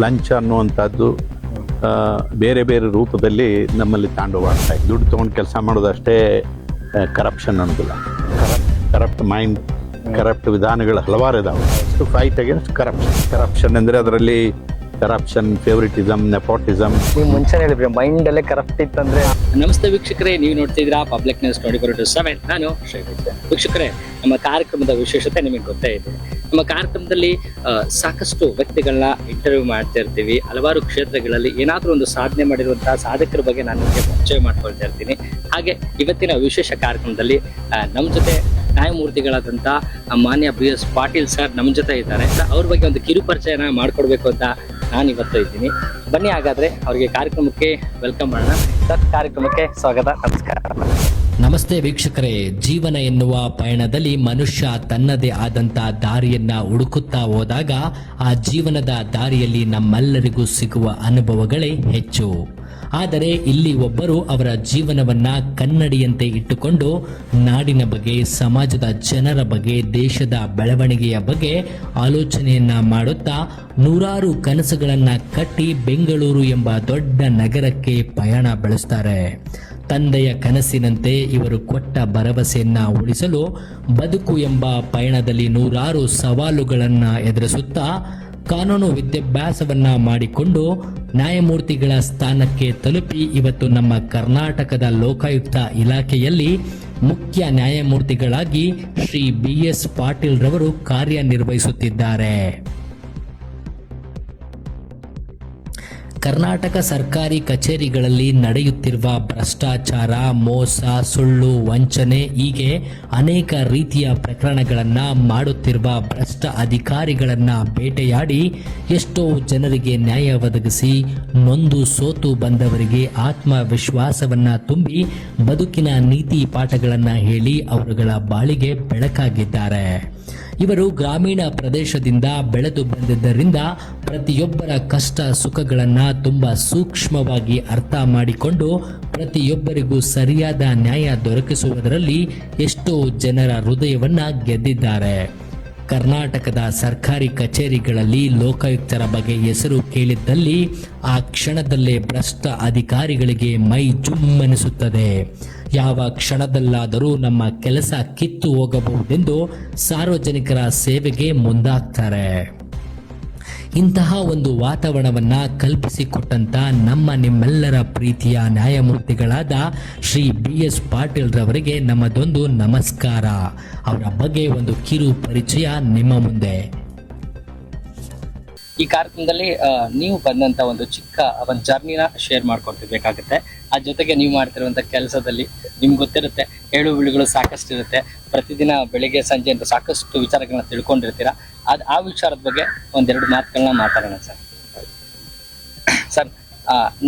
ಲಂಚ ಅನ್ನುವಂಥದ್ದು ಬೇರೆ ಬೇರೆ ರೂಪದಲ್ಲಿ ನಮ್ಮಲ್ಲಿ ತಾಂಡವಾಡ್ತಾ ಇದೆ. ದುಡ್ಡು ತೊಗೊಂಡು ಕೆಲಸ ಮಾಡೋದಷ್ಟೇ ಕರಪ್ಷನ್ ಅನ್ನೋದಿಲ್ಲ. ಕರಪ್ಟ್ ಮೈಂಡ್, ಕರಪ್ಟ್ ವಿಧಾನಗಳು ಹಲವಾರು ಇದಾವೆ. ಟು ಫೈಟ್ ಅಗೇನ್ಸ್ಟ್ ಕರಪ್ಷನ್ ಅಂದರೆ ಅದರಲ್ಲಿ ಕರಪ್ಷನ್, ಫೇವರಿಟಿಸಮ್, ನೆಪೋಟಿಸಮ್. ನೀವು ಮುಂಚೆ ಹೇಳಿದ್ರಿ ಮೈಂಡ್ ಅಲ್ಲೇ ಕರಪ್ಟ್ ಇತ್ತಂದ್ರೆ. ನಮಸ್ತೆ ವೀಕ್ಷಕರೇ, ನೀವು ನೋಡ್ತಿದ್ದೀರಾ ಪಬ್ಲಿಕ್ ನ್ಯೂಸ್ 24/7. ನಾನು ವೀಕ್ಷಕರೇ, ನಮ್ಮ ಕಾರ್ಯಕ್ರಮದ ವಿಶೇಷತೆ ನಿಮಗೆ ಗೊತ್ತೇ ಇದೆ. ನಮ್ಮ ಕಾರ್ಯಕ್ರಮದಲ್ಲಿ ಸಾಕಷ್ಟು ವ್ಯಕ್ತಿಗಳನ್ನ ಇಂಟರ್ವ್ಯೂ ಮಾಡ್ತಾ ಇರ್ತೀವಿ. ಹಲವಾರು ಕ್ಷೇತ್ರಗಳಲ್ಲಿ ಏನಾದರೂ ಒಂದು ಸಾಧನೆ ಮಾಡಿರುವಂತಹ ಸಾಧಕರ ಬಗ್ಗೆ ನಾನು ನಿಮಗೆ ಪರಿಚಯ ಮಾಡ್ಕೊಳ್ತಾ ಇರ್ತೀನಿ. ಹಾಗೆ ಇವತ್ತಿನ ವಿಶೇಷ ಕಾರ್ಯಕ್ರಮದಲ್ಲಿ ನಮ್ಮ ಜೊತೆ ನ್ಯಾಯಮೂರ್ತಿಗಳಾದಂಥ ಮಾನ್ಯ BS ಪಾಟೀಲ್ ಸರ್ ನಮ್ಮ ಜೊತೆ ಇದ್ದಾರೆ. ಅವ್ರ ಬಗ್ಗೆ ಒಂದು ಕಿರು ಪರಿಚಯನ ಮಾಡ್ಕೊಡ್ಬೇಕು ಅಂತ ನಾನು ಇವತ್ತು ಇದ್ದೀನಿ. ಬನ್ನಿ ಹಾಗಾದ್ರೆ ಅವರಿಗೆ ಕಾರ್ಯಕ್ರಮಕ್ಕೆ ವೆಲ್ಕಮ್ ಮಾಡೋಣ. ಸರ್, ಕಾರ್ಯಕ್ರಮಕ್ಕೆ ಸ್ವಾಗತ. ನಮಸ್ಕಾರ. ನಮಸ್ತೆ ವೀಕ್ಷಕರೇ, ಜೀವನ ಎನ್ನುವ ಪಯಣದಲ್ಲಿ ಮನುಷ್ಯ ತನ್ನದೇ ಆದಂತ ದಾರಿಯನ್ನ ಹುಡುಕುತ್ತಾ ಹೋದಾಗ ಆ ಜೀವನದ ದಾರಿಯಲ್ಲಿ ನಮ್ಮೆಲ್ಲರಿಗೂ ಸಿಗುವ ಅನುಭವಗಳೇ ಹೆಚ್ಚು. ಆದರೆ ಇಲ್ಲಿ ಒಬ್ಬರು ಅವರ ಜೀವನವನ್ನ ಕನ್ನಡಿಯಂತೆ ಇಟ್ಟುಕೊಂಡು ನಾಡಿನ ಬಗ್ಗೆ, ಸಮಾಜದ ಜನರ ಬಗ್ಗೆ, ದೇಶದ ಬೆಳವಣಿಗೆಯ ಬಗ್ಗೆ ಆಲೋಚನೆಯನ್ನ ಮಾಡುತ್ತಾ ನೂರಾರು ಕನಸುಗಳನ್ನ ಕಟ್ಟಿ ಬೆಂಗಳೂರು ಎಂಬ ದೊಡ್ಡ ನಗರಕ್ಕೆ ಪಯಣ ಬೆಳೆಸ್ತಾರೆ. ತಂದೆಯ ಕನಸಿನಂತೆ ಇವರು ಕೊಟ್ಟ ಭರವಸೆಯನ್ನ ಉಳಿಸಲು ಬದುಕು ಎಂಬ ಪಯಣದಲ್ಲಿ ನೂರಾರು ಸವಾಲುಗಳನ್ನು ಎದುರಿಸುತ್ತಾ ಕಾನೂನು ವಿದ್ಯಾಭ್ಯಾಸವನ್ನ ಮಾಡಿಕೊಂಡು ನ್ಯಾಯಮೂರ್ತಿಗಳ ಸ್ಥಾನಕ್ಕೆ ತಲುಪಿ ಇವತ್ತು ನಮ್ಮ ಕರ್ನಾಟಕದ ಲೋಕಾಯುಕ್ತ ಇಲಾಖೆಯಲ್ಲಿ ಮುಖ್ಯ ನ್ಯಾಯಮೂರ್ತಿಗಳಾಗಿ ಶ್ರೀ BS ಪಾಟೀಲ್ ರವರು ಕಾರ್ಯನಿರ್ವಹಿಸುತ್ತಿದ್ದಾರೆ. ಕರ್ನಾಟಕ ಸರ್ಕಾರಿ ಕಚೇರಿಗಳಲ್ಲಿ ನಡೆಯುತ್ತಿರುವ ಭ್ರಷ್ಟಾಚಾರ, ಮೋಸ, ಸುಳ್ಳು, ವಂಚನೆ ಹೀಗೆ ಅನೇಕ ರೀತಿಯ ಪ್ರಕರಣಗಳನ್ನು ಮಾಡುತ್ತಿರುವ ಭ್ರಷ್ಟ ಅಧಿಕಾರಿಗಳನ್ನು ಬೇಟೆಯಾಡಿ ಎಷ್ಟೋ ಜನರಿಗೆ ನ್ಯಾಯ ಒದಗಿಸಿ ನೊಂದು ಸೋತು ಬಂದವರಿಗೆ ಆತ್ಮವಿಶ್ವಾಸವನ್ನು ತುಂಬಿ ಬದುಕಿನ ನೀತಿ ಪಾಠಗಳನ್ನು ಹೇಳಿ ಅವರುಗಳ ಬಾಳಿಗೆ ಬೆಳಕಾಗಿದ್ದಾರೆ. ಇವರು ಗ್ರಾಮೀಣ ಪ್ರದೇಶದಿಂದ ಬೆಳೆದು ಬಂದಿದ್ದರಿಂದ ಪ್ರತಿಯೊಬ್ಬರ ಕಷ್ಟ ಸುಖಗಳನ್ನು ತುಂಬ ಸೂಕ್ಷ್ಮವಾಗಿ ಅರ್ಥ ಮಾಡಿಕೊಂಡು ಪ್ರತಿಯೊಬ್ಬರಿಗೂ ಸರಿಯಾದ ನ್ಯಾಯ ದೊರಕಿಸುವುದರಲ್ಲಿ ಎಷ್ಟೋ ಜನರ ಹೃದಯವನ್ನ ಗೆದ್ದಿದ್ದಾರೆ. ಕರ್ನಾಟಕದ ಸರ್ಕಾರಿ ಕಚೇರಿಗಳಲ್ಲಿ ಲೋಕಾಯುಕ್ತರ ಬಗ್ಗೆ ಹೆಸರು ಕೇಳಿದ್ದಲ್ಲಿ ಆ ಕ್ಷಣದಲ್ಲೇ ಭ್ರಷ್ಟ ಅಧಿಕಾರಿಗಳಿಗೆ ಮೈ ಜುಮ್ಮೆನಿಸುತ್ತದೆ. ಯಾವ ಕ್ಷಣದಲ್ಲಾದರೂ ನಮ್ಮ ಕೆಲಸ ಕಿತ್ತು ಹೋಗಬಹುದೆಂದು ಸಾರ್ವಜನಿಕರ ಸೇವೆಗೆ ಮುಂದಾಗ್ತಾರೆ. ಇಂತಹ ಒಂದು ವಾತಾವರಣವನ್ನ ಕಲ್ಪಿಸಿಕೊಟ್ಟಂತ ನಿಮ್ಮೆಲ್ಲರ ಪ್ರೀತಿಯ ನ್ಯಾಯಮೂರ್ತಿಗಳಾದ ಶ್ರೀ BS ಪಾಟೀಲ್ ರವರಿಗೆ ನಮ್ಮದೊಂದು ನಮಸ್ಕಾರ. ಅವರ ಬಗ್ಗೆ ಒಂದು ಕಿರು ಪರಿಚಯ ನಿಮ್ಮ ಮುಂದೆ. ಈ ಕಾರ್ಯಕ್ರಮದಲ್ಲಿ ನೀವು ಬಂದಂತ ಒಂದು ಚಿಕ್ಕ ಒಂದು ಜರ್ನಿನ ಶೇರ್ ಮಾಡ್ಕೊಳ್ತಿರ್ಬೇಕಾಗುತ್ತೆ. ಆ ಜೊತೆಗೆ ನೀವು ಮಾಡ್ತಿರುವಂತ ಕೆಲಸದಲ್ಲಿ ನಿಮ್ಗೆ ಗೊತ್ತಿರುತ್ತೆ, ಏಳು ಬೀಳುಗಳು ಸಾಕಷ್ಟು ಇರುತ್ತೆ. ಪ್ರತಿದಿನ ಬೆಳಿಗ್ಗೆ ಸಂಜೆ ಅಂತ ಸಾಕಷ್ಟು ವಿಚಾರಗಳನ್ನ ತಿಳ್ಕೊಂಡಿರ್ತೀರಾ. ಆ ವಿಚಾರದ ಬಗ್ಗೆ ಒಂದೆರಡು ಮಾತುಗಳನ್ನ ಮಾತಾಡೋಣ ಸರ್. ಸರ್,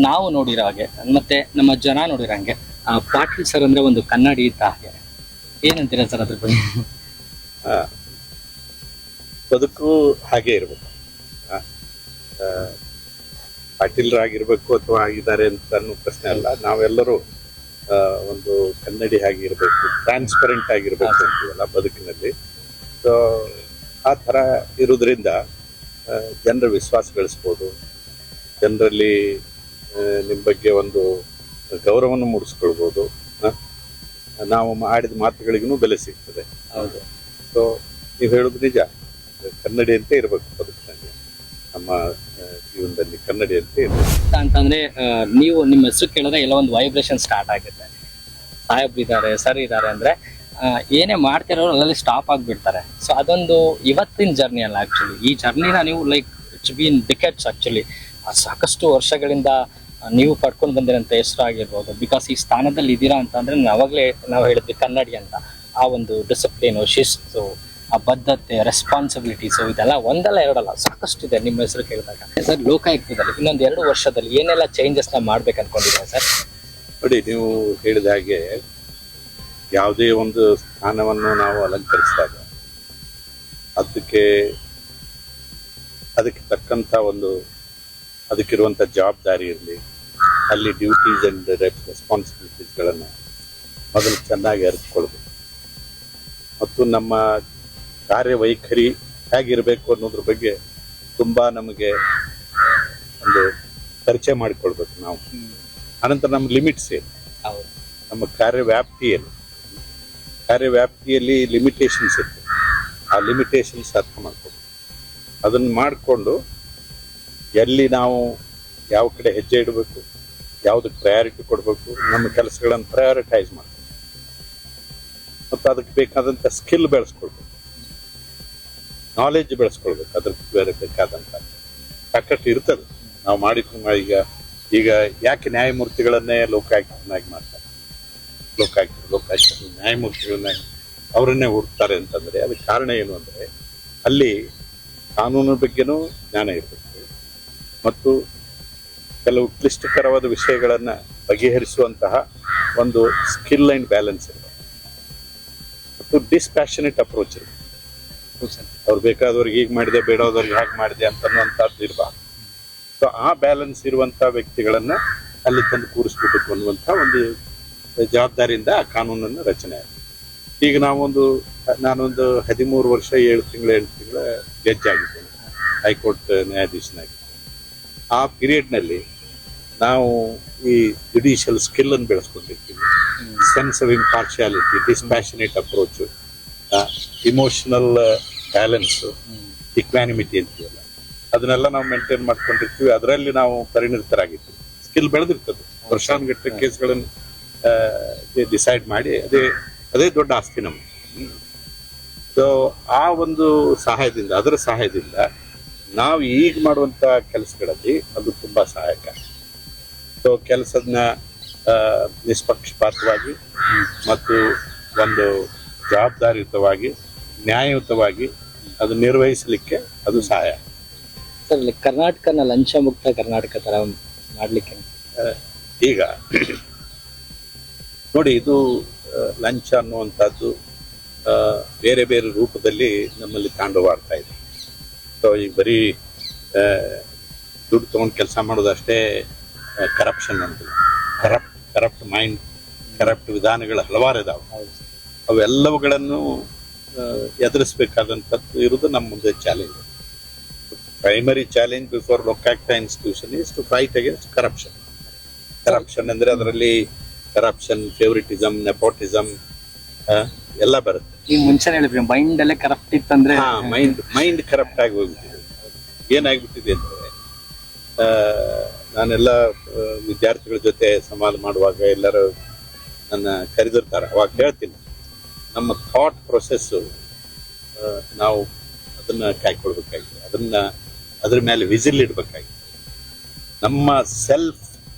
ನಾವು ನೋಡಿರೋ ಹಾಗೆ ಮತ್ತೆ ನಮ್ಮ ಜನ ನೋಡಿರೋ ಹಾಗೆ ಪಾಟೀಲ್ ಸರ್ ಅಂದ್ರೆ ಒಂದು ಕನ್ನಡಿ ಇದ್ದ ಹಾಗೆ, ಏನಂತೀರಾ ಸರ್ ಅದ್ರ ಬಗ್ಗೆ? ಬದುಕು ಹಾಗೆ ಇರಬೇಕು. ಪಾಟೀಲರಾಗಿರ್ಬೇಕು ಅಥವಾ ಆಗಿದ್ದಾರೆ ಅಂತ ಅನ್ನೋ ಪ್ರಶ್ನೆ ಅಲ್ಲ. ನಾವೆಲ್ಲರೂ ಒಂದು ಕನ್ನಡಿ ಹಾಗೆ ಇರಬೇಕು, ಟ್ರಾನ್ಸ್ಪರೆಂಟ್ ಆಗಿರ್ಬೇಕು ಅಂತೀವಲ್ಲ ಬದುಕಿನಲ್ಲಿ. ಸೊ ಆ ಥರ ಇರೋದ್ರಿಂದ ಜನರ ವಿಶ್ವಾಸ ಗಳಿಸ್ಬೋದು, ಜನರಲ್ಲಿ ನಿಮ್ಮ ಬಗ್ಗೆ ಒಂದು ಗೌರವವನ್ನು ಮೂಡಿಸ್ಕೊಳ್ಬೋದು, ನಾವು ಆಡಿದ ಮಾತುಗಳಿಗೂ ಬೆಲೆ ಸಿಗ್ತದೆ. ಹೌದು. ಸೊ ನೀವು ಹೇಳೋದು ನಿಜ, ಕನ್ನಡಿ ಅಂತ ಇರಬೇಕು ಬದುಕಿನಲ್ಲಿ, ನಮ್ಮ ಜೀವನದಲ್ಲಿ ಕನ್ನಡಿ ಅಂತ ಇರಬೇಕು ಅಂತಂದ್ರೆ ನೀವು ನಿಮ್ಮ ಹೆಸರು ಕೇಳಿದ್ರೆ ಎಲ್ಲ ಒಂದು ವೈಬ್ರೇಷನ್ ಸ್ಟಾರ್ಟ್ ಆಗುತ್ತೆ. ಸಾಹೇಬ್ರು ಇದ್ದಾರೆ, ಸರ್ ಇದ್ದಾರೆ ಅಂದ್ರೆ ಏನೇ ಮಾಡ್ತಿರೋರು ಅಲ್ಲಲ್ಲಿ ಸ್ಟಾಪ್ ಆಗಿಬಿಡ್ತಾರೆ. ಸೊ ಅದೊಂದು ಇವತ್ತಿನ ಜರ್ನಿ ಅಲ್ಲ ಆಕ್ಚುಲಿ. ಈ ಜರ್ನಿನ ನೀವು ಲೈಕ್ ಇಟ್ಸ್ ಬೀನ್ ಡಿಕೆಟ್ಸ್ ಆಕ್ಚುಲಿ. ಸಾಕಷ್ಟು ವರ್ಷಗಳಿಂದ ನೀವು ಪಡ್ಕೊಂಡು ಬಂದಿರೋಂಥ ಹೆಸರು ಆಗಿರ್ಬೋದು. ಬಿಕಾಸ್ ಈ ಸ್ಥಾನದಲ್ಲಿ ಇದ್ದೀರಾ ಅಂತಂದ್ರೆ ಅವಾಗಲೇ ನಾವು ಹೇಳಿದ್ವಿ ಕನ್ನಡಿ ಅಂತ. ಆ ಒಂದು ಡಿಸಿಪ್ಲಿನು, ಶಿಸ್ತು, ಆ ಬದ್ಧತೆ, ರೆಸ್ಪಾನ್ಸಿಬಿಲಿಟೀಸು ಇದೆಲ್ಲ ಒಂದಲ್ಲ ಎರಡಲ್ಲ ಸಾಕಷ್ಟು ಇದೆ ನಿಮ್ಮ ಹೆಸರು ಕೇಳಿದಾಗ. ಸರ್, ಲೋಕಾಯುಕ್ತದಲ್ಲಿ ಇನ್ನೊಂದು 2 ವರ್ಷದಲ್ಲಿ ಏನೆಲ್ಲ ಚೇಂಜಸ್ನ ಮಾಡ್ಬೇಕು ಅನ್ಕೊಂಡಿದ್ದೀರಾ ಸರ್? ನೋಡಿ, ನೀವು ಹೇಳಿದ ಹಾಗೆ ಯಾವುದೇ ಒಂದು ಸ್ಥಾನವನ್ನು ನಾವು ಅಲಂಕರಿಸಿದಾಗ ಅದಕ್ಕೆ ತಕ್ಕಂಥ ಒಂದು ಅದಕ್ಕಿರುವಂಥ ಜವಾಬ್ದಾರಿ ಇರಲಿ, ಅಲ್ಲಿ ಡ್ಯೂಟೀಸ್ ಆ್ಯಂಡ್ ರೆಸ್ಪಾನ್ಸಿಬಿಲಿಟೀಸ್ಗಳನ್ನು ಮೊದಲು ಚೆನ್ನಾಗಿ ಅರಿತುಕೊಳ್ಬೇಕು. ಮತ್ತು ನಮ್ಮ ಕಾರ್ಯವೈಖರಿ ಹೇಗಿರಬೇಕು ಅನ್ನೋದ್ರ ಬಗ್ಗೆ ತುಂಬ ನಮಗೆ ಒಂದು ಪರಿಚಯ ಮಾಡಿಕೊಳ್ಬೇಕು ನಾವು. ಅನಂತರ ನಮ್ಮ ಲಿಮಿಟ್ಸ್ ಏನು, ಹೌದು. ನಮ್ಮ ಕಾರ್ಯವ್ಯಾಪ್ತಿ ಏನು, ಕಾರ್ಯವ್ಯಾಪ್ತಿಯಲ್ಲಿ ಲಿಮಿಟೇಷನ್ಸ್ ಇರ್ತದೆ. ಆ ಲಿಮಿಟೇಷನ್ಸ್ ಅರ್ಥ ಮಾಡ್ಕೊಬೇಕು. ಅದನ್ನು ಮಾಡಿಕೊಂಡು ಎಲ್ಲಿ ನಾವು ಯಾವ ಕಡೆ ಹೆಜ್ಜೆ ಇಡಬೇಕು, ಯಾವುದಕ್ಕೆ ಪ್ರಯಾರಿಟಿ ಕೊಡಬೇಕು, ನಮ್ಮ ಕೆಲಸಗಳನ್ನು ಪ್ರಯಾರಿಟೈಸ್ ಮಾಡಬೇಕು. ಮತ್ತು ಅದಕ್ಕೆ ಬೇಕಾದಂಥ ಸ್ಕಿಲ್ ಬೆಳೆಸ್ಕೊಳ್ಬೇಕು, ನಾಲೆಜ್ ಬೆಳೆಸ್ಕೊಳ್ಬೇಕು. ಅದಕ್ಕೆ ಬೇರೆ ಬೇಕಾದಂಥ ಸಾಕಷ್ಟು ಇರ್ತದೆ. ನಾವು ಮಾಡಿಕೊಂಡು ಈಗ ಯಾಕೆ ನ್ಯಾಯಮೂರ್ತಿಗಳನ್ನೇ ಲೋಕಾಯುಕ್ತನಾಗಿ ಮಾಡ್ತಾರೆ, ಲೋಕಾಯುಕ್ತ ನ್ಯಾಯಮೂರ್ತಿಗಳನ್ನಾಗಿ ಅವರನ್ನೇ ಹುಡುಕ್ತಾರೆ ಅಂತಂದರೆ ಅದಕ್ಕೆ ಕಾರಣ ಏನು ಅಂದರೆ ಅಲ್ಲಿ ಕಾನೂನಿನ ಬಗ್ಗೆನೂ ಜ್ಞಾನ ಇರಬೇಕು ಮತ್ತು ಕೆಲವು ಕ್ಲಿಷ್ಟಕರವಾದ ವಿಷಯಗಳನ್ನು ಬಗೆಹರಿಸುವಂತಹ ಒಂದು ಸ್ಕಿಲ್ ಆ್ಯಂಡ್ ಬ್ಯಾಲೆನ್ಸ್ ಇರಬೇಕು ಮತ್ತು ಡಿಸ್ಪ್ಯಾಷನೇಟ್ ಅಪ್ರೋಚ್ ಇರಬೇಕು. ಅವ್ರು ಬೇಕಾದವ್ರಿಗೆ ಹೀಗೆ ಮಾಡಿದೆ, ಬೇಡೋದವ್ರಿಗೆ ಹಾಗೆ ಮಾಡಿದೆ ಅಂತನ್ನುವಂಥದ್ದು ಇರಬಾರ್ದು. ಸೊ ಆ ಬ್ಯಾಲೆನ್ಸ್ ಇರುವಂಥ ವ್ಯಕ್ತಿಗಳನ್ನು ಅಲ್ಲಿ ತಂದು ಕೂರಿಸ್ಬಿಟ್ಟು ಅನ್ನುವಂಥ ಒಂದು ಜವಾಬ್ದಾರಿಯಿಂದ ಆ ಕಾನೂನನ್ನು ರಚನೆ ಆಗಿದೆ. ಈಗ ನಾನೊಂದು 13 ವರ್ಷ 7 ತಿಂಗಳ ಜಡ್ಜ್ ಆಗಿದ್ದೇನೆ, ಹೈಕೋರ್ಟ್ ನ್ಯಾಯಾಧೀಶನಾಗಿ. ಆ ಪೀರಿಯಡ್ನಲ್ಲಿ ನಾವು ಈ ಜುಡಿಷಿಯಲ್ ಸ್ಕಿಲ್ ಅನ್ನು ಬೆಳೆಸ್ಕೊಂಡಿರ್ತೀವಿ. Sense of impartiality, dispassionate approach, emotional balance, equanimity ಅಂತೀವಲ್ಲ, ಅದನ್ನೆಲ್ಲ ನಾವು ಮೇಂಟೈನ್ ಮಾಡ್ಕೊಂಡಿರ್ತೀವಿ. ಅದರಲ್ಲಿ ನಾವು ಪರಿಣಿತರಾಗಿರ್ತೀವಿ. ಸ್ಕಿಲ್ ಬೆಳೆದಿರ್ತದೆ. ವರ್ಷಾನುಗಟ್ಟಲೆ ಕೇಸ್ಗಳನ್ನು ಡಿಸೈಡ್ ಮಾಡಿ ಅದೇ ದೊಡ್ಡ ಆಸ್ತಿ ನಮ್ಗೆ. ಸೊ ಆ ಒಂದು ಅದರ ಸಹಾಯದಿಂದ ನಾವು ಈಗ ಮಾಡುವಂಥ ಕೆಲಸಗಳಲ್ಲಿ ಅದು ತುಂಬ ಸಹಾಯಕ. ಸೊ ಕೆಲಸದನ್ನ ನಿಷ್ಪಕ್ಷಪಾತವಾಗಿ ಮತ್ತು ಒಂದು ಜವಾಬ್ದಾರಿಯುತವಾಗಿ ನ್ಯಾಯಯುತವಾಗಿ ಅದು ನಿರ್ವಹಿಸಲಿಕ್ಕೆ ಅದು ಸಹಾಯ. ಸರ್, ಕರ್ನಾಟಕನ ಲಂಚ ಮುಕ್ತ ಕರ್ನಾಟಕ ತರ ಮಾಡ್ಲಿಕ್ಕೆ ಈಗ ನೋಡಿ, ಇದು ಲಂಚ ಅನ್ನುವಂಥದ್ದು ಬೇರೆ ಬೇರೆ ರೂಪದಲ್ಲಿ ನಮ್ಮಲ್ಲಿ ತಾಂಡವಾಡ್ತಾ ಇದೆ. ಸೊ ಈಗ ಬರೀ ದುಡ್ಡು ತೊಗೊಂಡು ಕೆಲಸ ಮಾಡೋದಷ್ಟೇ ಕರಪ್ಷನ್ ಅಂತಿಲ್ಲ. ಕರಪ್ಟ್ ಮೈಂಡ್, ಕರಪ್ಟ್ ವಿಧಾನಗಳು ಹಲವಾರು ಇದಾವೆ. ಅವೆಲ್ಲವುಗಳನ್ನು ಎದುರಿಸಬೇಕಾದಂಥದ್ದು ಇರೋದು ನಮ್ಮ ಮುಂದೆ challenge. Primary challenge before Lokayukta institution is to fight against corruption ಅಂದರೆ ಅದರಲ್ಲಿ ಕರಪ್ಷನ್, ಫೇವರಿಟಿಸಮ್, ನೆಪೋಟಿಸಮ್ ಎಲ್ಲ ಬರುತ್ತೆ. ನೀವು ಮುಂಚೆ ಹೇಳಿದ್ರಿ ಮೈಂಡ್ ಅಲ್ಲೇ ಕರಪ್ಟ್ ಇತ್ತಂದ್ರೆ ಮೈಂಡ್ ಕರಪ್ಟ್ ಆಗಿ ಹೋಗ್ಬಿಟ್ಟಿದೆ. ಏನಾಗ್ಬಿಟ್ಟಿದೆ ಅಂದ್ರೆ ನಾನೆಲ್ಲ ವಿದ್ಯಾರ್ಥಿಗಳ ಜೊತೆ ಸಂವಾದ ಮಾಡುವಾಗ ಎಲ್ಲರೂ ನನ್ನ ಕರೆದಿರ್ತಾರೆ. ಅವಾಗ ಹೇಳ್ತೀನಿ, ನಮ್ಮ ಥಾಟ್ ಪ್ರೊಸೆಸ್ಸು ನಾವು ಅದನ್ನ ಕಾಯ್ಕೊಳ್ಬೇಕಾಗಿದೆ, ಅದ್ರ ಮೇಲೆ ವಿಜಿಲ್ ಇಡಬೇಕಾಗಿದೆ. ನಮ್ಮ ಸೆಲ್ಫ್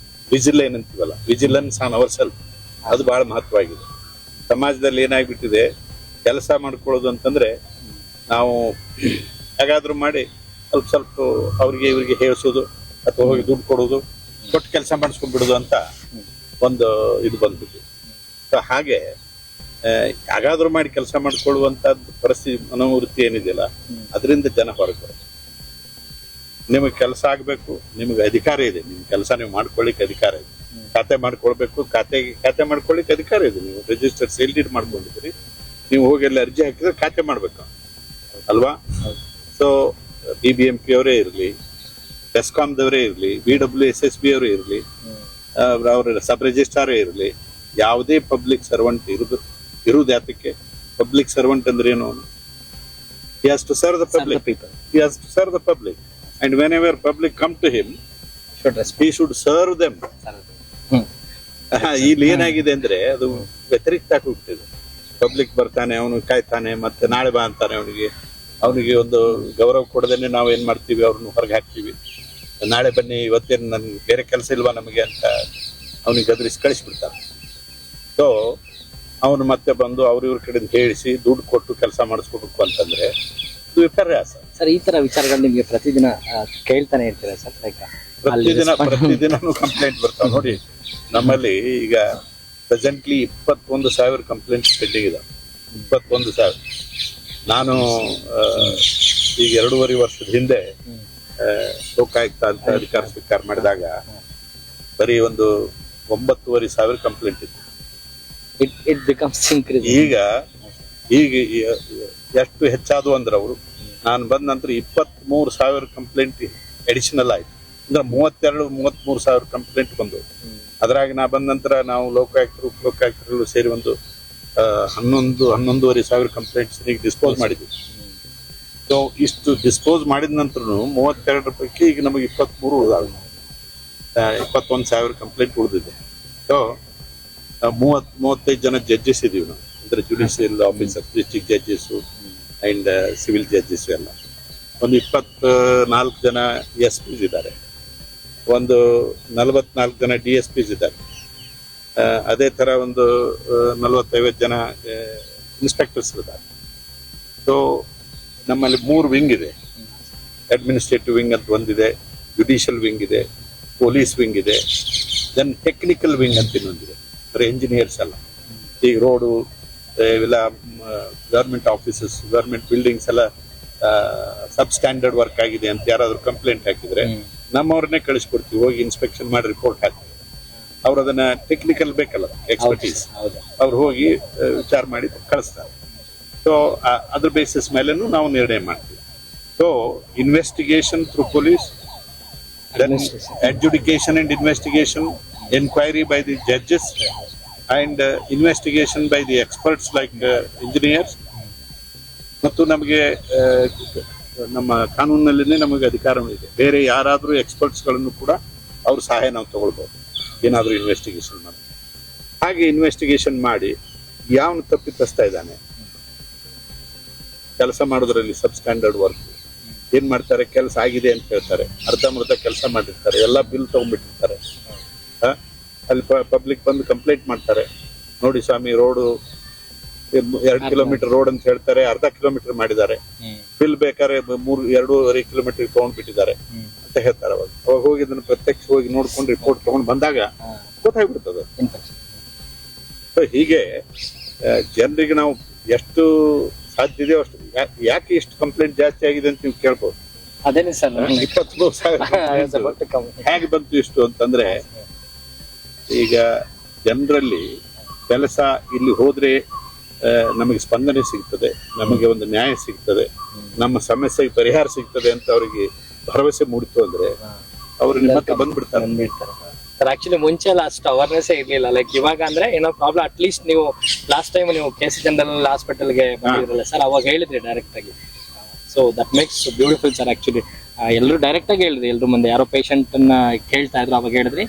ವಿಜಿಲ್ ಏನಂತೀವಲ್ಲ, ವಿಜಿಲೆನ್ಸ್ ಆನ್ ಅವರ್ ಸೆಲ್ಫ್, ಅದು ಬಹಳ ಮಹತ್ವವಾಗಿದೆ. ಸಮಾಜದಲ್ಲಿ ಏನಾಗ್ಬಿಟ್ಟಿದೆ, ಕೆಲಸ ಮಾಡ್ಕೊಳ್ಳೋದು ಅಂತಂದ್ರೆ ನಾವು ಹೇಗಾದ್ರೂ ಮಾಡಿ ಸ್ವಲ್ಪ ಅವ್ರಿಗೆ ಇವ್ರಿಗೆ ಹೇಳಿಸೋದು ಅಥವಾ ಹೋಗಿ ದುಡ್ಡು ಕೊಡೋದು, ಕೊಟ್ಟು ಕೆಲಸ ಮಾಡಿಸ್ಕೊಂಡ್ಬಿಡೋದು ಅಂತ ಒಂದು ಇದು ಬಂದ್ಬಿಟ್ಟಿದೆ. ಸೊ ಹಾಗೆ ಯಾಗಾದ್ರೂ ಮಾಡಿ ಕೆಲಸ ಮಾಡ್ಕೊಳ್ಳುವಂಥದ್ದು ಪರಿಸ್ಥಿತಿ, ಮನೋವೃತ್ತಿ ಏನಿದೆಯಲ್ಲ, ಅದರಿಂದ ಜನ ಹೊರಗೆ ಬರುತ್ತೆ. ನಿಮಗೆ ಕೆಲಸ ಆಗಬೇಕು, ನಿಮಗೆ ಅಧಿಕಾರ ಇದೆ, ನಿಮ್ಮ ಕೆಲಸ ನೀವು ಮಾಡ್ಕೊಳ್ಳಿಕ್ಕೆ ಅಧಿಕಾರ ಇದೆ. ಖಾತೆ ಮಾಡ್ಕೊಳ್ಬೇಕು, ಖಾತೆ ಮಾಡ್ಕೊಳ್ಳಿಕ್ಕೆ ಅಧಿಕಾರ ಇದೆ. ನೀವು ರಿಜಿಸ್ಟರ್ ಸೇಲ್ ಡೀಡ್ ಮಾಡ್ಕೊಂಡಿದ್ದೀರಿ, ನೀವು ಹೋಗಿ ಅಲ್ಲಿ ಅರ್ಜಿ ಹಾಕಿದ್ರೆ ಖಾತೆ ಮಾಡ್ಬೇಕು ಅಲ್ವಾ? ಸೊ BBMP ಅವರೇ ಇರಲಿ, ಬೆಸ್ಕಾಂದವರೇ ಇರಲಿ, BWSSB ಅವರೇ ಇರಲಿ, ಅವರ ಸಬ್ ರಿಜಿಸ್ಟ್ರಾರೇ ಇರಲಿ, ಯಾವುದೇ ಪಬ್ಲಿಕ್ ಸರ್ವೆಂಟ್ ಇರುವುದು ಯಾತಕ್ಕೆ? ಪಬ್ಲಿಕ್ ಸರ್ವೆಂಟ್ ಅಂದ್ರೆ ಏನು? He has to serve the public. He has to serve the public. And whenever public come to him, he should serve them. ಇಲ್ಲಿ ಏನಾಗಿದೆ ಅಂದ್ರೆ ಅದು ವ್ಯತಿರಿಕ್ತ ಹೋಗ್ತಿದೆ. ಪಬ್ಲಿಕ್ ಬರ್ತಾನೆ, ಅವನು ಕಾಯ್ತಾನೆ, ಮತ್ತೆ ನಾಳೆ ಬಾ ಅಂತಾನೆ. ಅವನಿಗೆ ಒಂದು ಗೌರವ ಕೊಡದೇನೆ ನಾವು ಏನ್ ಮಾಡ್ತೀವಿ, ಅವ್ರನ್ನ ಹೊರಗೆ ಹಾಕ್ತೀವಿ. ನಾಳೆ ಬನ್ನಿ, ಇವತ್ತೇನು ನನ್ಗೆ ಬೇರೆ ಕೆಲಸ ಇಲ್ವಾ ನಮಗೆ ಅಂತ ಅವನಿಗೆ ಗದರಿಸಿ ಕಳಿಸ್ಬಿಡ್ತಾನೆ. ಸೊ ಅವನು ಮತ್ತೆ ಬಂದು ಇವ್ರ ಕಡೆಯಿಂದ ಹೇಳಿಸಿ ದುಡ್ಡು ಕೊಟ್ಟು ಕೆಲಸ ಮಾಡಿಸ್ಕೋಬೇಕು ಅಂತಂದ್ರೆ ಇದು ವಿಪರ್ಯಾಸ. ಸರ್, ಈ ತರ ವಿಚಾರಗಳು ನಿಮ್ಗೆ ಪ್ರತಿದಿನ ಕೇಳ್ತಾನೆ ಇರ್ತೀರಾ ಸರ್? ಪ್ರತಿದಿನೂ ಕಂಪ್ಲೇಂಟ್ ಬರ್ತಾವ. ನೋಡಿ, ನಮ್ಮಲ್ಲಿ ಈಗ ಪ್ರೆಸೆಂಟ್ಲಿ 21,000 ಕಂಪ್ಲೇಂಟ್ಸ್ ಪೆಂಡಿಂಗ್ ಇದಾವೆ. 21,000. ನಾನು ಈಗ 2.5 ವರ್ಷದ ಹಿಂದೆ ಲೋಕಾಯುಕ್ತ ಅಂತ ಅಧಿಕಾರ ಸ್ವೀಕಾರ ಮಾಡಿದಾಗ ಬರೀ ಒಂದು 9,500 ಕಂಪ್ಲೇಂಟ್ ಇತ್ತು. ಈಗ ಎಷ್ಟು ಹೆಚ್ಚಾದವು ಅಂದ್ರೆ, ಅವರು ನಾನು ಬಂದ ನಂತರ 23,000 ಕಂಪ್ಲೇಂಟ್ ಅಡಿಷನಲ್ ಆಯ್ತು. ಅಂದ್ರೆ 32-33 ಸಾವಿರ ಕಂಪ್ಲೇಂಟ್ ಬಂದವು. ಅದ್ರಾಗ ನಾ ಬಂದ ನಂತರ ನಾವು ಲೋಕಾಯುಕ್ತರು ಸೇರಿ ಒಂದು 11-11.5 ಸಾವಿರ ಕಂಪ್ಲೇಂಟ್ಸ್ ಡಿಸ್ಪೋಸ್ ಮಾಡಿದ್ವಿ. ಸೊ ಇಷ್ಟು ಡಿಸ್ಪೋಸ್ ಮಾಡಿದ ನಂತರ 32 ಪೈಕಿ ಈಗ ನಮಗೆ 23 ಉಳಿದಾವೆ. 21 ಸಾವಿರ ಕಂಪ್ಲೇಂಟ್ ಉಳಿದಿದೆ. ಸೊ 30-35 ಜನ ಜಡ್ಜಸ್ ಇದೀವಿ ನಾವು, ಅಂದ್ರೆ judicial officer, district judges and civil judges ಎಲ್ಲ. ಒಂದು 24 ಜನ SP ಇದ್ದಾರೆ, ಒಂದು 44 ಜನ DSPs ಇದ್ದಾರೆ. ಅದೇ ತರ ಒಂದು 40-50 ಜನ ಇನ್ಸ್ಪೆಕ್ಟರ್ಸ್ ಇದ್ದಾರೆ. ಸೊ ನಮ್ಮಲ್ಲಿ 3 ವಿಂಗ್ ಇದೆ. ಅಡ್ಮಿನಿಸ್ಟ್ರೇಟಿವ್ ವಿಂಗ್ ಅಂತ ಒಂದಿದೆ, ಜುಡಿಷಿಯಲ್ ವಿಂಗ್ ಇದೆ, ಪೊಲೀಸ್ ವಿಂಗ್ ಇದೆ, ದೆನ್ ಟೆಕ್ನಿಕಲ್ ವಿಂಗ್ ಅಂತ ಇನ್ನೊಂದಿದೆ. ಅಂದ್ರೆ ಇಂಜಿನಿಯರ್ಸ್ ಎಲ್ಲ ಈಗ ರೋಡು ಇವೆಲ್ಲ ಗವರ್ಮೆಂಟ್ ಆಫೀಸಸ್, ಗವರ್ಮೆಂಟ್ ಬಿಲ್ಡಿಂಗ್ಸ್ ಎಲ್ಲ ಸಬ್ ಸ್ಟ್ಯಾಂಡರ್ಡ್ ವರ್ಕ್ ಆಗಿದೆ ಅಂತ ಯಾರಾದ್ರೂ ಕಂಪ್ಲೇಂಟ್ ಹಾಕಿದ್ರೆ ನಮ್ಮವ್ರನ್ನೇ ಕಳಿಸ್ಕೊಡ್ತೀವಿ, ಹೋಗಿ ಇನ್ಸ್ಪೆಕ್ಷನ್ ಮಾಡಿ ರಿಪೋರ್ಟ್ ಹಾಕ್ತೀವಿ. ಅವ್ರು ಅದನ್ನ ಟೆಕ್ನಿಕಲ್ ಬೇಕಲ್ಲ ಎಕ್ಸ್ಪರ್ಟೀಸ್, ಅವ್ರು ಹೋಗಿ ವಿಚಾರ ಮಾಡಿ ಕಳಿಸ್ತಾರೆ. ಸೊ ಅದ್ರ ಬೇಸಿಸ್ ಮೇಲೆನೂ ನಾವು ನಿರ್ಣಯ ಮಾಡ್ತೀವಿ. So investigation through police, adjudication and investigation, inquiry by the judges, and investigation by the experts like engineers. ಮತ್ತು ನಮಗೆ ನಮ್ಮ ಕಾನೂನಿನಲ್ಲಿನೇ ನಮಗೆ ಅಧಿಕಾರ ಇದೆ. ಬೇರೆ ಯಾರಾದರೂ ಎಕ್ಸ್ಪರ್ಟ್ಸ್ಗಳನ್ನು ಕೂಡ ಅವ್ರ ಸಹಾಯ ನಾವು ತಗೊಳ್ಬೋದು ಏನಾದರೂ ಇನ್ವೆಸ್ಟಿಗೇಷನ್ ಮಾಡಿ. ಹಾಗೆ ಇನ್ವೆಸ್ಟಿಗೇಷನ್ ಮಾಡಿ ಯಾವನು ತಪ್ಪಿತಸ್ತಾ ಇದ್ದಾನೆ ಕೆಲಸ ಮಾಡೋದ್ರಲ್ಲಿ ಸಬ್ ಸ್ಟ್ಯಾಂಡರ್ಡ್ ವರ್ಕ್ ಏನ್ ಮಾಡ್ತಾರೆ, ಕೆಲಸ ಆಗಿದೆ ಅಂತ ಹೇಳ್ತಾರೆ, ಅರ್ಧಂಬರ್ಧ ಕೆಲಸ ಮಾಡಿರ್ತಾರೆ, ಎಲ್ಲ ಬಿಲ್ ತಗೊಂಡ್ಬಿಟ್ಟಿರ್ತಾರೆ. ಅಲ್ಲಿ ಪಬ್ಲಿಕ್ ಬಂದು ಕಂಪ್ಲೇಂಟ್ ಮಾಡ್ತಾರೆ, ನೋಡಿ ಸ್ವಾಮಿ ರೋಡು 2 ಕಿಲೋಮೀಟರ್ ರೋಡ್ ಅಂತ ಹೇಳ್ತಾರೆ, ಅರ್ಧ ಕಿಲೋಮೀಟರ್ ಮಾಡಿದ್ದಾರೆ, ಬಿಲ್ ಬೇಕಾದ್ರೆ 2.5 ಕಿಲೋಮೀಟರ್ ತಗೊಂಡ್ಬಿಟ್ಟಿದ್ದಾರೆ ಅಂತ ಹೇಳ್ತಾರೆ. ಅವಾಗ ಹೋಗಿ ಅದನ್ನ ಪ್ರತ್ಯಕ್ಷ ಹೋಗಿ ನೋಡ್ಕೊಂಡು ರಿಪೋರ್ಟ್ ತಗೊಂಡ್ ಬಂದಾಗ ಗೊತ್ತಾಗ್ಬಿಡ್ತದೆ. ಸೊ ಹೀಗೆ ಜನರಿಗೆ ನಾವು ಎಷ್ಟು ಸಾಧ್ಯ ಇದೆಯೋ ಅಷ್ಟು. ಯಾಕೆ ಇಷ್ಟು ಕಂಪ್ಲೇಂಟ್ ಜಾಸ್ತಿ ಆಗಿದೆ ಅಂತ ನೀವು ಕೇಳ್ಬೋದು. ಅದೇನೆ ಸರ್ 23 ಸಾವಿರ ಹೇಗೆ ಬಂತು ಇಷ್ಟು ಅಂತಂದ್ರೆ, ಈಗ ಜನರಲ್ಲಿ ಕೆಲಸ ಇಲ್ಲಿ ಹೋದ್ರೆ ನಮಗೆ ಸ್ಪಂದನೆ ಸಿಗ್ತದೆ, ನಮಗೆ ಒಂದು ನ್ಯಾಯ ಸಿಗ್ತದೆ, ನಮ್ಮ ಸಮಸ್ಯೆಗೆ ಪರಿಹಾರ ಸಿಗ್ತದೆ ಅಂತ ಅವರಿಗೆ ಭರವಸೆ ಮೂಡಿತು ಅಂದ್ರೆ ಅವರು ನಿಮ್ಮ ಹತ್ರ ಬಂದ್ಬಿಡ್ತಾರೆ. ಸರ್ ಆಕ್ಚುಲಿ ಮುಂಚೆ ಎಲ್ಲ ಅಷ್ಟು ಅವೇರ್ನೆಸ್ ಇರ್ಲಿಲ್ಲ. ಲೈಕ್ ಇವಾಗ ಅಂದ್ರೆ ಏನೋ ಪ್ರಾಬ್ಲಮ್, ಅಟ್ ಲೀಸ್ಟ್ ನೀವು ಲಾಸ್ಟ್ ಟೈಮ್ ನೀವು KC ಜನರಲ್ ಹಾಸ್ಪಿಟಲ್ಗೆ ಬಂದಿದ್ರಲ್ಲ ಸರ್, ಅವಾಗ ಹೇಳಿದ್ರಿ ಡೈರೆಕ್ಟ್ ಆಗಿ. So that makes beautiful sir. Actually ಎಲ್ಲರೂ ಡೈರೆಕ್ಟ್ ಆಗಿ ಹೇಳಿದ್ರಿ, ಎಲ್ರು ಮುಂದೆ ಯಾರೋ ಪೇಷಂಟ್ ಅನ್ನ ಕೇಳ್ತಾ ಇದ್ರು, ಅವಾಗ ಹೇಳಿದ್ರಿ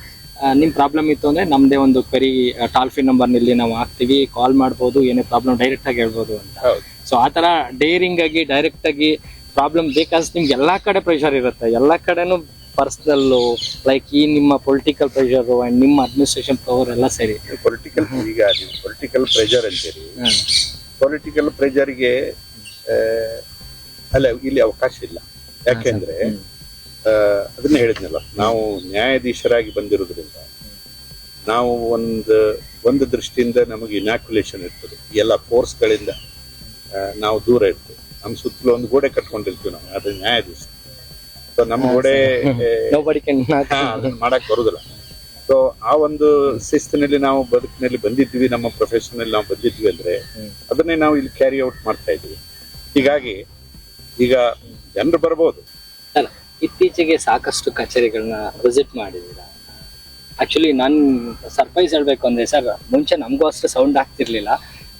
ನಿಮ್ ಪ್ರಾಬ್ಲಮ್ ಇತ್ತು ಅಂದ್ರೆ ನಮ್ದೇ ಒಂದು ಕ್ವೆರಿ ಟೋಲ್ ಫ್ರೀ ನಂಬರ್ ನಲ್ಲಿ ನಾವು ಹಾಕ್ತಿವಿ, ಕಾಲ್ ಮಾಡ್ಬೋದು, ಏನೇ ಪ್ರಾಬ್ಲಮ್ ಡೈರೆಕ್ಟ್ ಆಗಿ ಹೇಳ್ಬೋದು ಅಂತ. ಸೊ ಆತರ ಡೇರಿಂಗ್ ಆಗಿ ಡೈರೆಕ್ಟ್ ಆಗಿ ಪ್ರಾಬ್ಲಮ್ ಬೇಕಾದ್ರೆ ನಿಮ್ಗೆ ಎಲ್ಲಾ ಕಡೆ ಪ್ರೆಷರ್ ಇರುತ್ತೆ, ಎಲ್ಲಾ ಕಡೆನೂ ಪರ್ಸನಲ್, ಲೈಕ್ ಈ ನಿಮ್ಮ ಪೊಲಿಟಿಕಲ್ ಪ್ರೆಷರ್ ಅಂಡ್ ನಿಮ್ಮ ಅಡ್ಮಿನಿಸ್ಟ್ರೇಷನ್ ಪವರ್ ಎಲ್ಲ ಸೇರಿ. ಪೊಲಿಟಿಕಲ್ ಈಗ ಪೊಲಿಟಿಕಲ್ ಪ್ರೆಷರ್ ಅಂತೀರಿ, ಪೊಲಿಟಿಕಲ್ ಪ್ರೆಷರ್ಗೆ ಅಲ್ಲ ಇಲ್ಲಿ ಅವಕಾಶ ಇಲ್ಲ. ಯಾಕೆಂದ್ರೆ ಅದನ್ನ ಹೇಳಿದ್ನಲ್ಲ, ನಾವು ನ್ಯಾಯಾಧೀಶರಾಗಿ ಬಂದಿರೋದ್ರಿಂದ ನಾವು ಒಂದು ದೃಷ್ಟಿಯಿಂದ ನಮಗೆ ಇನಾಕ್ಯುಲೇಷನ್ ಇರ್ತದೆ, ಎಲ್ಲ ಫೋರ್ಸ್ಗಳಿಂದ ನಾವು ದೂರ ಇರ್ತೇವೆ. ನಮ್ಮ ಸುತ್ತಲೂ ಒಂದು ಗೋಡೆ ಕಟ್ಕೊಂಡಿರ್ತೀವಿ ನಾವು, ಅದ್ರ ನ್ಯಾಯಾಧೀಶ. ಸೊ ನಮ್ಮ ಗೋಡೆ ಅದನ್ನ ಮಾಡಕ್ ಬರುದಿಲ್ಲ. ಸೊ ಆ ಒಂದು ಶಿಸ್ತಿನಲ್ಲಿ ನಾವು ಬದುಕಿನಲ್ಲಿ ಬಂದಿದ್ವಿ, ನಮ್ಮ ಪ್ರೊಫೆಷನ್ ಅಲ್ಲಿ ನಾವು ಬಂದಿದ್ವಿ ಅಂದ್ರೆ ಅದನ್ನೇ ನಾವು ಇಲ್ಲಿ ಕ್ಯಾರಿ ಔಟ್ ಮಾಡ್ತಾ ಇದ್ವಿ. ಹೀಗಾಗಿ ಈಗ ಜನರು ಬರ್ಬೋದು. ಇತ್ತೀಚೆಗೆ ಸಾಕಷ್ಟು ಕಚೇರಿಗಳನ್ನ ವಿಸಿಟ್ ಮಾಡಿದ್ದೀರಾ. ಆಕ್ಚುಲಿ ನಾನು ಸರ್ಪ್ರೈಸ್ ಹೇಳ್ಬೇಕು ಅಂದ್ರೆ ಸರ್, ಮುಂಚೆ ನಮಗೂ ಅಷ್ಟು ಸೌಂಡ್ ಆಗ್ತಿರ್ಲಿಲ್ಲ.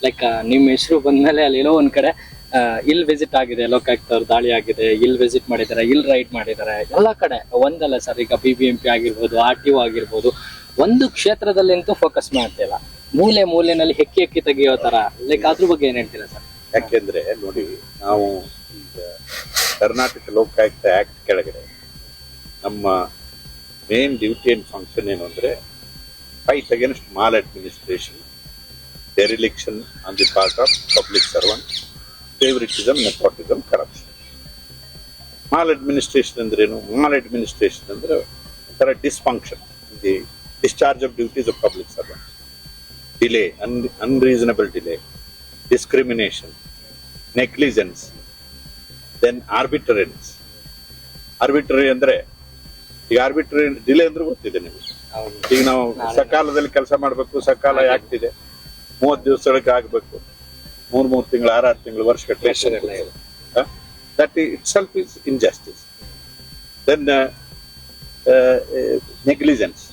ಲೈಕ್ ನಿಮ್ಮ ಹೆಸರು ಬಂದ್ಮೇಲೆ ಅಲ್ಲಿ ಎಲ್ಲೋ ಒಂದ್ ಕಡೆ ಇಲ್ಲಿ ವಿಸಿಟ್ ಆಗಿದೆ, ಲೋಕಾಯುಕ್ತವ್ರು ದಾಳಿ ಆಗಿದೆ, ಇಲ್ಲಿ ವಿಸಿಟ್ ಮಾಡಿದ್ದಾರೆ, ಇಲ್ಲಿ ರೈಡ್ ಮಾಡಿದ್ದಾರೆ, ಎಲ್ಲ ಕಡೆ ಒಂದಲ್ಲ ಸರ್. ಈಗ BBMP ಆಗಿರ್ಬೋದು, RTO ಆಗಿರ್ಬೋದು, ಒಂದು ಕ್ಷೇತ್ರದಲ್ಲಂತೂ ಫೋಕಸ್ ಮಾಡ್ತಿಲ್ಲ, ಮೂಲೆನಲ್ಲಿ ಹೆಕ್ಕಿ ತೆಗಿಯೋ ತರ. ಲೈಕ್ ಅದ್ರ ಬಗ್ಗೆ ಏನ್ ಹೇಳ್ತೀರಾ ಸರ್? ಯಾಕೆಂದ್ರೆ ನೋಡಿ, ನಾವು ಈಗ ಕರ್ನಾಟಕ ಲೋಕಾಯುಕ್ತ ಆಕ್ಟ್ ಕೆಳಗಡೆ ನಮ್ಮ ಮೇನ್ ಡ್ಯೂಟಿ ಅಂಡ್ ಫಂಕ್ಷನ್ ಏನು ಅಂದ್ರೆ fight against maladministration, dereliction on the part of public servant, favouritism, nepotism, corruption. Maladministration ಅಂದ್ರೇನು? ಮಾಲ್ ಅಡ್ಮಿನಿಸ್ಟ್ರೇಷನ್ ಅಂದ್ರೆ ಒಂಥರ dysfunction, the discharge of duties of public servant, delay, unreasonable delay, discrimination, negligence, then arbitrariness. Arbitrary ಅಂದ್ರೆ ಈಗ arbitrary delay ಅಂದ್ರೆ ಗೊತ್ತಿದೆ ನಿಮಗೆ. ಈಗ ನಾವು ಸಕಾಲದಲ್ಲಿ ಕೆಲಸ ಮಾಡ್ಬೇಕು, ಸಕಾಲ ಆಗ್ತಿದೆ 30 ದಿವಸಗಳಿಗೆ ಆಗ್ಬೇಕು, 3 ತಿಂಗಳು, 6 ತಿಂಗಳು, ವರ್ಷ ಕಟ್ಟಲೆ. That itself is injustice. Then negligence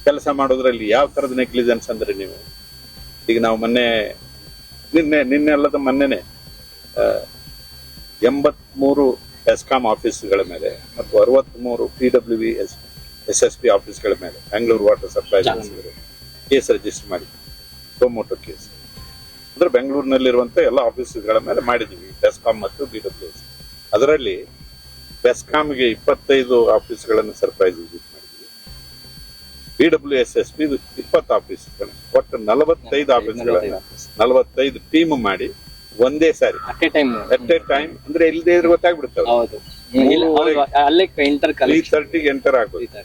ಕೆಲಸ ಮಾಡೋದ್ರಲ್ಲಿ ಯಾವ ತರದ ನೆಗ್ಲಿಜೆನ್ಸ್ ಅಂದ್ರೆ ನೀವು ಈಗ ನಾವು ನಿನ್ನೆ ಅಲ್ಲದ ಮೊನ್ನೆನೆ 83 ಬೆಸ್ಕಾಂ ಆಫೀಸ್ಗಳ ಮೇಲೆ ಮತ್ತು 63 PWV SSB ಆಫೀಸ್ಗಳ ಮೇಲೆ Bangalore water supply case register ಮಾಡಿ ಟೊಮೊಟೊ ಕೇಸ್ ಅಂದ್ರೆ ಬೆಂಗಳೂರಿನಲ್ಲಿರುವಂತ ಎಲ್ಲ ಆಫೀಸ್ಗಳ ಮೇಲೆ ಮಾಡಿದೀವಿ ಬೆಸ್ಕಾಂ ಮತ್ತು BWS. ಅದರಲ್ಲಿ ಬೆಸ್ಕಾಂಗೆ 25 ಆಫೀಸ್ಗಳನ್ನು ಸರ್ಪ್ರೈಸ್ ವಿಸಿಟ್ ಮಾಡಿದ್ವಿ. BWSSB 20 ಆಫೀಸ್ಗಳು, ಒಟ್ಟು 45 ಆಫೀಸ್ಗಳನ್ನ 45 ಟೀಮ್ ಮಾಡಿ ಒಂದೇ ಸಾರಿ ಅಟ್ ಎ ಟೈಮ್ ಅಂದ್ರೆ ಇಲ್ಲದೆ ಇದ್ರೆ ಗೊತ್ತಾಗ್ಬಿಡ್ತಾವೆ. ಹೌದು, ಅಲ್ಲೇ ಇಂಟರ್ 3:30 ಎಂಟರ್ ಆಗೋದು.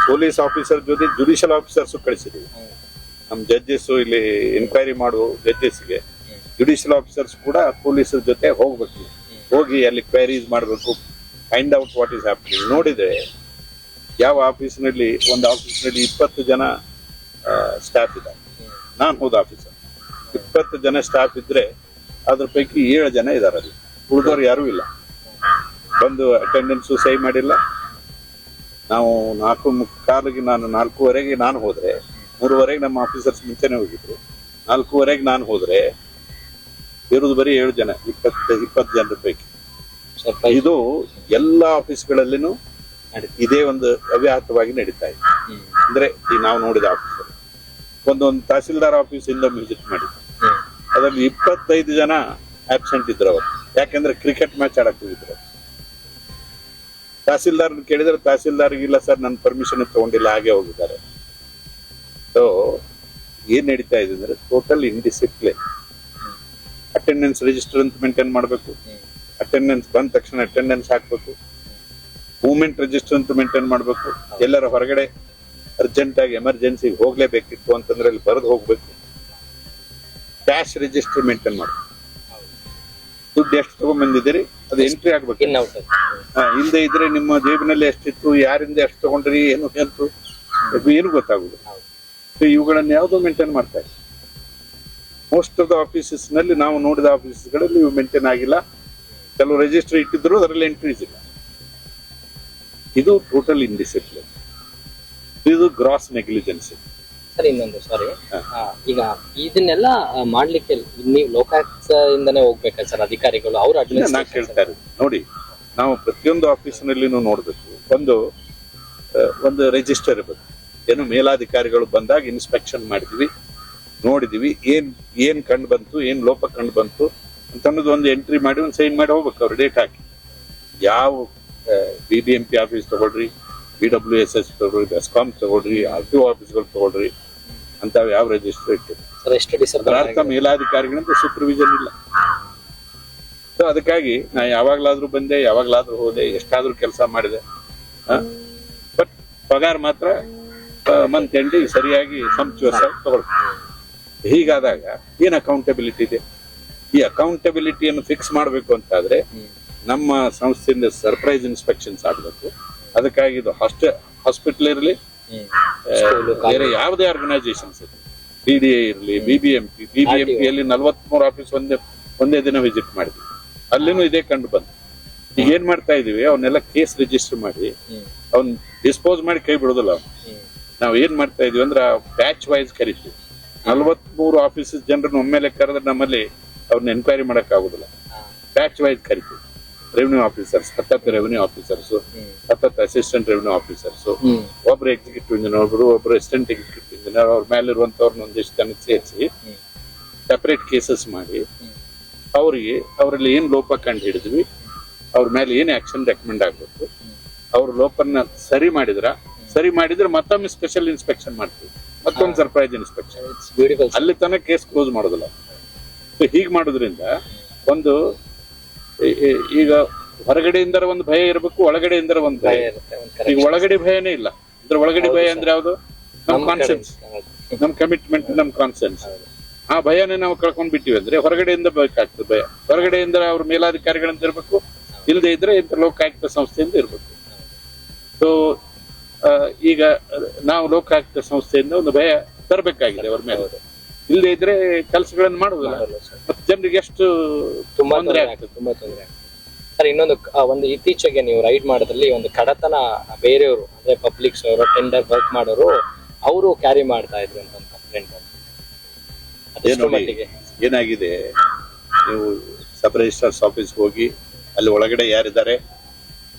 ಪೊಲೀಸ್ ಆಫೀಸರ್ ಜೊತೆ ಜುಡಿಷಿಯಲ್ ಆಫೀಸರ್ಸ್ ಕಳಿಸಿದೀವಿ. ನಮ್ ಜಡ್ಜಸ್ ಇಲ್ಲಿ ಎನ್ಕ್ವೈರಿ ಮಾಡುವ ಜಡ್ಜಸ್ಗೆ ಜುಡಿಷಿಯಲ್ ಆಫೀಸರ್ಸ್ ಕೂಡ ಪೊಲೀಸರ ಜೊತೆ ಹೋಗ್ಬೇಕು, ಹೋಗಿ ಅಲ್ಲಿ ಕ್ವೈರೀಸ್ ಮಾಡಬೇಕು, find out what is happening. ನೋಡಿದ್ರೆ ಯಾವ ಆಫೀಸ್ನಲ್ಲಿ ಒಂದು ಆಫೀಸ್ನಲ್ಲಿ 20 ಜನ ಸ್ಟಾಫ್ ಇದ್ದಾರೆ, ನಾನು ಹೋದ ಆಫೀಸರ್ 20 ಜನ ಸ್ಟಾಫ್ ಇದ್ರೆ ಅದ್ರ ಪೈಕಿ 7 ಜನ ಇದಾರೆ, ಅಲ್ಲಿ ಉಳಿದವ್ರು ಯಾರು ಇಲ್ಲ. ಬಂದು ಅಟೆಂಡೆನ್ಸು ಸಹಿ ಮಾಡಿಲ್ಲ. ನಾವು 4:45 ನಾನು 4:15 ನಾನು ಹೋದ್ರೆ 3:15 ನಮ್ಮ ಆಫೀಸರ್ಸ್ ಮುಂಚೆನೆ ಹೋಗಿದ್ರು. 4:15 ನಾನು ಹೋದ್ರೆ ಇರುವುದು ಬರೀ 7 ಜನ 20 ಜನರ ಪೈಕಿ. ಇದು ಎಲ್ಲ ಆಫೀಸ್ಗಳಲ್ಲಿನೂ ಇದೇ ಒಂದು ಅವ್ಯಾಹತವಾಗಿ ನಡೀತಾ ಇದೆ. ಅಂದ್ರೆ ಈ ನಾವು ನೋಡಿದ ಆಫೀಸರ್ ಒಂದೊಂದು ತಹಸೀಲ್ದಾರ್ ಆಫೀಸ್ ಇಂದ ವಿಸಿಟ್ ಮಾಡಿ ಅದರಲ್ಲಿ 25 ಜನ ಆಬ್ಸೆಂಟ್ ಇದ್ರು ಅವರು. ಯಾಕಂದ್ರೆ ಕ್ರಿಕೆಟ್ ಮ್ಯಾಚ್ ಆಡಕ್ ಹೋಗಿದ್ರು. ತಹಸೀಲ್ದಾರ್ ಕೇಳಿದ್ರೆ ತಹಸೀಲ್ದಾರ್ಗೆ ಇಲ್ಲ ಸರ್ ನನ್ನ ಪರ್ಮಿಷನ್ ತಗೊಂಡಿಲ್ಲ, ಹಾಗೆ ಹೋಗಿದ್ದಾರೆ. ಸೊ ಏನ್ ನಡೀತಾ ಇದೆ ಅಂದ್ರೆ ಟೋಟಲ್ ಇಂಡಿಸಿಪ್ಲಿನ್. ಅಟೆಂಡೆನ್ಸ್ ರಿಜಿಸ್ಟರ್ ಅಂತ ಮೇಂಟೈನ್ ಮಾಡಬೇಕು, ಅಟೆಂಡೆನ್ಸ್ ಬಂದ ತಕ್ಷಣ ಅಟೆಂಡೆನ್ಸ್ ಹಾಕ್ಬೇಕು, ಮೂವ್ಮೆಂಟ್ ರಿಜಿಸ್ಟರ್ ಅಂತ ಮೇಂಟೈನ್ ಮಾಡಬೇಕು. ಎಲ್ಲರ ಹೊರಗಡೆ ಅರ್ಜೆಂಟ್ ಆಗಿ ಎಮರ್ಜೆನ್ಸಿಗೆ ಹೋಗ್ಲೇಬೇಕಿತ್ತು ಅಂತಂದ್ರೆ ಅಲ್ಲಿ ಬರೆದು ಹೋಗ್ಬೇಕು. ಕ್ಯಾಶ್ ರಿಜಿಸ್ಟರ್ ಮೇಂಟೈನ್ ಮಾಡಬೇಕು. ದುಡ್ಡು ಎಷ್ಟು ತಗೊಂಡ್ಬಂದಿದ್ದೀರಿ ಅದು ಎಂಟ್ರಿ ಆಗ್ಬೇಕು. ಇಲ್ಲದೆ ಇದ್ರೆ ನಿಮ್ಮ ಜೇಬಿನಲ್ಲಿ ಎಷ್ಟಿತ್ತು, ಯಾರಿಂದ ಎಷ್ಟು ತಗೊಂಡ್ರಿ, ಏನು ಗೊತ್ತಾಗುದು. ಇವುಗಳನ್ನ ಯಾವ್ದು ಮೇಂಟೈನ್ ಮಾಡ್ತಾ ಇಲ್ಲ. ಮೋಸ್ಟ್ ಆಫ್ ದ ಆಫೀಸಸ್ ನಲ್ಲಿ ನಾವು ನೋಡಿದ ಆಫೀಸಸ್ಗಳಲ್ಲಿ ಇವು ಮೇಂಟೈನ್ ಆಗಿಲ್ಲ. ಕೆಲವು ರಿಜಿಸ್ಟರ್ ಇಟ್ಟಿದ್ರು ಅದರಲ್ಲಿ ಎಂಟ್ರೀಸ್ ಇಲ್ಲ. ಇದು ಟೋಟಲ್ ಇಂಡಿಸಿಪ್ಲಿನ್, ಇದು ಗ್ರಾಸ್ ನೆಗ್ಲಿಜೆನ್ಸಿ. ಸರ್ ಇನ್ನೊಂದು ಸಾರಿ, ಈಗ ಇದನ್ನೆಲ್ಲ ಮಾಡ್ಲಿಕ್ಕೆ ನೀವು ಲೋಕಾಯುಕ್ತ ಇಂದನೇ ಹೋಗ್ಬೇಕಾ ಸರ್ ಅಧಿಕಾರಿಗಳು? ಅವ್ರು ನಾ ಕೇಳ್ತಾ ಇರೋದು ನೋಡಿ, ನಾವು ಪ್ರತಿಯೊಂದು ಆಫೀಸಿನಲ್ಲಿನೂ ನೋಡ್ಬೇಕು. ಒಂದು ರಿಜಿಸ್ಟರ್ ಇರ್ಬೇಕು. ಏನು ಮೇಲಾಧಿಕಾರಿಗಳು ಬಂದಾಗ ಇನ್ಸ್ಪೆಕ್ಷನ್ ಮಾಡಿದ್ವಿ, ನೋಡಿದೀವಿ, ಏನ್ ಕಂಡು ಬಂತು, ಏನ್ ಲೋಪ ಕಂಡು ಬಂತು ಅಂತ ಅನ್ನೋದು ಒಂದು ಎಂಟ್ರಿ ಮಾಡಿ ಒಂದು ಸೈನ್ ಮಾಡಿ ಹೋಗ್ಬೇಕು. ಅವ್ರು ಡೇಟ್ ಹಾಕಿ ಯಾವ BBMP ಆಫೀಸ್ ತಗೊಳ್ರಿ, BWSS ತಗೊಳ್ರಿ, ಬೆಸ್ಕಾಂ ತಗೊಳ್ರಿ, RTO ಆಫೀಸ್ಗಳು ತಗೊಳ್ರಿ, ಅಂತ ಯಾವ ರಿಜಿಸ್ಟರ್ ಇಟ್ಟಿದೆ ಅರ್ಥ ಮೇಲಾಧಿಕಾರಿಗಳಿಂದ ಸೂಪರ್ವಿಷನ್ ಇಲ್ಲ. ಸೊ ಅದಕ್ಕಾಗಿ ನಾ ಯಾವಾಗ್ಲಾದ್ರೂ ಬಂದೆ, ಯಾವಾಗ್ಲಾದ್ರೂ ಹೋದೆ, ಎಷ್ಟಾದ್ರೂ ಕೆಲಸ ಮಾಡಿದೆ, ಬಟ್ ಪಗಾರ ಮಾತ್ರ ಮಂತ್ ಎಂಡಿಗೆ ಸರಿಯಾಗಿ ಸಂಚುವಸ ತಗೊಳ್ಬೇಕು. ಹೀಗಾದಾಗ ಏನ್ ಅಕೌಂಟಬಿಲಿಟಿ ಇದೆ? ಈ ಅಕೌಂಟಬಿಲಿಟಿಯನ್ನು ಫಿಕ್ಸ್ ಮಾಡಬೇಕು ಅಂತಾದ್ರೆ ನಮ್ಮ ಸಂಸ್ಥೆಯಿಂದ ಸರ್ಪ್ರೈಸ್ ಇನ್ಸ್ಪೆಕ್ಷನ್ಸ್ ಆಗಬೇಕು. ಅದಕ್ಕಾಗಿ ಇದು ಹಾಸ್ಪಿಟಲ್ ಇರಲಿ, ಬೇರೆ ಯಾವುದೇ ಆರ್ಗನೈಸೇಷನ್ಸ್ ಇರಲಿ, PDA ಇರಲಿ, BBMPಯಲ್ಲಿ 43 ಆಫೀಸ್ ಒಂದೇ ದಿನ ವಿಸಿಟ್ ಮಾಡಿದ್ವಿ. ಅಲ್ಲಿನೂ ಇದೇ ಕಂಡು ಬಂತು. ಈಗ ಏನ್ ಮಾಡ್ತಾ ಇದೀವಿ, ಅವನ್ನೆಲ್ಲ ಕೇಸ್ ರಿಜಿಸ್ಟರ್ ಮಾಡಿ ಅವ್ನ್ ಡಿಸ್ಪೋಸ್ ಮಾಡಿ ಕೈ ಬಿಡೋದಿಲ್ಲ. ನಾವ್ ಏನ್ ಮಾಡ್ತಾ ಇದೀವಿ ಅಂದ್ರೆ ಬ್ಯಾಚ್ ವೈಸ್ ಕರಿತೀವಿ. 43 ಆಫೀಸಸ್ ಜನರನ್ನ ಒಮ್ಮೆಲೆ ಕರೆದ್ರೆ ನಮ್ಮಲ್ಲಿ ಅವ್ರನ್ನ ಎನ್ಕ್ವೈರಿ ಮಾಡಕ್ ಆಗುದಿಲ್ಲ. ಬ್ಯಾಚ್ ವೈಸ್ ಕರಿತೀವಿ. Revenue officers 10 revenue officers, 10 assistant revenue officers, ಒಬ್ರು ಎಕ್ಸಿಕ್ಯೂಟಿವ್ ಇಂಜಿನಿಯರ್, ಒಬ್ರು ಅಸಿಸ್ಟೆಂಟ್ ಎಕ್ಸಿಕ್ಯೂಟಿವ್ ಇಂಜಿನಿಯರ್, ಅವ್ರ ಮೇಲೆ ಇರುವಂತವ್ರನ್ನ ಒಂದಿಷ್ಟು ಜನ ಸೇರಿಸಿ ಸೆಪರೇಟ್ ಕೇಸಸ್ ಮಾಡಿ ಅವರಲ್ಲಿ ಏನ್ ಲೋಪ ಕಂಡು ಹಿಡಿದ್ವಿ, ಅವ್ರ ಮೇಲೆ ಏನ್ ಆಕ್ಷನ್ ರೆಕಮೆಂಡ್ ಆಗ್ಬೇಕು, ಅವ್ರ ಲೋಪನ್ನ ಸರಿ ಮಾಡಿದ್ರೆ ಮತ್ತೊಮ್ಮೆ ಸ್ಪೆಷಲ್ ಇನ್ಸ್ಪೆಕ್ಷನ್ ಮಾಡ್ತೀವಿ, ಮತ್ತೊಂದು ಸರ್ಪ್ರೈಸ್ ಇನ್ಸ್ಪೆಕ್ಷನ್. ಅಲ್ಲಿ ತನಕ ಕೇಸ್ ಕ್ಲೋಸ್ ಮಾಡೋದಿಲ್ಲ. ಹೀಗೆ ಮಾಡೋದ್ರಿಂದ ಒಂದು ಈಗ ಹೊರಗಡೆಯಿಂದ ಒಂದು ಭಯ ಇರಬೇಕು, ಒಳಗಡೆಯಿಂದ ಒಂದು ಭಯ. ಈಗ ಒಳಗಡೆ ಭಯನೇ ಇಲ್ಲ. ಇದ್ರ ಒಳಗಡೆ ಭಯ ಅಂದ್ರೆ ಯಾವ್ದು? ನಮ್ ಕಾನ್ಸೆನ್ಸ್, ನಮ್ ಕಮಿಟ್ಮೆಂಟ್, ನಮ್ ಕಾನ್ಸೆನ್ಸ್. ಆ ಭಯನೇ ನಾವು ಕಳ್ಕೊಂಡ್ ಬಿಟ್ಟಿವಿ ಅಂದ್ರೆ ಹೊರಗಡೆಯಿಂದ ಬೇಕಾಗ್ತದೆ ಭಯ. ಹೊರಗಡೆಯಿಂದ ಅವ್ರ ಮೇಲಾಧಿಕಾರಿಗಳಿಂದ ಇರ್ಬೇಕು, ಇಲ್ಲದೆ ಇದ್ರೆ ಇಂಥ ಲೋಕಾಯುಕ್ತ ಸಂಸ್ಥೆಯಿಂದ ಇರ್ಬೇಕು. ಸೊ ಈಗ ನಾವು ಲೋಕಾಯುಕ್ತ ಸಂಸ್ಥೆಯಿಂದ ಒಂದು ಭಯ ತರಬೇಕಾಗಿದೆ ಅವ್ರ ಮೇಲೆ. ಇಲ್ಲದೆ ಇದ್ರೆ ಕೆಲಸಗಳನ್ನು ಮಾಡುವುದಿಲ್ಲ. ಮತ್ತೆ ಜನರಿಗೆ ಎಷ್ಟು ತೊಂದರೆ ಆಗ್ತದೆ. ಸರ್ ಇನ್ನೊಂದು ಒಂದು ಇತ್ತೀಚೆಗೆ ನೀವು ರೈಡ್ ಮಾಡೋದ್ರಲ್ಲಿ ಒಂದು ಕಡತನ ಬೇರೆಯವರು ಅಂದ್ರೆ ಪಬ್ಲಿಕ್ಸ್ ಅವರು ಟೆಂಡರ್ ವರ್ಕ್ ಮಾಡೋರು ಅವರು ಕ್ಯಾರಿ ಮಾಡ್ತಾ ಇದ್ರು ಅಂತ ಕಂಪ್ಲೇಂಟ್ ಅದೆಷ್ಟು ಮಟ್ಟಿಗೆ ಏನಾಗಿದೆ, ನೀವು ಸಬ್ ರಿಜಿಸ್ಟ್ರಾರ್ಸ್ ಆಫೀಸ್ ಹೋಗಿ ಅಲ್ಲಿ ಒಳಗಡೆ ಯಾರಿದ್ದಾರೆ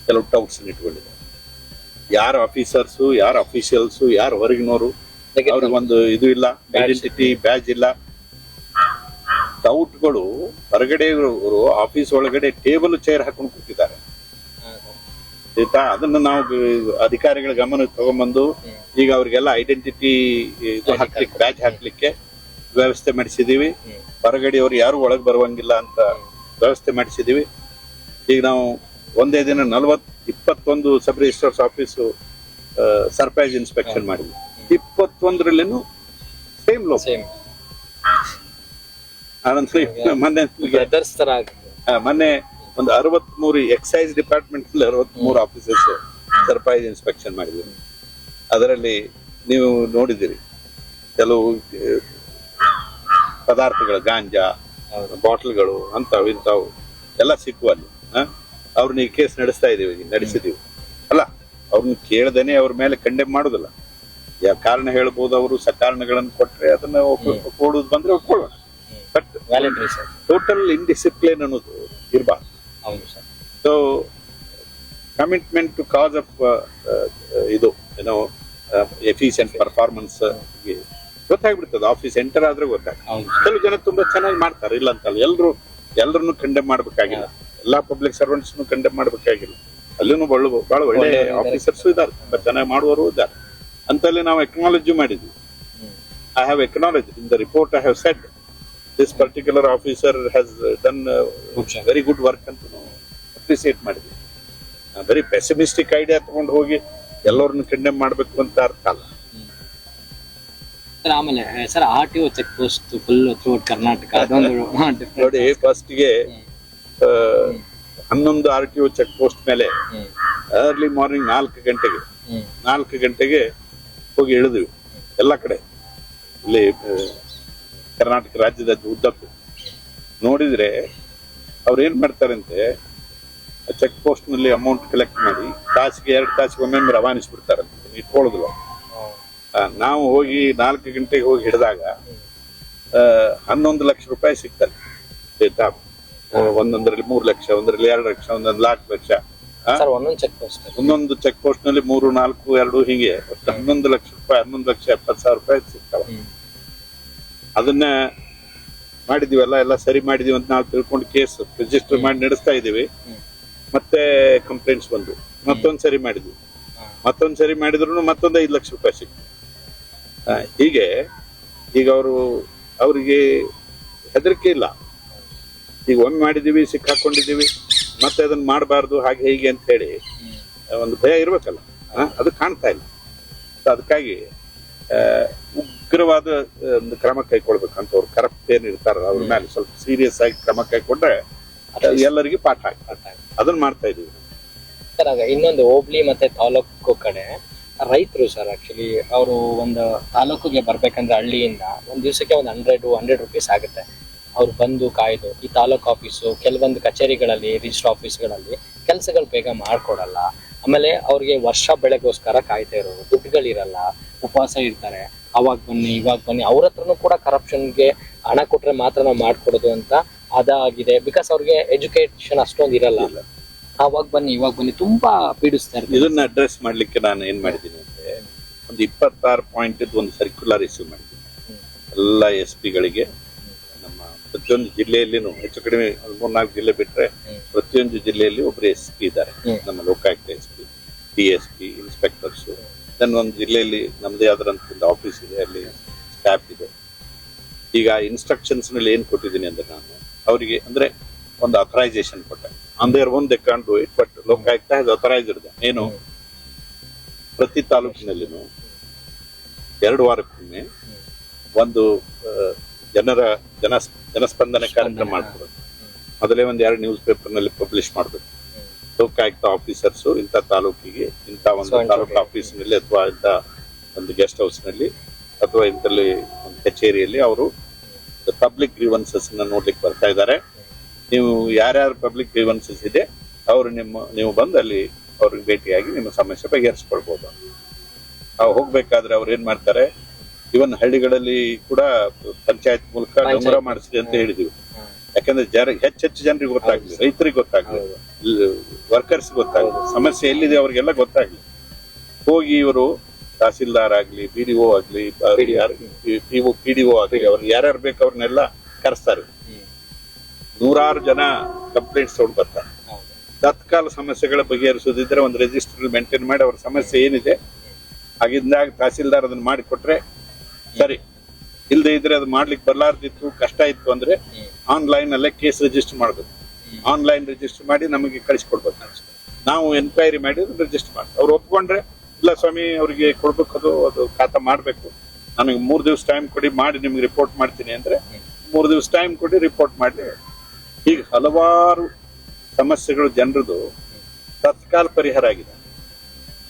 ಕೆಲವು ಟೌಟ್ಸ್ ಇಟ್ಕೊಂಡಿದ್ದಾರೆ. ಯಾರು ಆಫೀಸರ್ಸು, ಯಾರು ಅಫಿಷಿಯಲ್ಸು, ಯಾರು ಹೊರಗಿನವರು, ಅವ್ರಿಗೆ ಒಂದು ಇದು ಇಲ್ಲ, ಐಡೆಂಟಿಟಿ ಬ್ಯಾಜ್ ಇಲ್ಲ. ಟೌಟ್ಗಳು ಹೊರಗಡೆ ಆಫೀಸ್ ಒಳಗಡೆ ಟೇಬಲ್ ಚೇರ್ ಹಾಕೊಂಡು ಕೂತಿದ್ದಾರೆ ಆಯ್ತಾ. ಅದನ್ನ ನಾವು ಅಧಿಕಾರಿಗಳ ಗಮನಕ್ಕೆ ತಗೊಂಡ್ಬಂದು ಈಗ ಅವ್ರಿಗೆಲ್ಲ ಐಡೆಂಟಿಟಿ ಇದು ಹಾಕ್ಲಿಕ್ಕೆ ಬ್ಯಾಜ್ ಹಾಕ್ಲಿಕ್ಕೆ ವ್ಯವಸ್ಥೆ ಮಾಡಿಸಿದೀವಿ. ಹೊರಗಡೆ ಅವ್ರು ಯಾರು ಒಳಗೆ ಬರುವಂಗಿಲ್ಲ ಅಂತ ವ್ಯವಸ್ಥೆ ಮಾಡಿಸಿದೀವಿ. ಈಗ ನಾವು ಒಂದೇ ದಿನ 21 ಸಬ್ ರಿಜಿಸ್ಟ್ರಾರ್ಸ್ ಆಫೀಸು ಸರ್ಪ್ರೈಸ್ ಇನ್ಸ್ಪೆಕ್ಷನ್ ಮಾಡಿದ್ವಿ. 21ರಲ್ಲಿನೂ ಸೇಮ್ ಲೋಕ. ಮೊನ್ನೆ ಒಂದು 63 exercise department 63 officers surprise inspection ಮಾಡಿದ್ವಿ. ಅದರಲ್ಲಿ ನೀವು ನೋಡಿದಿರಿ ಕೆಲವು ಪದಾರ್ಥಗಳು, ಗಾಂಜಾ ಬಾಟ್ಲ್ಗಳು ಅಂತವು ಇಂಥವು ಎಲ್ಲ ಸಿಕ್ಕುವಲ್ಲಿ. ಅವ್ರನ್ನ ಈ ಕೇಸ್ ನಡೆಸಿದೀವಿ ಅಲ್ಲ, ಅವ್ರನ್ನ ಕೇಳ್ದೇನೆ ಅವ್ರ ಮೇಲೆ ಕಂಡೆಮ್ ಮಾಡುದಿಲ್ಲ. ಯಾವ ಕಾರಣ ಹೇಳ್ಬೋದು, ಅವರು ಸಕಾರಣಗಳನ್ನು ಕೊಟ್ರೆ ಅದನ್ನ ಕೊಡುದು ಬಂದ್ರೆ ಒಪ್ಕೊಳ್ಳೋಣ. ಬಟ್ ಟೋಟಲ್ ಇಂಡಿಸಿಪ್ಲಿನ್ ಅನ್ನೋದು ಇರಬಾರ್ದು. So commitment to cause of ಇದು ಏನೋ ಎಫಿಷಿಯಂಟ್ ಪರ್ಫಾರ್ಮೆನ್ಸ್ ಗೊತ್ತಾಗ್ಬಿಡ್ತದೆ. ಆಫೀಸ್ ಎಂಟರ್ ಆದ್ರೆ ಗೊತ್ತಾಗ್ತದೆ. ಕೆಲವು ಜನ ತುಂಬಾ ಚೆನ್ನಾಗಿ ಮಾಡ್ತಾರೆ, ಇಲ್ಲ ಅಂತಲ್ಲ. ಎಲ್ರನ್ನು ಕಂಡೆಮ್ ಮಾಡ್ಬೇಕಾಗಿಲ್ಲ, ಎಲ್ಲಾ ಪಬ್ಲಿಕ್ ಸರ್ವೆಂಟ್ಸ್ ಕಂಡೆಮ್ ಮಾಡ್ಬೇಕಾಗಿಲ್ಲ. ಅಲ್ಲಿನೂ ಬಹಳ ಒಳ್ಳೆ ಆಫೀಸರ್ಸ್ ಇದ್ದಾರೆ, ತುಂಬಾ ಚೆನ್ನಾಗಿ ಮಾಡುವವರು ಇದ್ದಾರೆ. ಅಂತಲ್ಲಿ ನಾವು ಎಕ್ನಾಲಜಿ ಮಾಡಿದ್ವಿ. I have acknowledge in the report. I have said this particular officer has done very good work ಅಂತ ನಾವು ಅಪ್ರಿಸಿಯೇಟ್ ಮಾಡಿದ್ವಿ. ವೆರಿ ಪೆಸಿಮಿಸ್ಟಿಕ್ ಐಡಿಯಾ ತಗೊಂಡು ಹೋಗಿ ಎಲ್ಲರನ್ನು ಕಂಡೆಮ್ ಮಾಡ್ಬೇಕು ಅಂತ ಅರ್ಥ ಅಲ್ಲ. ಆಮೇಲೆ sir RTO check post full throughout Karnataka ನೋಡಿ, ಫಸ್ಟ್ಗೆ 11 RTO ಚೆಕ್ ಪೋಸ್ಟ್ ಮೇಲೆ ಅರ್ಲಿ ಮಾರ್ನಿಂಗ್ 4 ಗಂಟೆಗೆ ಹೋಗಿ ಇಳಿದ್ವಿ ಎಲ್ಲ ಕಡೆ. ಇಲ್ಲಿ ಕರ್ನಾಟಕ ರಾಜ್ಯದ ಉದ್ದಕ್ಕೂ ನೋಡಿದ್ರೆ ಅವ್ರು ಏನ್ ಮಾಡ್ತಾರಂತೆ, ಚೆಕ್ ಪೋಸ್ಟ್ ನಲ್ಲಿ ಅಮೌಂಟ್ ಕಲೆಕ್ಟ್ ಮಾಡಿ ತಾಸಿಗೆ 2 ತಾಸಿಗೆ ಒಮ್ಮೆ ರವಾನಿಸ್ಬಿಡ್ತಾರಂತೆ, ಇಟ್ಕೊಳ್ಳೋದಿಲ್ಲ. ನಾವು ಹೋಗಿ 4 ಗಂಟೆಗೆ ಹೋಗಿ ಹಿಡಿದಾಗ 11 ಲಕ್ಷ ರೂಪಾಯಿ ಸಿಗ್ತಾರೆ. ಒಂದೊಂದರಲ್ಲಿ 3 ಲಕ್ಷ, ಒಂದರಲ್ಲಿ 2 ಲಕ್ಷ, ಒಂದೊಂದು 4 ಲಕ್ಷ. ಒಂದೊಂದು ಚೆಕ್ ಪೋಸ್ಟ್ ನಲ್ಲಿ 3, 4, 2 ಹೀಗೆ 11 ಲಕ್ಷ ರೂಪಾಯಿ, 11,70,000 ರೂಪಾಯಿ ಸಿಗ್ತಾವ. ಅದನ್ನ ಮಾಡಿದೀವಲ್ಲ, ಎಲ್ಲ ಸರಿ ಮಾಡಿದೀವಿ ಅಂತ ನಾವು ತಿಳ್ಕೊಂಡು ಕೇಸ್ ರಿಜಿಸ್ಟರ್ ಮಾಡಿ ನಡೆಸ್ತಾ ಇದೀವಿ. ಮತ್ತೆ ಕಂಪ್ಲೇಂಟ್ಸ್ ಬಂದು ಮತ್ತೊಂದ್ ಸರಿ ಮಾಡಿದ್ವಿ. ಮತ್ತೊಂದ್ ಸರಿ ಮಾಡಿದ್ರು ಮತ್ತೊಂದು 5 ಲಕ್ಷ ರೂಪಾಯಿ ಸಿಕ್ತು. ಹೀಗೆ ಈಗ ಅವರಿಗೆ ಹೆದರಿಕೆ ಇಲ್ಲ. ಈಗ ಒಮ್ಮೆ ಮಾಡಿದೀವಿ, ಸಿಕ್ಕಾಕೊಂಡಿದೀವಿ, ಮತ್ತೆ ಅದನ್ನ ಮಾಡಬಾರ್ದು ಹಾಗೆ ಹೀಗೆ ಅಂತ ಹೇಳಿ ಒಂದು ಭಯ ಇರ್ಬೇಕಲ್ಲ, ಅದು ಕಾಣ್ತಾ ಇಲ್ಲ. ಅದಕ್ಕಾಗಿ ಉಗ್ರವಾದ ಒಂದು ಕ್ರಮ ಕೈಕೊಳ್ಬೇಕಂತ ಅವ್ರು ಕರಪ್ಟ್ ಏನ್ ಇರ್ತಾರ ಅವ್ರ ಮೇಲೆ ಸ್ವಲ್ಪ ಸೀರಿಯಸ್ ಆಗಿ ಕ್ರಮ ಕೈಕೊಂಡ್ರೆ ಎಲ್ಲರಿಗೂ ಪಾಠ ಆಗ್ತದೆ. ಅದನ್ನ ಮಾಡ್ತಾ ಇದೀವಿ ಸರ್. ಆಗ ಇನ್ನೊಂದು ಹೋಬ್ಳಿ ಮತ್ತೆ ತಾಲೂಕು ಕಡೆ ರೈತರು ಸರ್, ಆಕ್ಚುಲಿ ಅವರು ಒಂದು ತಾಲೂಕಿಗೆ ಬರ್ಬೇಕಂದ್ರೆ ಹಳ್ಳಿಯಿಂದ ಒಂದ್ ದಿವಸಕ್ಕೆ ಒಂದು 100 ರೂಪೀಸ್ ಆಗುತ್ತೆ. ಅವ್ರು ಬಂದು ಕಾಯ್ದು ಈ ತಾಲೂಕು ಆಫೀಸು, ಕೆಲವೊಂದು ಕಚೇರಿಗಳಲ್ಲಿ, ರಿಜಿಸ್ಟರ್ ಆಫೀಸ್ಗಳಲ್ಲಿ ಕೆಲಸಗಳು ಬೇಗ ಮಾಡ್ಕೊಡಲ್ಲ. ಆಮೇಲೆ ಅವ್ರಿಗೆ ವರ್ಷ ಬೆಳೆಗೋಸ್ಕರ ಕಾಯ್ತಾ ಇರೋರು, ದುಡ್ಡುಗಳಿರಲ್ಲ, ಉಪವಾಸ ಇರ್ತಾರೆ. ಅವಾಗ ಬನ್ನಿ ಇವಾಗ ಬನ್ನಿ, ಅವ್ರ ಹತ್ರನೂ ಕೂಡ ಕರಪ್ಷನ್ಗೆ ಹಣ ಕೊಟ್ರೆ ಮಾತ್ರ ನಾವು ಮಾಡ್ಕೊಡೋದು ಅಂತ ಅದಾಗಿದೆ. ಬಿಕಾಸ್ ಅವ್ರಿಗೆ ಎಜುಕೇಶನ್ ಅಷ್ಟೊಂದು ಇರಲ್ಲ. ಅವಾಗ ಬನ್ನಿ ಇವಾಗ ಬನ್ನಿ ತುಂಬಾ ಪೀಡಿಸ್ತಾ ಇರ್ತಾರೆ. ಇದನ್ನ ಅಡ್ರೆಸ್ ಮಾಡ್ಲಿಕ್ಕೆ ನಾನು ಏನ್ ಮಾಡಿದ್ದೀನಿ ಅಂದ್ರೆ, ಒಂದು 26 ಪಾಯಿಂಟ್ ಒಂದು ಸರ್ಕ್ಯುಲರ್ ಇಶ್ಯೂ ಮಾಡಿದ್ದೀನಿ ಎಲ್ಲ SP ಗಳಿಗೆ. ನಮ್ಮ ಪ್ರತಿಯೊಂದು ಜಿಲ್ಲೆಯಲ್ಲಿನೂ ಹೆಚ್ಚು ಕಡಿಮೆ 3-4 ಜಿಲ್ಲೆ ಬಿಟ್ರೆ ಪ್ರತಿಯೊಂದು ಜಿಲ್ಲೆಯಲ್ಲಿ ಒಬ್ರು SP ಇದ್ದಾರೆ. ನಮ್ಮ ಲೋಕಾಯುಕ್ತ SP, DSP, ಇನ್ಸ್ಪೆಕ್ಟರ್ಸ್. ಒಂದು ಜಿಲ್ಲೆಯಲ್ಲಿ ನಮ್ದೇ ಆದಂತ ಆಫೀಸ್ ಇದೆ, ಅಲ್ಲಿ ಸ್ಟಾಫ್ ಇದೆ. ಈಗ ಇನ್ಸ್ಟ್ರಕ್ಷನ್ಸ್ ನಲ್ಲಿ ಏನ್ ಕೊಟ್ಟಿದ್ದೀನಿ ಅಂದ್ರೆ, ನಾನು ಅವರಿಗೆ ಅಂದ್ರೆ ಒಂದು ಅಥರೈಸೇಷನ್ ಕೊಟ್ಟೆ. On their own they can't do it, but Lokayukta has authorised them. ಏನು, ಪ್ರತಿ ತಾಲೂಕಿನಲ್ಲಿನೂ 2 ವಾರಕ್ಕೊಮ್ಮೆ ಒಂದು ಜನಸ್ಪಂದನೆ ಕಾರ್ಯಕ್ರಮ ಮಾಡ್ಕೊಡೋದು. ಮೊದಲೇ ಒಂದು 2 ನ್ಯೂಸ್ ಪೇಪರ್ ನಲ್ಲಿ ಪಬ್ಲಿಷ್ ಮಾಡ್ಬೇಕು. ಲೋಕಾಯುಕ್ತ ಆಫೀಸರ್ಸ್ ಇಂಥ ತಾಲೂಕಿಗೆ, ಇಂಥ ಒಂದು ತಾಲೂಕು ಆಫೀಸ್ನಲ್ಲಿ ಅಥವಾ ಇಂಥ ಒಂದು ಗೆಸ್ಟ್ ಹೌಸ್ ನಲ್ಲಿ ಅಥವಾ ಇಂಥಲ್ಲಿ ಒಂದು ಕಚೇರಿಯಲ್ಲಿ ಅವರು ಪಬ್ಲಿಕ್ ಗ್ರೀವನ್ಸಸ್ ನೋಡ್ಲಿಕ್ಕೆ ಬರ್ತಾ ಇದ್ದಾರೆ. ನೀವು ಯಾರ್ಯಾರು ಪಬ್ಲಿಕ್ ಗ್ರೀವನ್ಸಸ್ ಇದೆ ನೀವು ಬಂದು ಅಲ್ಲಿ ಅವ್ರಿಗೆ ಭೇಟಿಯಾಗಿ ನಿಮ್ಮ ಸಮಸ್ಯೆ ಬಗೆಹರಿಸ್ಕೊಳ್ಬಹುದು. ನಾವು ಹೋಗ್ಬೇಕಾದ್ರೆ ಅವ್ರು ಏನ್ ಮಾಡ್ತಾರೆ, ಇವನ್ ಹಳ್ಳಿಗಳಲ್ಲಿ ಕೂಡ ಪಂಚಾಯತ್ ಮೂಲಕ ಡಂಗುರ ಮಾಡಿಸಿದೆ ಅಂತ ಹೇಳಿದೀವಿ. ಯಾಕಂದ್ರೆ ಹೆಚ್ಚೆಚ್ಚು ಜನರಿಗೆ ಗೊತ್ತಾಗ್ಲಿ, ರೈತರಿಗೆ ಗೊತ್ತಾಗ್ಲಿ, ವರ್ಕರ್ಸ್ ಗೊತ್ತಾಗ್ಲಿ, ಸಮಸ್ಯೆ ಎಲ್ಲಿದೆ ಅವ್ರಿಗೆಲ್ಲ ಗೊತ್ತಾಗ್ಲಿ. ಹೋಗಿ ಇವರು ತಹಸೀಲ್ದಾರ್ ಆಗ್ಲಿ, BDO ಆಗ್ಲಿ, PDO ಆಗ್ಲಿ, ಅವ್ರಿಗೆ ಯಾರ್ಯಾರು ಬೇಕು ಅವ್ರನ್ನೆಲ್ಲ ಕರೆಸ್ತಾರೆ. ನೂರಾರು ಜನ ಕಂಪ್ಲೇಂಟ್ಸ್ ತಗೊಂಡು ಬರ್ತಾರೆ. ತತ್ಕಾಲ ಸಮಸ್ಯೆಗಳ ಬಗೆಹರಿಸೋದಿದ್ರೆ ಒಂದು ರಿಜಿಸ್ಟರ್ ಮೇಂಟೈನ್ ಮಾಡಿ ಅವ್ರ ಸಮಸ್ಯೆ ಏನಿದೆ ಆಗಿದ್ದಾಗ ತಹಸೀಲ್ದಾರ್ ಅದನ್ನ ಮಾಡಿಕೊಟ್ರೆ ಸರಿ. ಇಲ್ಲದೆ ಇದ್ರೆ ಅದು ಮಾಡ್ಲಿಕ್ಕೆ ಬರ್ಲಾರ್ದಿತ್ತು, ಕಷ್ಟ ಇತ್ತು ಅಂದ್ರೆ ಆನ್ಲೈನ್ ಅಲ್ಲೇ ಕೇಸ್ ರಿಜಿಸ್ಟರ್ ಮಾಡ್ಬೇಕು. ಆನ್ಲೈನ್ ರಿಜಿಸ್ಟರ್ ಮಾಡಿ ನಮಗೆ ಕಳಿಸ್ಕೊಡ್ಬೇಕು. ನಾವು ಎನ್ಕ್ವೈರಿ ಮಾಡಿ ರಿಜಿಸ್ಟರ್ ಮಾಡ್ತೀವಿ. ಅವ್ರು ಒಪ್ಕೊಂಡ್ರೆ ಇಲ್ಲ ಸ್ವಾಮಿ ಅವ್ರಿಗೆ ಕೊಡ್ಬೇಕು, ಅದು ಖಾತಾ ಮಾಡ್ಬೇಕು, ನನಗೆ 3 ದಿವಸ ಟೈಮ್ ಕೊಡಿ, ಮಾಡಿ ನಿಮ್ಗೆ ರಿಪೋರ್ಟ್ ಮಾಡ್ತೀನಿ ಅಂದ್ರೆ 3 ದಿವಸ ಟೈಮ್ ಕೊಡಿ, ರಿಪೋರ್ಟ್ ಮಾಡಿ. ಈಗ ಹಲವಾರು ಸಮಸ್ಯೆಗಳು ಜನರದು ತತ್ಕಾಲ ಪರಿಹಾರ ಆಗಿದೆ.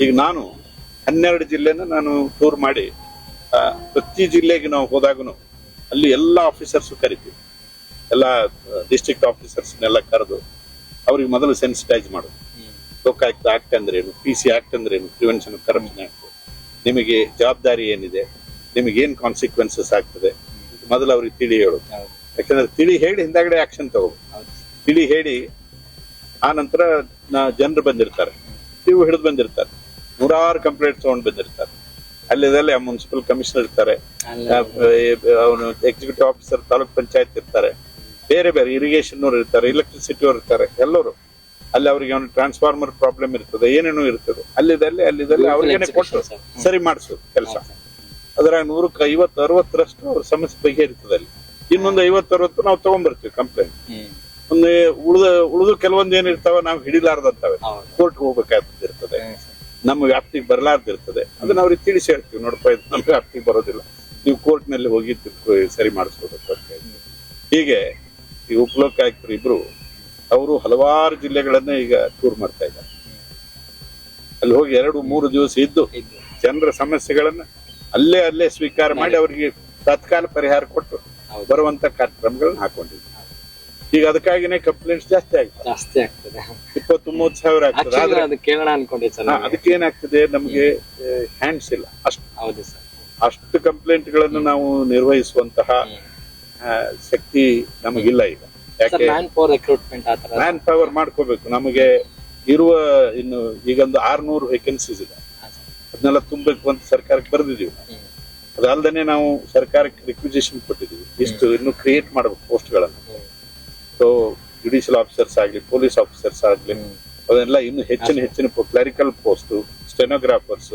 ಈಗ ನಾನು 12 ಜಿಲ್ಲೆನ ನಾನು ಟೂರ್ ಮಾಡಿ ಪ್ರತಿ ಜಿಲ್ಲೆಗೆ ನಾವು ಹೋದಾಗನು ಅಲ್ಲಿ ಎಲ್ಲ ಆಫೀಸರ್ಸ್ ಕರಿತೀವಿ. ಎಲ್ಲ ಡಿಸ್ಟ್ರಿಕ್ಟ್ ಆಫೀಸರ್ಸ್ನೆಲ್ಲ ಕರೆದು ಅವ್ರಿಗೆ ಮೊದಲು ಸೆನ್ಸಿಟೈಸ್ ಮಾಡೋದು. ಲೋಕಾಯುಕ್ತ ಆಕ್ಟ್ ಅಂದ್ರೆ ಏನು, PC ಆಕ್ಟ್ ಅಂದ್ರೆ ಏನು, ಪ್ರಿವೆನ್ಷನ್ ಆಫ್ ಕರಪ್ಷನ್ ಆಕ್ಟ್, ನಿಮಗೆ ಜವಾಬ್ದಾರಿ ಏನಿದೆ, ನಿಮಗೆ ಏನ್ ಕಾನ್ಸಿಕ್ವೆನ್ಸಸ್ ಆಗ್ತದೆ ಮೊದಲು ಅವ್ರಿಗೆ ತಿಳಿ ಹೇಳೋದು. ಯಾಕಂದ್ರೆ ತಿಳಿ ಹೇಳಿ ಹಿಂದಾಗಡೆ ಆಕ್ಷನ್ ತಗೋಬೇಕು. ತಿಳಿ ಹೇಳಿ ಆ ನಂತರ ಜನರು ಬಂದಿರ್ತಾರೆ, ನೀವು ಹಿಡಿದು ಬಂದಿರ್ತಾರೆ, ನೂರಾರು ಕಂಪ್ಲೇಂಟ್ ತಗೊಂಡು ಬಂದಿರ್ತಾರೆ. ಅಲ್ಲಿದಲ್ಲಿ ಮುನ್ಸಿಪಲ್ ಕಮಿಷನರ್ ಇರ್ತಾರೆ, ಅವನು ಎಕ್ಸಿಕ್ಯೂಟಿವ್ ಆಫೀಸರ್, ತಾಲೂಕ್ ಪಂಚಾಯತ್ ಇರ್ತಾರೆ, ಬೇರೆ ಬೇರೆ ಇರಿಗೇಷನ್ ಅವ್ರು ಇರ್ತಾರೆ, ಎಲೆಕ್ಟ್ರಿಸಿಟಿ ಅವ್ರು ಇರ್ತಾರೆ, ಎಲ್ಲರೂ. ಅಲ್ಲಿ ಅವ್ರಿಗೆ ಅವನು ಟ್ರಾನ್ಸ್ಫಾರ್ಮರ್ ಪ್ರಾಬ್ಲಮ್ ಇರ್ತದೆ, ಏನೇನೋ ಇರ್ತದೆ. ಅಲ್ಲಿದಲ್ಲಿ ಅವ್ರಿಗೇನೆ ಕೊಟ್ಟು ಸರಿ ಮಾಡಿಸೋದು ಕೆಲಸ. ಅದ್ರಾಗ 100ಕ್ಕೆ 50-60ರಷ್ಟು ಅವ್ರ ಸಮಸ್ಯೆ ಬಗೆಹರಿತದೆ. ಅಲ್ಲಿ ಇನ್ನೊಂದು 50-60 ನಾವು ತಗೊಂಡ್ಬರ್ತೀವಿ ಕಂಪ್ಲೇಂಟ್. ಒಂದು ಉಳಿದು ಕೆಲವೊಂದು ಏನಿರ್ತಾವ ನಾವು ಹಿಡಿಲಾರ್ದಂತಾವೆ, ಕೋರ್ಟ್ ಹೋಗ್ಬೇಕಾಗ್ತಿರ್ತದೆ, ನಮ್ಮ ವ್ಯಾಪ್ತಿಗೆ ಬರಲಾರ್ದಿರ್ತದೆ. ಅದನ್ನ ಅವ್ರಿಗೆ ತಿಳಿಸಿ ಹೇಳ್ತೀವಿ, ನೋಡಪ್ಪ ಇದು ನಮ್ಮ ವ್ಯಾಪ್ತಿಗೆ ಬರೋದಿಲ್ಲ, ನೀವು ಕೋರ್ಟ್ ನಲ್ಲಿ ಹೋಗಿ ಸರಿ ಮಾಡಿಸ್ಕೋಬೇಕು ಅಂತ ಹೇಳಿ. ಹೀಗೆ ಈ ಉಪಲೋಕಾಯುಕ್ತರು ಇಬ್ರು ಅವರು ಹಲವಾರು ಜಿಲ್ಲೆಗಳನ್ನ ಈಗ ಟೂರ್ ಮಾಡ್ತಾ ಇದ್ದಾರೆ. ಅಲ್ಲಿ ಹೋಗಿ 2-3 ದಿವಸ ಇದ್ದು ಜನರ ಸಮಸ್ಯೆಗಳನ್ನ ಅಲ್ಲೇ ಸ್ವೀಕಾರ ಮಾಡಿ ಅವರಿಗೆ ತತ್ಕಾಲ ಪರಿಹಾರ ಕೊಟ್ಟು ಬರುವಂತ ಕಾರ್ಯಕ್ರಮಗಳನ್ನ ಹಾಕೊಂಡಿದ್ವಿ. ಈಗ ಅದಕ್ಕಾಗಿನೇ ಕಂಪ್ಲೇಂಟ್ಸ್ ಜಾಸ್ತಿ ಆಗ್ತದೆ. 20-30 ಸಾವಿರ ಆಗ್ತದೆ. ಅದಕ್ಕೆ ಏನಾಗ್ತದೆ, ನಮ್ಗೆ ಹ್ಯಾಂಡ್ಸ್ ಇಲ್ಲ ಅಷ್ಟು ಕಂಪ್ಲೇಂಟ್ ಗಳನ್ನು ನಾವು ನಿರ್ವಹಿಸುವಂತಹ ಶಕ್ತಿ ನಮಗಿಲ್ಲ ಈಗ. ಯಾಕೆ ಮ್ಯಾನ್ ಪವರ್ ಮಾಡ್ಕೋಬೇಕು. ನಮಗೆ ಇರುವ ಇನ್ನು ಈಗೊಂದು 600 ವೇಕೆನ್ಸೀಸ್ ಇದೆ, ಅದನ್ನೆಲ್ಲ ತುಂಬಬೇಕು ಅಂತ ಸರ್ಕಾರಕ್ಕೆ ಬರೆದಿದ್ದೀವಿ. ಅದಲ್ದೇನೆ ನಾವು ಸರ್ಕಾರಕ್ಕೆ ರಿಕ್ವಿಸಿಷನ್ ಕೊಟ್ಟಿದ್ದೀವಿ, ಇಷ್ಟು ಇನ್ನು ಕ್ರಿಯೇಟ್ ಮಾಡಬೇಕು ಪೋಸ್ಟ್ಗಳನ್ನು. ಸೊ ಜುಡಿಷಿಯಲ್ ಆಫೀಸರ್ಸ್ ಆಗ್ಲಿ, ಪೊಲೀಸ್ ಆಫೀಸರ್ಸ್ ಆಗ್ಲಿ, ಅದನ್ನೆಲ್ಲ ಇನ್ನು ಹೆಚ್ಚಿನ ಕ್ಲರಿಕಲ್ ಪೋಸ್ಟ್, ಸ್ಟೆನೋಗ್ರಾಫರ್ಸ್,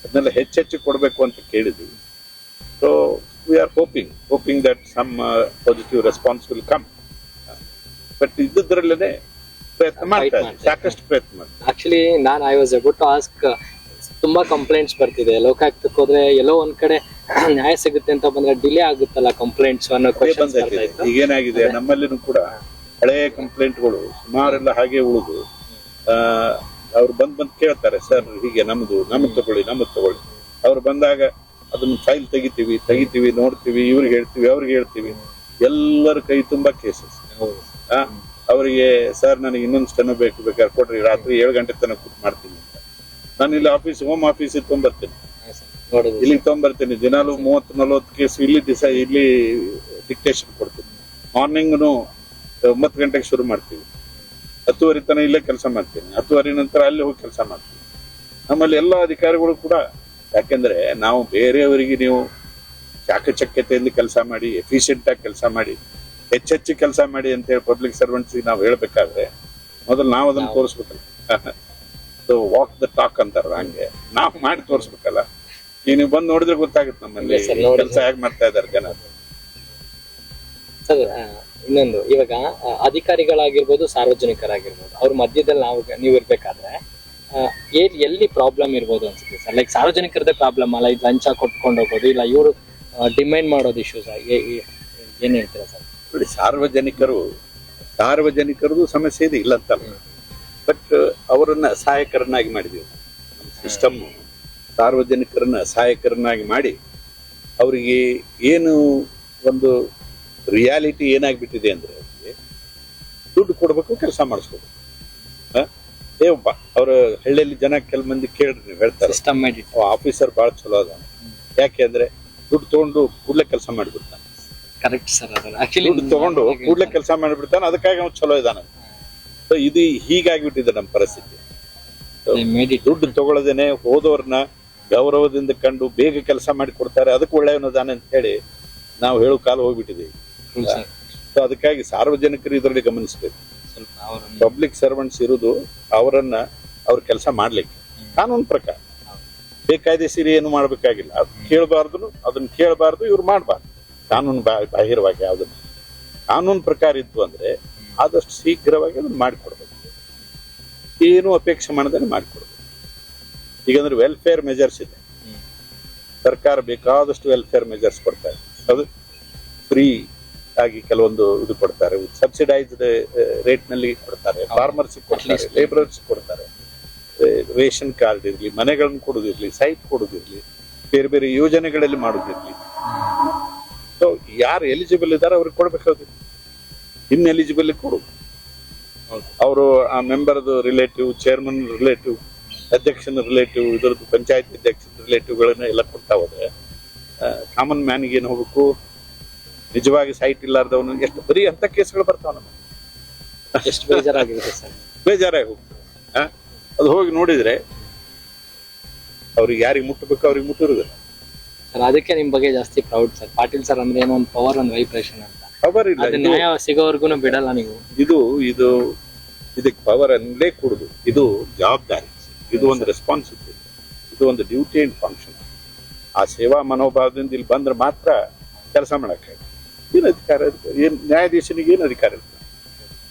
ಅದನ್ನೆಲ್ಲ ಹೆಚ್ಚೆಚ್ಚು ಕೊಡಬೇಕು ಅಂತ ಕೇಳಿದ್ದೀವಿ. So we are hoping that some positive response will come. But ಇದ್ದದ್ರಲ್ಲೇನೆ ಪ್ರಯತ್ನ ಮಾಡ್ತಾ ಇದ್ದೀವಿ, ಸಾಕಷ್ಟು ಪ್ರಯತ್ನ ಮಾಡ್ತೀವಿ. Actually I was about to ask, ತುಂಬಾ ಕಂಪ್ಲೇಂಟ್ಸ್ ಬರ್ತಿದೆ. ಲೋಕಾಯುಕ್ತಕ್ಕೆ ಹೋದ್ರೆ ಎಲ್ಲೋ ಒಂದ್ ಕಡೆ ನ್ಯಾಯ ಸಿಗುತ್ತೆ ಅಂತ ಬಂದ್ರೆ ಡಿಲೇ ಆಗುತ್ತಲ್ಲ ಕಂಪ್ಲೇಂಟ್ಸ್ ಅನ್ನೋ ಕ್ವೆಶ್ಚನ್ ಬರ್ತಾ ಇತ್ತು. ಈಗೇನಾಗಿದೆ, ನಮ್ಮಲ್ಲಿನೂ ಕೂಡ ಹಳೆಯ ಕಂಪ್ಲೇಂಟ್ಗಳು ಸುಮಾರೆಲ್ಲ ಹಾಗೆ ಉಳಿದು ಅವ್ರು ಬಂದ್ ಕೇಳ್ತಾರೆ, ಸರ್ ಹೀಗೆ ನಮ್ದು ತಗೊಳ್ಳಿ. ಅವ್ರು ಬಂದಾಗ ಅದನ್ನ ಫೈಲ್ ತೆಗಿತೀವಿ, ನೋಡ್ತೀವಿ, ಇವ್ರಿಗೆ ಹೇಳ್ತೀವಿ, ಎಲ್ಲರ ಕೈ ತುಂಬಾ ಕೇಸಸ್. ಅವರಿಗೆ ಸರ್ ನನಗೆ ಇನ್ನೊಂದು ಸ್ಟೆನೋ ಬೇಕಾದ್ರೆ ಕೊಡ್ರಿ, ರಾತ್ರಿ 7 ಗಂಟೆ ತನಕ ಕೂತ್ ಮಾಡ್ತೀನಿ ಅಂತ. ನಾನು ಇಲ್ಲಿ ಹೋಮ್ ಆಫೀಸ್ ತೊಗೊಂಬರ್ತೀನಿ, ಇಲ್ಲಿಗೆ ತೊಗೊಂಬರ್ತೀನಿ. ದಿನಾಲು 30-40 ಕೇಸ್ ಇಲ್ಲಿ ಡಿಕ್ಟೇಷನ್ ಕೊಡ್ತೀನಿ. ಮಾರ್ನಿಂಗ್ನು 9 ಗಂಟೆಗೆ ಶುರು ಮಾಡ್ತೀವಿ, 10:30 ತನಕ ಇಲ್ಲೇ ಕೆಲಸ ಮಾಡ್ತೀನಿ, 10:30 ನಂತರ ಅಲ್ಲಿ ಹೋಗಿ ಕೆಲಸ ಮಾಡ್ತೀವಿ. ನಮ್ಮಲ್ಲಿ ಎಲ್ಲ ಅಧಿಕಾರಿಗಳು ಕೂಡ, ಯಾಕೆಂದ್ರೆ ನಾವು ಬೇರೆಯವರಿಗೆ ನೀವು ಚಾಕಚಕ್ಯತೆಯಿಂದ ಕೆಲಸ ಮಾಡಿ, ಎಫಿಷಿಯಂಟ್ ಆಗಿ ಕೆಲಸ ಮಾಡಿ, ಹೆಚ್ಚೆಚ್ಚು ಕೆಲಸ ಮಾಡಿ ಅಂತ ಹೇಳಿ ಪಬ್ಲಿಕ್ ಸರ್ವೆಂಟ್ಸ್ ನಾವು ಹೇಳ್ಬೇಕಾದ್ರೆ ಮೊದಲು ನಾವು ಅದನ್ನ ತೋರಿಸ್ಬೇಕಲ್ಲ. ಸೊ ವಾಕ್ ದ ಟಾಕ್ ಅಂತಾರ, ಹಂಗೆ ನಾವು ಮಾಡಿ ತೋರಿಸ್ಬೇಕಲ್ಲ. ಈಗ ನೀವು ಬಂದು ನೋಡಿದ್ರೆ ಗೊತ್ತಾಗುತ್ತೆ ನಮ್ಮಲ್ಲಿ ಕೆಲಸ ಹೇಗೆ ಮಾಡ್ತಾ ಇದ್ದಾರೆ ಜನ. ಸರ್ ಇನ್ನೊಂದು, ಇವಾಗ ಅಧಿಕಾರಿಗಳಾಗಿರ್ಬೋದು, ಸಾರ್ವಜನಿಕರಾಗಿರ್ಬೋದು, ಅವ್ರ ಮಧ್ಯದಲ್ಲಿ ನೀವು ಇರ್ಬೇಕಾದ್ರೆ ಎಲ್ಲಿ ಪ್ರಾಬ್ಲಮ್ ಇರ್ಬೋದು ಅನ್ಸುತ್ತೆ ಸರ್? ಲೈಕ್ ಸಾರ್ವಜನಿಕರದೇ ಪ್ರಾಬ್ಲಮ್ ಅಲ್ಲ, ಇದು ಲಂಚ ಕೊಟ್ಕೊಂಡು ಹೋಗೋದು, ಇಲ್ಲ ಇವರು ಡಿಮ್ಯಾಂಡ್ ಮಾಡೋದು ಇಶ್ಯೂಸ್, ಏನ್ ಹೇಳ್ತೀರಾ ಸರ್? ನೋಡಿ, ಸಾರ್ವಜನಿಕರದು ಸಮಸ್ಯೆ ಇದೆ, ಇಲ್ಲ ಅಂತಲ್ಲ. ಬಟ್ ಅವರನ್ನ ಸಹಾಯಕರನ್ನಾಗಿ ಮಾಡಿದೀವಿ. ಸಿಸ್ಟಮ್ ಸಾರ್ವಜನಿಕರನ್ನ ಸಹಾಯಕರನ್ನಾಗಿ ಮಾಡಿ ಅವರಿಗೆ ಏನು ಒಂದು ರಿಯಾಲಿಟಿ ಏನಾಗ್ಬಿಟ್ಟಿದೆ ಅಂದ್ರೆ, ದುಡ್ಡು ಕೊಡ್ಬೇಕು, ಕೆಲಸ ಮಾಡಿಸ್ಬೇಕು. ಒಬ್ಬ ಅವ್ರ ಹಳ್ಳಿಯಲ್ಲಿ ಜನ ಕೆಲ ಮಂದಿ ಕೇಳ್ರಿ ನೀವು ಹೇಳ್ತಾರೆ ಸಿಸ್ಟಮ್ ಮಾಡಿ ಆಫೀಸರ್ ಬಹಳ ಚಲೋ ಅದ. ಯಾಕೆ ಅಂದ್ರೆ ದುಡ್ಡು ತಗೊಂಡು ಕೂಡ್ಲೆ ಕೆಲಸ ಮಾಡಿಬಿಡ್ತಾನೆ. Correct sir. ಆಕ್ಚುಲಿ ದುಡ್ಡು ತಗೊಂಡು ಕೂಡ್ಲೆ ಕೆಲಸ ಮಾಡಿಬಿಡ್ತಾನೆ, ಅದಕ್ಕಾಗಿ ಅವ್ನು ಚಲೋ ಇದ್ದಾನೆ. ಸೊ ಇದು ಹೀಗಾಗಿಬಿಟ್ಟಿದೆ ನಮ್ಮ ಪರಿಸ್ಥಿತಿ. ದುಡ್ಡು ತಗೊಳ್ಳದೇನೆ ಹೋದವ್ರನ್ನ ಗೌರವದಿಂದ ಕಂಡು ಬೇಗ ಕೆಲಸ ಮಾಡಿ ಕೊಡ್ತಾರೆ, ಅದಕ್ಕೆ ಒಳ್ಳೆಯವನದಾನೆ ಅಂತ ಹೇಳಿ ನಾವು ಹೇಳೋ ಕಾಲ ಹೋಗ್ಬಿಟ್ಟಿದ್ದೀವಿ. ಸೊ ಅದಕ್ಕಾಗಿ ಸಾರ್ವಜನಿಕರು ಇದರಲ್ಲಿ ಗಮನಿಸಬೇಕು. ಪಬ್ಲಿಕ್ ಸರ್ವೆಂಟ್ಸ್ ಇರುವುದು ಅವರನ್ನ ಅವ್ರ ಕೆಲಸ ಮಾಡ್ಲಿಕ್ಕೆ ಕಾನೂನು ಪ್ರಕಾರ, ಬೇಕಾಯ್ದೆಸೀರಿ ಏನು ಮಾಡ್ಬೇಕಾಗಿಲ್ಲ. ಅದನ್ನ ಕೇಳಬಾರ್ದು, ಇವ್ರು ಮಾಡಬಾರ್ದು. ಕಾನೂನು ಬಾಹಿರವಾಗಿ ಯಾವ್ದನ್ನ ಕಾನೂನು ಪ್ರಕಾರ ಇತ್ತು ಅಂದ್ರೆ ಆದಷ್ಟು ಶೀಘ್ರವಾಗಿ ಅದನ್ನ ಮಾಡಿಕೊಡ್ಬೇಕು, ಏನು ಅಪೇಕ್ಷೆ ಮಾಡದೇನೆ ಮಾಡಿಕೊಡ್ಬೇಕು. ಈಗಂದ್ರೆ ವೆಲ್ಫೇರ್ ಮೆಜರ್ಸ್ ಇದೆ, ಸರ್ಕಾರ ಬೇಕಾದಷ್ಟು ವೆಲ್ಫೇರ್ ಮೆಜರ್ಸ್ ಕೊಡ್ತಾರೆ. ಅದು ಫ್ರೀ ಆಗಿ ಕೆಲವೊಂದು ಇದು ಕೊಡ್ತಾರೆ, ಸಬ್ಸಿಡೈಸ್ಡ್ ರೇಟ್ ನಲ್ಲಿ ಕೊಡ್ತಾರೆ, ಫಾರ್ಮರ್ಸ್ ಕೊಡ್ತಾರೆ, ಲೇಬರರ್ಸ್ ಕೊಡ್ತಾರೆ, ರೇಷನ್ ಕಾರ್ಡ್ ಇರ್ಲಿ, ಮನೆಗಳನ್ನು ಕೊಡುದಿರ್ಲಿ, ಸೈಟ್ ಕೊಡುದಿರ್ಲಿ, ಬೇರೆ ಬೇರೆ ಯೋಜನೆಗಳಲ್ಲಿ ಮಾಡುದಿರ್ಲಿ. ಸೊ ಯಾರು ಎಲಿಜಿಬಲ್ ಇದ್ದಾರೆ ಅವ್ರಿಗೆ ಕೊಡ್ಬೇಕಾಗುತ್ತೆ. ಇನ್ ಎಲಿಜಿಬಲ್ ಕೊಡು. ಅವರು ಆ ಮೆಂಬರ್ದು ರಿಲೇಟಿವ್, ಚೇರ್ಮನ್ ರಿಲೇಟಿವ್, ಅಧ್ಯಕ್ಷನ ರಿಲೇಟಿವ್, ಇದರದ್ದು ಪಂಚಾಯತ್ ಅಧ್ಯಕ್ಷನ ರಿಲೇಟಿವ್ಗಳನ್ನ ಎಲ್ಲ ಕೊಡ್ತಾ ಹೋದ್ರೆ ಕಾಮನ್ ಮ್ಯಾನ್ಗೆ ಏನು ಹೋಗ್ಬೇಕು? ನಿಜವಾಗಿ ಸೈಟ್ ಇಲ್ಲಾರ್ದವನು ಎಷ್ಟು ಬರೀ ಅಂತ ಕೇಸ್ಗಳು ಬರ್ತಾವ ನಮಗೆ. ಎಷ್ಟು ಬೇಜಾರಾಗಿದೆ ಸರ್. ಬೇಜಾರಾಗಿ ಹೋಗ್ತದೆ. ಅದು ಹೋಗಿ ನೋಡಿದ್ರೆ ಅವ್ರಿಗೆ ಯಾರಿಗೆ ಮುಟ್ಟಬೇಕು ಅವ್ರಿಗೆ ಮುಟ್ಟಿರುದಿಲ್ಲ ಸರ್. ಅದಕ್ಕೆ ನಿಮ್ ಬಗ್ಗೆ ಜಾಸ್ತಿ ಪ್ರೌಡ್ ಸರ್. ಪಾಟೀಲ್ ಸರ್ ಅಂದ್ರೆ ಏನೋ ಒಂದು ಪವರ್, ಒಂದು ವೈಬ್ರೇಷನ್ ಅಂತ. ಪವರ್ ಇಲ್ಲ, ನ್ಯಾಯ ಸಿಗೋವರ್ಗು ಬಿಡಲ್ಲ ನೀವು. ಇದಕ್ಕೆ ಪವರ್ ಅನ್ನಲೇ ಕೊಡುದು. ಇದು ಜವಾಬ್ದಾರಿ, ಇದು ಒಂದು ರೆಸ್ಪಾನ್ಸಿಬಿಲಿಟಿ, ಇದು ಒಂದು ಡ್ಯೂಟಿ ಅಂಡ್ ಫಂಕ್ಷನ್. ಆ ಸೇವಾ ಮನೋಭಾವದಿಂದ ಇಲ್ಲಿ ಬಂದ್ರೆ ಮಾತ್ರ ಕೆಲಸ ಮಾಡಕ್ಕೆ. ಏನು ಅಧಿಕಾರ? ಏನ್ ನ್ಯಾಯಾಧೀಶನಿಗೆ ಏನು ಅಧಿಕಾರ ಇರ್ತದೆ?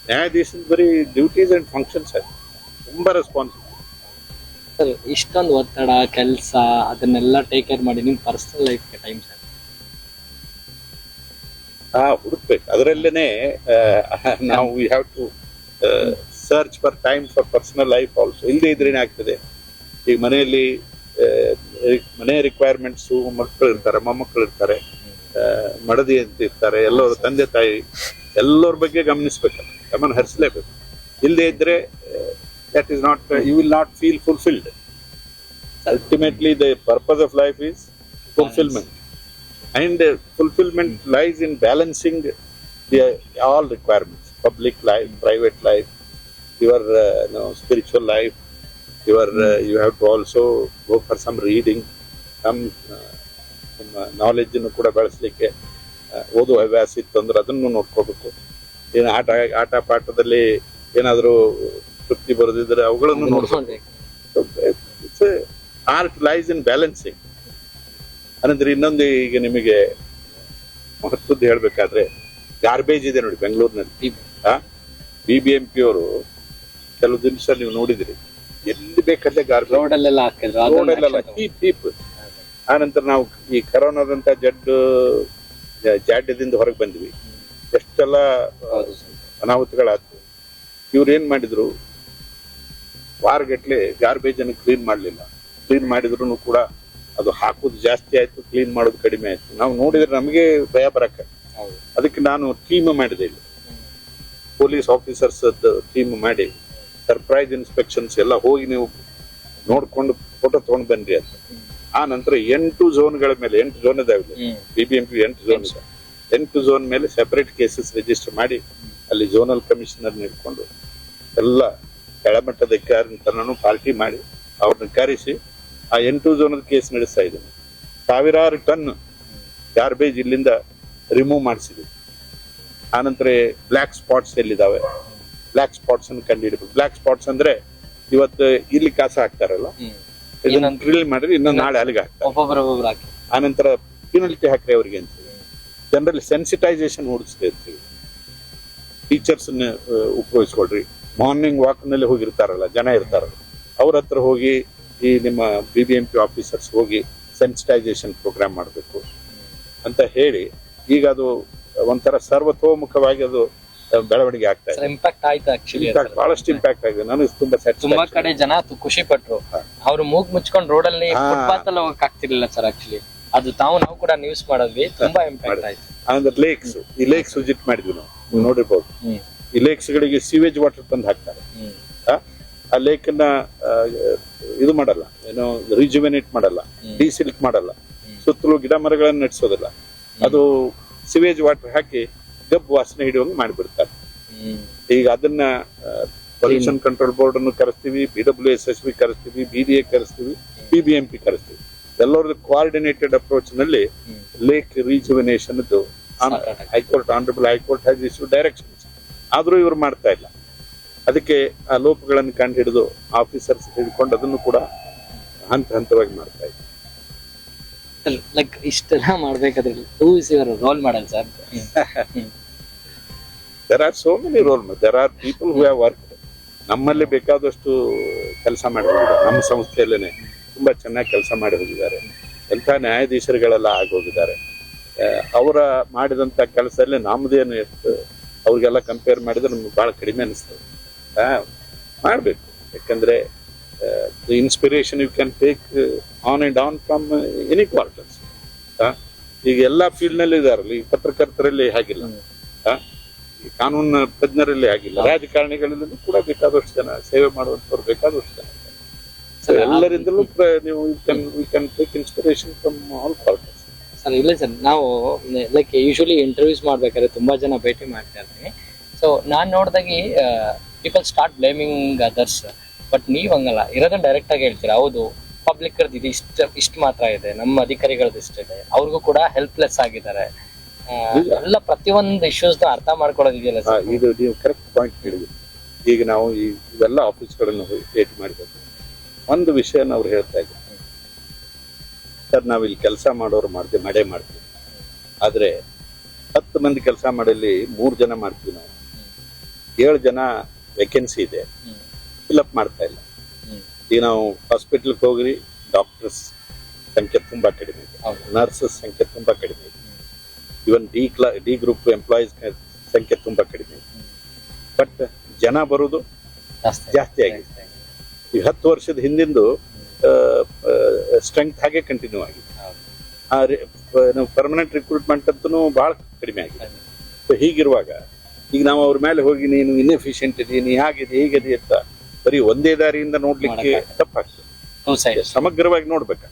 ನ್ಯಾಯಾಧೀಶನ ಬರೀ ಡ್ಯೂಟೀಸ್ ಅಂಡ್ ಫಂಕ್ಷನ್ಸ್ ಆಯ್ತು, ತುಂಬಾ ರೆಸ್ಪಾನ್ಸಿಬಿಲಿಟಿ. ಸರ್ ಇಷ್ಟೊಂದು ಒತ್ತಡ, ಕೆಲಸ, ಅದನ್ನೆಲ್ಲ ಟೇಕ್ ಕೇರ್ ಮಾಡಿ ನಿಮ್ ಪರ್ಸನಲ್ ಲೈಫ್ಗೆ ಟೈಮ್ ಸರ್ ಹುಡುಕ್ಬೇಕು. ಅದರಲ್ಲೇನೆ ನಾವು we have to search for time for personal life also. ಇಲ್ಲದೆ ಇದ್ರೇನೆ ಆಗ್ತದೆ. ಈಗ ಮನೆಯಲ್ಲಿ ಮನೆ ರಿಕ್ವೈರ್ಮೆಂಟ್ಸು, ಮಕ್ಕಳು ಇರ್ತಾರೆ, ಮೊಮ್ಮಕ್ಕಳು ಇರ್ತಾರೆ, ಮಡದಿ ಅಂತ ಇರ್ತಾರೆ, ಎಲ್ಲರ ತಂದೆ ತಾಯಿ ಎಲ್ಲರ ಬಗ್ಗೆ ಗಮನಿಸ್ಬೇಕಲ್ಲ, ಗಮನ ಹರಿಸಲೇಬೇಕು. ಇಲ್ಲದೆ ಇದ್ರೆ that is not, you will not feel fulfilled. Ultimately the purpose of life is fulfillment, and fulfillment lies in balancing all requirements: public life, private life, your spiritual life, you have to also go for some reading, some knowledge ಅನ್ನು ಕೂಡ ಬೆಳೆಸಲಿಕ್ಕೆ ಓದುವ ಹವ್ಯಾಸ ಇತ್ತು ಅಂದ್ರೆ ಅದನ್ನು ನೋಡ್ಕೋಬೇಕು. ಏನು ಆಟ ಪಾಠದಲ್ಲಿ ಏನಾದರೂ ತೃಪ್ತಿ ಬರೋದಿದ್ರೆ ಅವುಗಳನ್ನು ನೋಡ್ಬೇಕು. ಆರ್ಟ್ ಲೈಸ್ ಇನ್ ಬ್ಯಾಲೆನ್ಸಿಂಗ್. ಅನಂತರ ಇನ್ನೊಂದು ಈಗ ನಿಮಗೆ ಮಹತ್ವದ್ದು ಹೇಳ್ಬೇಕಾದ್ರೆ, ಗಾರ್ಬೇಜ್ ಇದೆ ನೋಡಿ ಬೆಂಗಳೂರಿನಲ್ಲಿ. BBMP ಅವರು ಕೆಲವು ದಿವಸ ನೀವು ನೋಡಿದ್ರಿ, ಎಲ್ಲಿ ಬೇಕಂದ್ರೆ ಗಾರ್ಬೇಜ್ ರೋಡಲ್ಲೆಲ್ಲ ಕೀಪ್. ಆನಂತರ ನಾವು ಈ ಕರೋನಾದಂತ ಜಾಡ್ಯದಿಂದ ಹೊರಗೆ ಬಂದ್ವಿ, ಎಷ್ಟೆಲ್ಲ ಅನಾಹುತಗಳಾಯ್ತು. ಇವ್ರು ಏನ್ ಮಾಡಿದ್ರು, ವಾರಗಟ್ಲೆ ಗಾರ್ಬೇಜ್ ಅನ್ನು ಕ್ಲೀನ್ ಮಾಡ್ಲಿಲ್ಲ. ಕ್ಲೀನ್ ಮಾಡಿದ್ರು ಕೂಡ ಅದು ಹಾಕುದು ಜಾಸ್ತಿ ಆಯ್ತು, ಕ್ಲೀನ್ ಮಾಡೋದು ಕಡಿಮೆ ಆಯ್ತು. ನಾವು ನೋಡಿದ್ರೆ ನಮಗೆ ಭಯ ಬರಕ. ಅದಕ್ಕೆ ನಾನು ಟೀಮ್ ಮಾಡಿದೆ, ಇಲ್ಲಿ ಪೊಲೀಸ್ ಆಫೀಸರ್ಸ್ ಟೀಮ್ ಮಾಡಿ ಸರ್ಪ್ರೈಸ್ ಇನ್ಸ್ಪೆಕ್ಷನ್ಸ್ ಎಲ್ಲ ಹೋಗಿ ನೀವು ನೋಡ್ಕೊಂಡು ಫೋಟೋ ತಗೊಂಡ್ ಬನ್ರಿ ಅಂತ. ಆ ನಂತರ 8 ಝೋನ್ಗಳ ಮೇಲೆ, 8 ಝೋನ್ ಇದಾವೆ BBMP, 8 ಝೋನ್ ಇದೆ. 8 ಝೋನ್ ಮೇಲೆ ಸೆಪರೇಟ್ ಕೇಸಸ್ ರಿಜಿಸ್ಟರ್ ಮಾಡಿ ಅಲ್ಲಿ ಝೋನಲ್ ಕಮಿಷನರ್ ಇಟ್ಕೊಂಡು ಎಲ್ಲ ಕೆಳಮಟ್ಟದ ಅಧಿಕಾರಿಗಳನ್ನು ಪಾರ್ಟಿ ಮಾಡಿ ಅವ್ರನ್ನ ಕರೆಸಿ ಆ 8 ಝೋನಲ್ ಕೇಸ್ ನಡೆಸ್ತಾ ಇದ್ದೀನಿ. 1000 ಟನ್ ಗಾರ್ಬೇಜ್ ಇಲ್ಲಿಂದ ರಿಮೂವ್ ಮಾಡಿಸಿದ್ವಿ. ಆನಂತರ ಬ್ಲ್ಯಾಕ್ ಸ್ಪಾಟ್ಸ್ ಎಲ್ಲಿದ್ದಾವೆ, ಬ್ಲ್ಯಾಕ್ ಸ್ಪಾಟ್ಸ್ ಅನ್ನು ಕಂಡುಹಿಡಬೇಕು. ಬ್ಲ್ಯಾಕ್ ಸ್ಪಾಟ್ಸ್ ಅಂದ್ರೆ ಇವತ್ತು ಇಲ್ಲಿ ಕಾಸ ಹಾಕ್ತಾರಲ್ಲ, ಇದನ್ನ ಡ್ರಿಲ್ ಮಾಡಿದ್ರೆ ಇನ್ನೊಂದು ನಾಳೆ ಅಲ್ಲಿಗೆ ಹಾಕ್ತಾರೆ. ಆನಂತರ ಪೆನಲ್ಟಿ ಹಾಕ್ರಿ ಅವರಿಗೆ ಅಂತ. ಜನರಲ್ಲಿ ಸೆನ್ಸಿಟೈಸೇಷನ್ ಮೂಡಿಸ್ತಾ ಇರ್ತೀವಿ. ಟೀಚರ್ಸ್ ಉಪಯೋಗಿಸ್ಕೊಳ್ರಿ. ಮಾರ್ನಿಂಗ್ ವಾಕ್ ನಲ್ಲಿ ಹೋಗಿರ್ತಾರಲ್ಲ, ಜನ ಇರ್ತಾರಲ್ಲ, ಅವ್ರ ಹತ್ರ ಹೋಗಿ ಈ ನಿಮ್ಮ BBMP ಆಫೀಸರ್ಸ್ ಹೋಗಿ ಸೆನ್ಸಿಟೈಸೇಷನ್ ಪ್ರೋಗ್ರಾಮ್ ಮಾಡಬೇಕು ಅಂತ ಹೇಳಿ, ಈಗ ಅದು ಒಂಥರ ಸರ್ವತೋಮುಖವಾಗಿ ಅದು ಬೆಳವಣಿಗೆ ಆಗ್ತಾ ಇದೆ. ಇಂಪ್ಯಾಕ್ಟ್ ಆಯ್ತು ಆಕ್ಚುಲಿ, ಬಹಳಷ್ಟು ಇಂಪ್ಯಾಕ್ಟ್ ಆಗಿದೆ. ನನಗೆ ತುಂಬಾ ಕಡೆ ಜನ ಖುಷಿ ಪಟ್ರು. ಅವ್ರು ಮೂಗ್ ಮುಚ್ಕೊಂಡು ರೋಡಲ್ಲಿ ಫುಟ್ಪಾತ್ ಅಲ್ಲಿ ಹೋಗಕ್ ಆಗ್ತಿರ್ಲಿಲ್ಲ ಸರ್. ಆಕ್ಚುಲಿ ಅದು ನಾವು ಕೂಡ ನ್ಯೂಸ್ ಮಾಡಿದ್ವಿ, ತುಂಬಾ ಇಂಪ್ಯಾಕ್ಟ್ ಆಯ್ತು. ಅಂದ್ರೆ ಲೇಕ್ಸ್, ಈ ಲೇಕ್ಸ್ ವಿಸಿಟ್ ಮಾಡಿದ್ವಿ ನಾವು, ನೋಡಿರ್ಬೋದು. ಈ ಲೇಕ್ಸ್ ಗಳಿಗೆ ಸೀವೇಜ್ ವಾಟರ್ ತಂದು ಹಾಕ್ತಾರೆ. ಆ ಲೇಕನ್ನ ಇದು ಮಾಡಲ್ಲ, ಏನೋ ರಿಜುವೆನೇಟ್ ಮಾಡಲ್ಲ, ಡಿಸಿಲ್ಟ್ ಮಾಡಲ್ಲ, ಸುತ್ತಲೂ ಗಿಡ ಮರಗಳನ್ನು ನಡೆಸೋದಿಲ್ಲ. ಅದು ಸಿವೇಜ್ ವಾಟರ್ ಹಾಕಿ ಗಬ್ಬು ವಾಸನೆ ಹಿಡಿಯುವಂಗೆ ಮಾಡಿಬಿಡ್ತಾರೆ. ಈಗ ಅದನ್ನ ಪೊಲ್ಯೂಷನ್ ಕಂಟ್ರೋಲ್ ಬೋರ್ಡ್ ಅನ್ನು ಕರೆಸ್ತೀವಿ, BWSSB ಕರೆಸ್ತೀವಿ, BDA ಕರೆಸ್ತೀವಿ, BBMP ಕರೆಸ್ತೀವಿ. ಎಲ್ಲರದ್ದು ಕೋಆರ್ಡಿನೇಟೆಡ್ ಅಪ್ರೋಚ್ ನಲ್ಲಿ lake rejuvenation honourable high court has issue directions. ಆದ್ರೂ ಇವ್ರು ಮಾಡ್ತಾ ಇಲ್ಲ. ಅದಕ್ಕೆ ಆ ಲೋಪಗಳನ್ನು ಕಂಡು ಹಿಡಿದು ಆಫೀಸರ್ಸ್ ಹಿಡ್ಕೊಂಡು ಅದನ್ನು ಕೂಡ ಹಂತ ಹಂತವಾಗಿ ಮಾಡ್ತಾ ಇದ್ದಾರೆ. ಲೈಕ್ ಇಷ್ಟೆಲ್ಲ ಮಾಡ್ಬೇಕಾದ್ರೆ who is your role model sir? There are so many role models. There are people who have worked. ನಮ್ಮಲ್ಲಿ ಬೇಕಾದಷ್ಟು ಕೆಲಸ ಮಾಡಿ ಹೋಗಿದ್ದಾರೆ. ನಮ್ಮ ಸಂಸ್ಥೆಯಲ್ಲೇನೆ ತುಂಬಾ ಚೆನ್ನಾಗಿ ಕೆಲಸ ಮಾಡಿ ಹೋಗಿದ್ದಾರೆ. ಎಂಥ ನ್ಯಾಯಾಧೀಶರುಗಳೆಲ್ಲ ಆಗಿ ಹೋಗಿದ್ದಾರೆ. ಅವರ ಮಾಡಿದಂತ ಕೆಲಸದಲ್ಲಿ ನಮ್ದೇನು ಅವ್ರಿಗೆಲ್ಲ ಕಂಪೇರ್ ಮಾಡಿದ್ರೆ ನಮ್ಗೆ ಬಹಳ ಕಡಿಮೆ ಅನಿಸ್ತದೆ. ಮಾಡ್ಬೇಕು, ಯಾಕಂದ್ರೆ the inspiration you can take on and on from any quarters. ಈಗ ಎಲ್ಲಾ ಫೀಲ್ಡ್ ನಲ್ಲಿ ಇದಾರಲ್ಲ, ಈ ಪತ್ರಕರ್ತರಲ್ಲಿ ಹಾಗಿಲ್ಲ, ಈ ಕಾನೂನು ತಜ್ಞರಲ್ಲಿ ಆಗಿಲ್ಲ, ರಾಜಕಾರಣಿಗಳಲ್ಲಿ ಕೂಡ ಬೇಕಾದಷ್ಟು ಜನ, ಸೇವೆ ಮಾಡುವಂತವ್ರು ಬೇಕಾದಷ್ಟು ಜನ. ಎಲ್ಲರಿಂದಲೂ ನೀವು we can take inspiration from all quarters. Sir ಇಲ್ಲ ಸರ್, ನಾವು ಲೈಕ್ ಯೂಶಲಿ ಇಂಟರ್ವ್ಯೂಸ್ ಮಾಡ್ಬೇಕಾದ್ರೆ ತುಂಬಾ ಜನ ಭೇಟಿ ಮಾಡ್ತಾ ಇರ್ತೀವಿ. ಸೊ ನಾನ್ ನೋಡ್ದಾಗಿ people start blaming others, but ನೀವ್ ಹಂಗಲ್ಲ, ಇರೋದನ್ನ ಡೈರೆಕ್ಟ್ ಆಗಿ ಹೇಳ್ತೀರಾ. ಹೌದು, ಪಬ್ಲಿಕ್ ಇದು ಇಷ್ಟು ಮಾತ್ರ ಇದೆ, ನಮ್ಮ ಅಧಿಕಾರಿಗಳದ್ದು ಇಷ್ಟಿದೆ, ಅವ್ರಿಗೂ ಕೂಡ ಹೆಲ್ಪ್ಲೆಸ್ ಆಗಿದ್ದಾರೆ. ಎಲ್ಲ ಪ್ರತಿಯೊಂದು ಇಶ್ಯೂಸ್ ಅರ್ಥ ಮಾಡ್ಕೊಳ್ಳೋದಿದೆಯಲ್ಲ ಸರ್? ಇದು ನೀವು ಕರೆಕ್ಟ್ ಪಾಯಿಂಟ್ ಹೇಳಿದ್ರಿ. ಈಗ ನಾವು ಇವೆಲ್ಲ ಆಫೀಸ್ಗಳನ್ನು ಭೇಟಿ ಮಾಡಿದಾಗ ಒಂದು ವಿಷಯನ ಅವ್ರು ಹೇಳ್ತಾ ಇದ್ರು, ಸರ್ ನಾವಿಲ್ಲಿ ಕೆಲಸ ಮಾಡೋರು ಮಾಡೇ ಮಾಡ್ತೀವಿ, ಆದ್ರೆ 10 ಮಂದಿ ಕೆಲಸ ಮಾಡಲಿ 3 ಜನ ಮಾಡ್ತೀವಿ, ನಾವು 7 ಜನ ವೇಕೆನ್ಸಿ ಇದೆ, ಫಿಲ್ಅಪ್ ಮಾಡ್ತಾ ಇಲ್ಲ. ಈಗ ನಾವು ಹಾಸ್ಪಿಟಲ್ಗೆ ಹೋಗ್ರಿ, ಡಾಕ್ಟರ್ಸ್ ಸಂಖ್ಯೆ ತುಂಬಾ ಕಡಿಮೆ ಇದೆ, ನರ್ಸಸ್ ಸಂಖ್ಯೆ ತುಂಬಾ ಕಡಿಮೆ ಇದೆ, ಇವನ್ ಡಿ ಗ್ರೂಪ್ ಎಂಪ್ಲಾಯೀಸ್ ಸಂಖ್ಯೆ ತುಂಬಾ ಕಡಿಮೆ ಇದೆ. ಬಟ್ ಜನ ಬರುವುದು ಜಾಸ್ತಿ ಆಗಿದೆ. ಈ 10 ವರ್ಷದ ಹಿಂದಿಂದು ಸ್ಟ್ರೆಂತ್ ಹಾಗೆ ಕಂಟಿನ್ಯೂ ಆಗಿದೆ. ಪರ್ಮನೆಂಟ್ ರಿಕ್ರೂಟ್ಮೆಂಟ್ ಅಂತೂ ಬಹಳ ಕಡಿಮೆ ಆಗಿದೆ. ಸೊ ಹೀಗಿರುವಾಗ ಈಗ ನಾವು ಅವ್ರ ಮೇಲೆ ಹೋಗಿ ನೀನು ಇನ್ಎಫಿಷಿಯಂಟ್ ಇದೀನಿ, ಹೇಗಿದೆ ಹೀಗಿದೆ ಅಂತ ಬರೀ ಒಂದೇ ದಾರಿಯಿಂದ ನೋಡ್ಲಿಕ್ಕೆ ತಪ್ಪಾಗ್ತದೆ. ಸಮಗ್ರವಾಗಿ ನೋಡ್ಬೇಕು.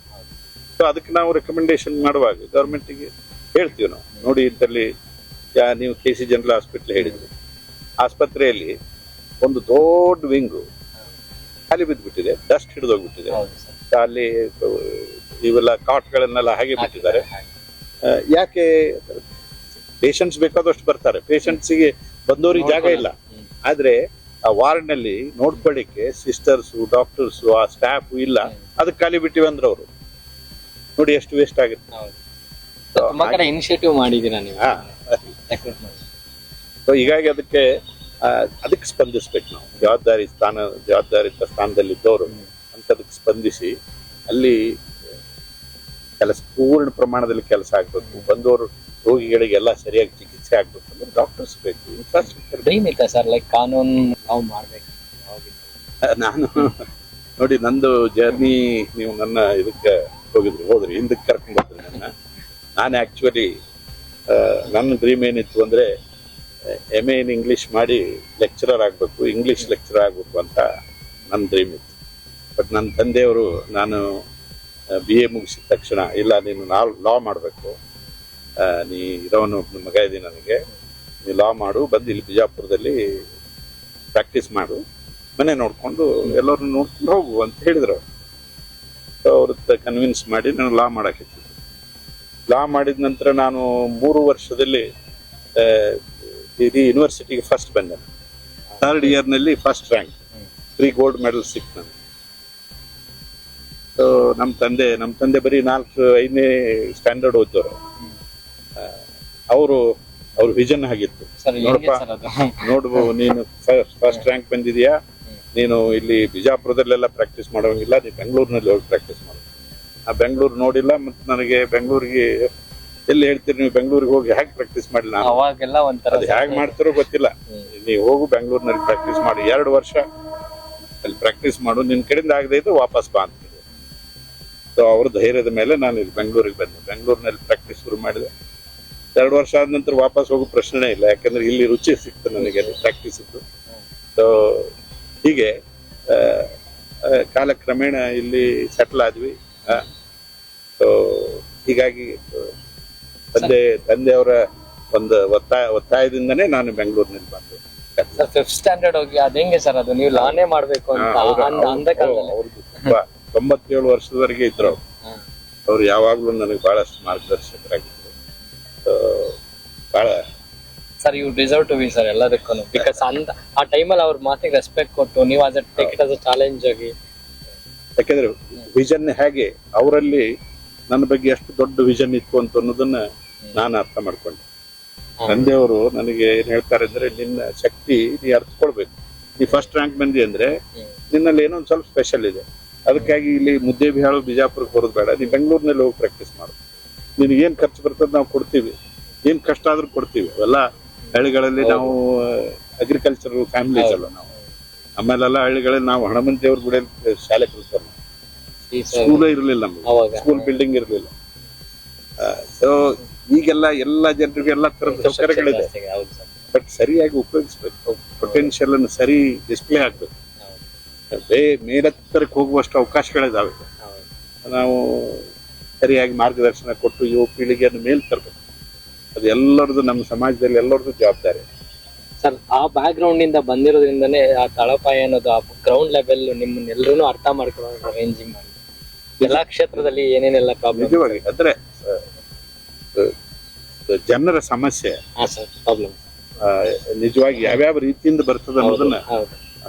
ಸೊ ಅದಕ್ಕೆ ನಾವು ರೆಕಮೆಂಡೇಶನ್ ಮಾಡುವಾಗ ಗವರ್ಮೆಂಟಿಗೆ ಹೇಳ್ತೀವಿ ನಾವು, ನೋಡಿ ಇಂತಲ್ಲಿ ನೀವು KC ಜನರಲ್ ಹಾಸ್ಪಿಟಲ್ ಹೇಳಿದ್ರಿ, ಆಸ್ಪತ್ರೆಯಲ್ಲಿ ಒಂದು ದೊಡ್ಡ ವಿಂಗು ಖಾಲಿ ಬಿದ್ದುಬಿಟ್ಟಿದೆ, ಡಸ್ಟ್ ಹಿಡಿದೋಗ್ಬಿಟ್ಟಿದೆ. ಅಲ್ಲಿ ಇವೆಲ್ಲ ಕಾಟ್ಗಳನ್ನೆಲ್ಲ ಹಾಗೆ ಬಿಟ್ಟಿದ್ದಾರೆ. ಯಾಕೆ? ಪೇಷಂಟ್ಸ್ ಬೇಕಾದಷ್ಟು ಬರ್ತಾರೆ, ಪೇಷಂಟ್ಸಿಗೆ ಬಂದವರಿಗೆ ಜಾಗ ಇಲ್ಲ. ಆದ್ರೆ ಆ ವಾರ್ಡ್ ನಲ್ಲಿ ನೋಡ್ಕೊಳ್ಳಿಕ್ಕೆ ಸಿಸ್ಟರ್ಸು, ಡಾಕ್ಟರ್ಸು, ಆ ಸ್ಟಾಫ್ ಇಲ್ಲ. ಅದಕ್ಕೆ ಖಾಲಿ ಬಿಟ್ಟಿವಿ ಅಂದ್ರೆ ಅವರು ನೋಡಿ ಎಷ್ಟು ವೇಸ್ಟ್ ಆಗುತ್ತೆ. ತುಂಬಾ ಕಡೆ ಇನಿಷಿಯೇಟಿವ್ ಮಾಡಿದೀರಾ ನೀವು? ಸೊ ಹೀಗಾಗಿ ಅದಕ್ಕೆ ಸ್ಪಂದಿಸ್ಬೇಕು ನಾವು. ಜವಾಬ್ದಾರಿತ ಸ್ಥಾನದಲ್ಲಿದ್ದವರು ಅಂತದಕ್ಕೆ ಸ್ಪಂದಿಸಿ ಅಲ್ಲಿ ಪೂರ್ಣ ಪ್ರಮಾಣದಲ್ಲಿ ಕೆಲಸ ಆಗ್ಬೇಕು. ಬಂದವರು ರೋಗಿಗಳಿಗೆಲ್ಲ ಸರಿಯಾಗಿ ಚಿಕಿತ್ಸೆ ಆಗ್ಬೇಕು ಅಂದ್ರೆ ಡಾಕ್ಟರ್ಸ್ ಬೇಕು, ಇನ್ಫ್ರಾಸ್ಟ್ರಕ್ಚರ್. ಡ್ರೀಮ್ ಇತ್ತ ಸರ್, ಲೈಕ್ ಕಾನೂನು ನಾವು ಮಾಡ್ಬೇಕು? ನಾನು ನೋಡಿ, ನಂದು ಜರ್ನಿ ನೀವು ನನ್ನ ಇದಕ್ಕೆ ಹೋದ್ರಿ, ಹಿಂದಕ್ಕೆ ಕರ್ಕೊಂಡು ಬಂದ್ರಿ ನಾನು ಆಕ್ಚುಲಿ ನನ್ನ ಡ್ರೀಮ್ ಏನಿತ್ತು ಅಂದ್ರೆ MA ಇನ್ ಇಂಗ್ಲಿಷ್ ಮಾಡಿ ಲೆಕ್ಚರರ್ ಆಗ್ಬೇಕು, ಇಂಗ್ಲಿಷ್ ಲೆಕ್ಚರರ್ ಆಗ್ಬೇಕು ಅಂತ ನನ್ನ ಡ್ರೀಮ್ ಇತ್ತು. ಬಟ್ ನನ್ನ ತಂದೆಯವರು, ನಾನು BA ಮುಗಿಸಿದ ತಕ್ಷಣ, ಇಲ್ಲ ನೀನು ಲಾ ಮಾಡಬೇಕು, ನೀ ಇರೋನು ಮಗ ಇದೆ ನನಗೆ, ನೀ ಲಾ ಮಾಡು, ಬಂದು ಇಲ್ಲಿ ಬಿಜಾಪುರದಲ್ಲಿ ಪ್ರಾಕ್ಟೀಸ್ ಮಾಡು, ಮನೆ ನೋಡ್ಕೊಂಡು ಎಲ್ಲರನ್ನು ನೋಡ್ಕೊಂಡು ಹೋಗು ಅಂತ ಹೇಳಿದ್ರು. ಅವ್ರ ಕನ್ವಿನ್ಸ್ ಮಾಡಿ ನಾನು ಲಾ ಮಾಡಕ್ಕೆ. ಲಾ ಮಾಡಿದ ನಂತರ ನಾನು 3 ವರ್ಷದಲ್ಲಿ ಇಡೀ ಯೂನಿವರ್ಸಿಟಿಗೆ ಫಸ್ಟ್ ಬಂದೆ. 3rd ಇಯರ್ನಲ್ಲಿ ಫಸ್ಟ್ ರ್ಯಾಂಕ್, 3 ಗೋಲ್ಡ್ ಮೆಡಲ್ ಸಿಕ್ತು ನನಗೆ. ಸೊ ನಮ್ಮ ತಂದೆ ಬರೀ 4-5ನೇ ಸ್ಟ್ಯಾಂಡರ್ಡ್ ಓದ್ದವರು. ಅವ್ರ ವಿಷನ್ ಆಗಿತ್ತು, ನೋಡ್ಬೋ ನೀನು ಫಸ್ಟ್ ರ್ಯಾಂಕ್ ಬಂದಿದ್ಯಾ, ನೀನು ಇಲ್ಲಿ ಬಿಜಾಪುರದಲ್ಲೆಲ್ಲ ಪ್ರಾಕ್ಟೀಸ್ ಮಾಡೋಂಗಿಲ್ಲ, ನೀನು ಬೆಂಗಳೂರಿನಲ್ಲಿ ಹೋಗಿ ಪ್ರಾಕ್ಟೀಸ್ ಮಾಡು. ಆ ಬೆಂಗಳೂರು ನೋಡಿಲ್ಲ, ಮತ್ತೆ ನನಗೆ ಬೆಂಗಳೂರಿಗೆ ಎಲ್ಲಿ ಹೇಳ್ತೀರಿ ನೀವು, ಬೆಂಗಳೂರಿಗೆ ಹೋಗಿ ಹೇಗೆ ಪ್ರಾಕ್ಟೀಸ್ ಮಾಡಿಲ್ಲ, ಅದು ಹೇಗೆ ಮಾಡ್ತಾರೋ ಗೊತ್ತಿಲ್ಲ, ನೀವು ಹೋಗು ಬೆಂಗಳೂರಿನಲ್ಲಿ ಪ್ರಾಕ್ಟೀಸ್ ಮಾಡಿ, 2 ವರ್ಷ ಅಲ್ಲಿ ಪ್ರಾಕ್ಟೀಸ್ ಮಾಡು, ನಿನ್ ಕಡೆಯಿಂದ ಆಗದೆ ಇದ್ದು ವಾಪಸ್ ಬಾ ಅಂತ. ಸೊ ಅವ್ರ ಧೈರ್ಯದ ಮೇಲೆ ನಾನು ಇಲ್ಲಿ ಬೆಂಗಳೂರಿಗೆ ಬಂದೆ. ಬೆಂಗಳೂರಿನಲ್ಲಿ ಪ್ರಾಕ್ಟೀಸ್ ಶುರು ಮಾಡಿದೆ. 2 ವರ್ಷ ಆದ ನಂತರ ವಾಪಸ್ ಹೋಗೋ ಪ್ರಶ್ನೆ ಇಲ್ಲ, ಯಾಕಂದ್ರೆ ಇಲ್ಲಿ ರುಚಿ ಸಿಕ್ತು ನನಗೆ ಅಲ್ಲಿ ಪ್ರಾಕ್ಟೀಸ್ ಇತ್ತು. ಸೊ ಹೀಗೆ ಕಾಲಕ್ರಮೇಣ ಇಲ್ಲಿ ಸೆಟ್ಲ್ ಆದ್ವಿ. ಸೊ ಹೀಗಾಗಿ ತಂದೆಯವರ ಒಂದು ಒತ್ತಾಯದಿಂದನೇ ನಾನು ಬೆಂಗಳೂರಿನಲ್ಲಿ ಬಂದೆ. ಸರ್ 5th ಸ್ಟ್ಯಾಂಡರ್ಡ್ ಹೋಗಿ ಅದ್ ಹೆಂಗೆ ಸರ್ ಅದು ನೀವು ಲಾನೇ ಮಾಡ್ಬೇಕು ಅಂತ ಅಂದ ಕಾಲದಲ್ಲಿ? ಅವ್ರದ್ದು ತುಂಬಾ 97 ವರ್ಷದವರೆಗೆ ಇದ್ರು ಅವ್ರು. ಅವ್ರು ಯಾವಾಗ್ಲೂ ನನಗೆ ಬಹಳಷ್ಟು ಮಾರ್ಗದರ್ಶಕರಾಗಿದ್ರು. ಬಹಳ sir you deserve to be sir ಎಲ್ಲದಕ್ಕೂ, ಬಿಕಾಸ್ ಅಂತ ಆ ಟೈಮಲ್ಲಿ ಅವ್ರ ಮಾತಿಗೆ ರೆಸ್ಪೆಕ್ಟ್ ಕೊಟ್ಟು ನೀವು ಅದ take it as a challenge ಆಗಿ. ಯಾಕಂದ್ರೆ ವಿಷನ್ ಹೇಗೆ ಅವರಲ್ಲಿ ನನ್ನ ಬಗ್ಗೆ ಎಷ್ಟು ದೊಡ್ಡ ವಿಷನ್ ಇತ್ತು ಅಂತ ಅನ್ನೋದನ್ನ ನಾನು ಅರ್ಥ ಮಾಡ್ಕೊಂಡೆ. ತಂದೆಯವರು ನನಗೆ ಏನ್ ಹೇಳ್ತಾರೆ ಅಂದ್ರೆ, ನಿನ್ನ ಶಕ್ತಿ ನೀ ಅರ್ಥಕೊಳ್ಬೇಕು. ನೀ ಫಸ್ಟ್ ರ್ಯಾಂಕ್ ಬಂದಿ ಅಂದ್ರೆ ನಿನ್ನಲ್ಲಿ ಏನೋ ಒಂದ್ ಸ್ವಲ್ಪ ಸ್ಪೆಷಲ್ ಇದೆ. ಅದಕ್ಕಾಗಿ ಇಲ್ಲಿ ಮುದ್ದೇಬಿಹಾಳು ಬಿಜಾಪುರಕ್ಕೆ ಬರೋದು ಬೇಡ, ನೀ ಬೆಂಗಳೂರಿನಲ್ಲಿ ಹೋಗಿ ಪ್ರಾಕ್ಟೀಸ್ ಮಾಡು. ನಿನಗೆ ಏನ್ ಖರ್ಚು ಬರ್ತದೆ ನಾವು ಕೊಡ್ತೀವಿ, ಏನ್ ಕಷ್ಟ ಆದ್ರೂ ಕೊಡ್ತೀವಿ. ಅವೆಲ್ಲ ಹಳ್ಳಿಗಳಲ್ಲಿ ನಾವು ಅಗ್ರಿಕಲ್ಚರಲ್ ಫ್ಯಾಮಿಲೀಸ್ ಅಲ್ಲ ನಾವು. ಆಮೇಲೆಲ್ಲ ಹಳ್ಳಿಗಳಲ್ಲಿ ನಾವು ಹಣಮಂತಿಯವ್ರ ಗುಡಿ ಶಾಲೆ ಕಲಿತಾರೆ. ಸ್ಕೂಲೇ ಇರ್ಲಿಲ್ಲ ನಮ್ಗೆ, ಸ್ಕೂಲ್ ಬಿಲ್ಡಿಂಗ್ ಇರ್ಲಿಲ್ಲ. ಸೊ ಈಗೆಲ್ಲ ಎಲ್ಲ ಜನರಿಗೆ ಎಲ್ಲ ತರದ ಸೌಕರ್ಯಗಳಿದೆ, ಬಟ್ ಸರಿಯಾಗಿ ಉಪಯೋಗಿಸ್ಬೇಕು. ಪೊಟೆನ್ಶಿಯಲ್ ಅನ್ನು ಸರಿ ಡಿಸ್ಪ್ಲೇ ಆಗ್ಬೇಕು. ಮೇಲೆತ್ತರಕ್ಕೆ ಹೋಗುವಷ್ಟು ಅವಕಾಶಗಳಿದಾವೆ. ನಾವು ಸರಿಯಾಗಿ ಮಾರ್ಗದರ್ಶನ ಕೊಟ್ಟು ಯುವ ಪೀಳಿಗೆಯನ್ನು ಮೇಲ್ ತರಬೇಕು. ಅದು ಎಲ್ಲರದು, ನಮ್ಮ ಸಮಾಜದಲ್ಲಿ ಎಲ್ಲರದು ಜವಾಬ್ದಾರಿ. ಸರ್ ಆ ಬ್ಯಾಕ್ ಗ್ರೌಂಡ್ ಇಂದ ಬಂದಿರೋದ್ರಿಂದನೇ ಆ ತಳಪಾಯ ಅನ್ನೋದು, ಆ ಗ್ರೌಂಡ್ ಲೆವೆಲ್ ನಿಮ್ಮನ್ನೆಲ್ಲರೂ ಅರ್ಥ ಮಾಡ್ಕೊಳ್ಳೋ ರೇಂಜಿಂಗ್ ಮಾಡಿ ಎಲ್ಲಾ ಕ್ಷೇತ್ರದಲ್ಲಿ ಏನೇನೆಲ್ಲ ಪ್ರಾಬ್ಲಮ್. ನಿಜವಾಗಿ ಅಂದ್ರೆ ಜನರ ಸಮಸ್ಯೆ ಪ್ರಾಬ್ಲಮ್ ನಿಜವಾಗಿ ಯಾವ್ಯಾವ ರೀತಿಯಿಂದ ಬರ್ತದೆ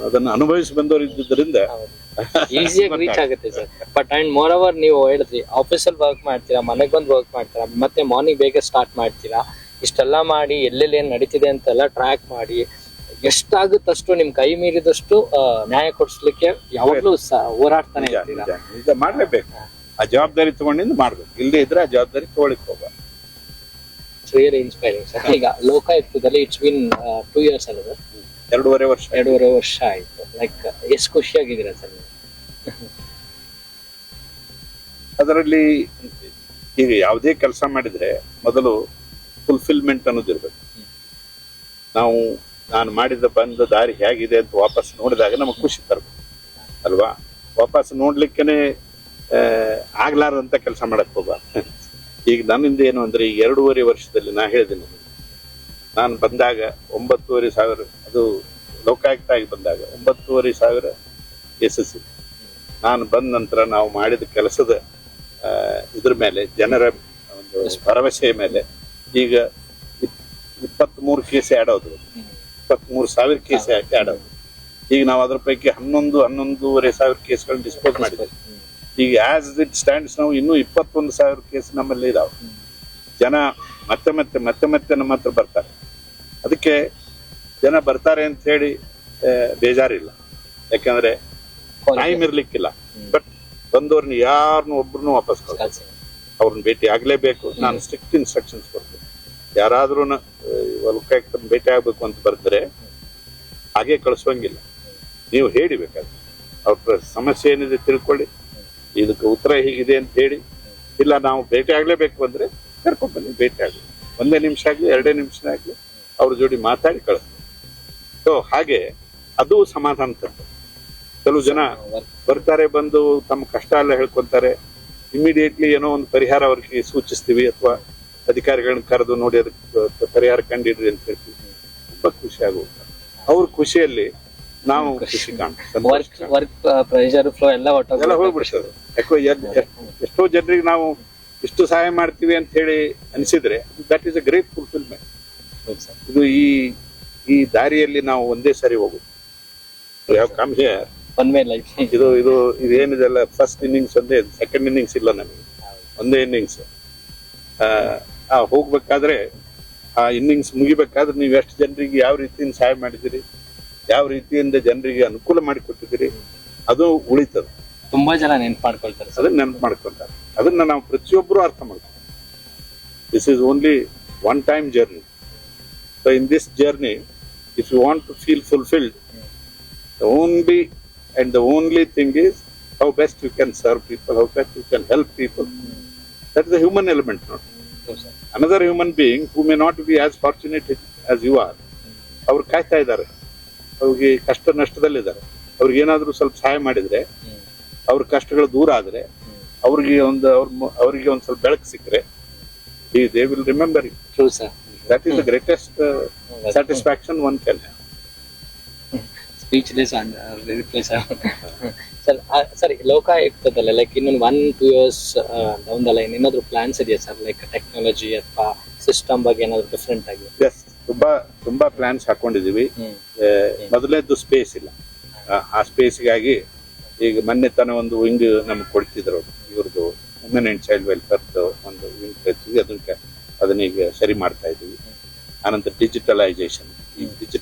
ಅದನ್ನ ಅನುಭವಿಸಿ ಬಂದವರು ಇದ್ದುದರಿಂದ ಈಸಿಯಾಗಿ ರೀಚ್ ಆಗುತ್ತೆ sir. But and more over ನೀವು ಹೇಳಿದ್ರಿ ಆಫೀಸಲ್ಲಿ ವರ್ಕ್ ಮಾಡ್ತೀರಾ, ಮನೆಗೆ ಬಂದು ವರ್ಕ್ ಮಾಡ್ತೀರಾ, ಮತ್ತೆ ಮಾರ್ನಿಂಗ್ ಬೇಗ ಸ್ಟಾರ್ಟ್ ಮಾಡ್ತೀರಾ. ಇಷ್ಟೆಲ್ಲ ಮಾಡಿ ಎಲ್ಲೆಲ್ಲಿ ಏನ್ ನಡೀತಿದೆ ಅಂತೆಲ್ಲ ಟ್ರ್ಯಾಕ್ ಮಾಡಿ ಎಷ್ಟಾಗುತ್ತಷ್ಟು ನಿಮ್ ಕೈ ಮೀರಿದಷ್ಟು ನ್ಯಾಯ ಕೊಡಿಸ್ಲಿಕ್ಕೆ ಯಾವಾಗ್ಲೂ ಹೋರಾಡ್ತಾನೆ ಇರ್ತೀರಾ. ನಿಜ ಮಾಡ್ಲೇಬೇಕು. ಆ ಜವಾಬ್ದಾರಿ ತಗೊಂಡಿಂದ ಮಾಡ್ಬೇಕು. ಇಲ್ಲದೆ ಇದ್ರೆ ಆ ಜವಾಬ್ದಾರಿ ತಗೊಳಿಕ್ ಹೋಗ. Really inspiring sir. ಈಗ ಲೋಕಾಯುಕ್ತದಲ್ಲಿ ಇಟ್ಸ್ ಬಿನ್ 2 years ಅಲ್ಲ ಸರ್? 2.5 ವರ್ಷ ಆಯ್ತು. ಲೈಕ್ ಎಷ್ಟು ಖುಷಿಯಾಗಿದ್ದೀರಾ ಸರ್? ಅದರಲ್ಲಿ ಈಗ ಯಾವುದೇ ಕೆಲಸ ಮಾಡಿದ್ರೆ ಮೊದಲು ಫುಲ್ಫಿಲ್ಮೆಂಟ್ ಅನ್ನೋದಿರ್ಬೇಕು. ನಾನು ಮಾಡಿದ ಬಂದ ದಾರಿ ಹೇಗಿದೆ ಅಂತ ವಾಪಸ್ ನೋಡಿದಾಗ ನಮಗೆ ಖುಷಿ ತರಬೇಕು ಅಲ್ವಾ? ವಾಪಸ್ ನೋಡ್ಲಿಕ್ಕೇನೆ ಆಗ್ಲಾರಂತ ಕೆಲಸ ಮಾಡಕ್ ಹೋಗ. ಈಗ ನನ್ನಿಂದ ಏನು ಅಂದ್ರೆ, ಈ 2.5 ವರ್ಷದಲ್ಲಿ ನಾ ಹೇಳಿದ್ದೀನಿ, ನಾನು ಬಂದಾಗ 9,500, ಅದು ಲೋಕಾಯುಕ್ತ ಆಗಿ ಬಂದಾಗ 9,500 SSC. ನಾನು ಬಂದ ನಂತರ ನಾವು ಮಾಡಿದ ಕೆಲಸದ ಇದ್ರ ಮೇಲೆ, ಜನರ ಒಂದು ಭರವಸೆಯ ಮೇಲೆ ಈಗ 23 ಕೇಸ್ ಆ್ಯಡ್ ಆದವು. 23,000 ಕೇಸ್ ಆ್ಯಡ್ ಆದವು. ಈಗ ನಾವು ಅದ್ರ ಪೈಕಿ 11,500 ಕೇಸ್ಗಳನ್ನ ಡಿಸ್ಪೋಸ್ ಮಾಡಿದ್ದೇವೆ. ಈಗ ಆಸ್ ಇಟ್ ಸ್ಟ್ಯಾಂಡ್ಸ್ ನಾವು ಇನ್ನೂ 21,000 ಕೇಸ್ ನಮ್ಮಲ್ಲಿ ಇದಾವೆ. ಜನ ಮತ್ತೆ ನಮ್ಮ ಹತ್ರ ಬರ್ತಾರೆ. ಅದಕ್ಕೆ ಜನ ಬರ್ತಾರೆ ಅಂತ ಹೇಳಿ ಬೇಜಾರಿಲ್ಲ, ಯಾಕಂದ್ರೆ ಟೈಮ್ ಇರ್ಲಿಕ್ಕಿಲ್ಲ. ಬಟ್ ಬಂದವ್ರನ್ನ ಯಾರನ್ನೂ ಒಬ್ರನ್ನೂ ವಾಪಸ್ ಕಳ್ಸಿ, ಅವ್ರನ್ನ ಭೇಟಿ ಆಗ್ಲೇಬೇಕು. ನಾನು ಸ್ಟ್ರಿಕ್ಟ್ ಇನ್ಸ್ಟ್ರಕ್ಷನ್ಸ್ ಕೊಡ್ತೀನಿ. ಯಾರಾದ್ರೂ ಲೋಕಾಯುಕ್ತನ ಭೇಟಿ ಆಗ್ಬೇಕು ಅಂತ ಬರ್ತಾರೆ ಹಾಗೆ ಕಳಿಸೋಂಗಿಲ್ಲ. ನೀವು ಹೇಳಿಬೇಕಾದ್ರೆ ಅವ್ರ ಸಮಸ್ಯೆ ಏನಿದೆ ತಿಳ್ಕೊಳ್ಳಿ, ಇದಕ್ಕೆ ಉತ್ತರ ಹೀಗಿದೆ ಅಂತ ಹೇಳಿ. ಇಲ್ಲ ನಾವು ಭೇಟಿ ಆಗ್ಲೇಬೇಕು ಅಂದ್ರೆ ಕರ್ಕೊಂಡ್ ಬನ್ನಿ, ಭೇಟಿ ಆಗ್ಲಿ. 1 ನಿಮಿಷ ಆಗ್ಲಿ 2 ನಿಮಿಷ ಆಗ್ಲಿ ಅವ್ರ ಜೋಡಿ ಮಾತಾಡಿ ಕಳಿಸ್ತೀವಿ. ಸೊ ಹಾಗೆ ಅದು ಸಮಾಧಾನ ತರ್ತದೆ. ಕೆಲವು ಜನ ಬರ್ತಾರೆ, ಬಂದು ತಮ್ಮ ಕಷ್ಟ ಎಲ್ಲ ಹೇಳ್ಕೊಂತಾರೆ. ಇಮಿಡಿಯೇಟ್ಲಿ ಏನೋ ಒಂದು ಪರಿಹಾರ ಅವ್ರಿಗೆ ಸೂಚಿಸ್ತೀವಿ, ಅಥವಾ ಅಧಿಕಾರಿಗಳನ್ನ ಕರೆದು ನೋಡಿ ಅದಕ್ಕೆ ಪರಿಹಾರ ಕಂಡಿಡ್ರಿ ಅಂತ ಹೇಳ್ತೀವಿ. ತುಂಬಾ ಖುಷಿ ಆಗುತ್ತೆ. ಅವ್ರ ಖುಷಿಯಲ್ಲಿ ನಾವು ಖುಷಿ ಕಾಣ್ತೀವಿ. ವರ್ಕ್ ಪ್ರೆಷರ್ ಫ್ಲೋ ಎಲ್ಲ ಹೋಗ್ಬಿಡ್ತದೆ. ಯಾಕೋ ಎಷ್ಟೋ ಜನರಿಗೆ ನಾವು ಇಷ್ಟು ಸಹಾಯ ಮಾಡ್ತೀವಿ ಅಂತ ಹೇಳಿ ಅನಿಸಿದ್ರೆ that is a great fulfilment. ಇದು ಈ ದಾರಿಯಲ್ಲಿ ನಾವು ಒಂದೇ ಸರಿ ಹೋಗುದು. ಇದು ಏನಿದೆಲ್ಲ ಫಸ್ಟ್ ಇನ್ನಿಂಗ್ಸ್ ಒಂದೇ, ಸೆಕೆಂಡ್ ಇನ್ನಿಂಗ್ಸ್ ಇಲ್ಲ ನಮಗೆ, ಒಂದೇ ಇನ್ನಿಂಗ್ಸ್. ಹೋಗ್ಬೇಕಾದ್ರೆ ಆ ಇನ್ನಿಂಗ್ಸ್ ಮುಗಿಬೇಕಾದ್ರೆ ನೀವು ಎಷ್ಟು ಜನರಿಗೆ ಯಾವ ರೀತಿಯಿಂದ ಸಹಾಯ ಮಾಡಿದಿರಿ, ಯಾವ ರೀತಿಯಿಂದ ಜನರಿಗೆ ಅನುಕೂಲ ಮಾಡಿಕೊಟ್ಟಿದ್ದೀರಿ, ಅದು ಉಳಿತದ. ತುಂಬಾ ಜನ ನೆನ್ಪು ಮಾಡ್ಕೊಳ್ತಾರೆ, ಅದನ್ನ ನೆನ್ಪು ಮಾಡ್ಕೊಂತಾರೆ. ಅದನ್ನ ನಾವು ಪ್ರತಿಯೊಬ್ಬರು ಅರ್ಥ ಮಾಡ್ತೀವಿ. This is only one time journey. So in this journey, if you want to feel fulfilled, the only thing is how best you can serve people, how best you can help people. That is the human element, not another human being who may not be as fortunate as you are. ಅವರು ಕಾಯ್ತಾ ಇದ್ದಾರೆ, ಅವ್ರಿಗೆ ಕಷ್ಟ ನಷ್ಟದಲ್ಲಿದ್ದಾರೆ. ಅವ್ರಿಗೇನಾದ್ರೂ ಸ್ವಲ್ಪ ಸಹಾಯ ಮಾಡಿದ್ರೆ, ಅವ್ರ ಕಷ್ಟಗಳು ದೂರ ಆದ್ರೆ, ಅವ್ರಿಗೆ ಒಂದು ಸ್ವಲ್ಪ ಬೆಳಕು ಸಿಕ್ಕರೆ, they will remember it. True sir. That is the greatest satisfaction one can have. Speechless sir. Sir, ಲೋಕಾಯುಕ್ತದಲ್ಲಿ ಲೈಕ್ ಇನ್ನೊಂದು 1-2 years ಡೌನ್ ದ ಲೈನ್ ಏನಾದ್ರು ಪ್ಲಾನ್ಸ್ ಇದೆಯಾ ಸರ್? ಲೈಕ್ ಟೆಕ್ನಾಲಜಿ ಅಥವಾ ಸಿಸ್ಟಮ್ ಬಗ್ಗೆ ಏನಾದ್ರು ಡಿಫ್ರೆಂಟ್ ಆಗಿ? ಎಸ್, ತುಂಬಾ ಪ್ಲಾನ್ಸ್ ಹಾಕೊಂಡಿದೀವಿ. ಮೊದಲೇದ್ದು ಸ್ಪೇಸ್ ಇಲ್ಲ. ಆ ಸ್ಪೇಸ್ಗಾಗಿ ಈಗ ಮೊನ್ನೆ ತಾನೇ ಒಂದು ವಿಂಗ್ ನಮ್ಗೆ ಕೊಡ್ತಿದ್ರು, ಇವ್ರದ್ದು ವುಮೆನ್ ಅಂಡ್ ಚೈಲ್ಡ್ ವೆಲ್ಫೇರ್ ಒಂದು ವಿಂಗ್ ಕಳಿಸಿದ್ವಿ. ಅದನ್ನ ಈಗ ಸರಿ ಮಾಡ್ತಾ ಇದೀವಿ. ಆನಂತರ ಡಿಜಿಟಲೈಸೇಷನ್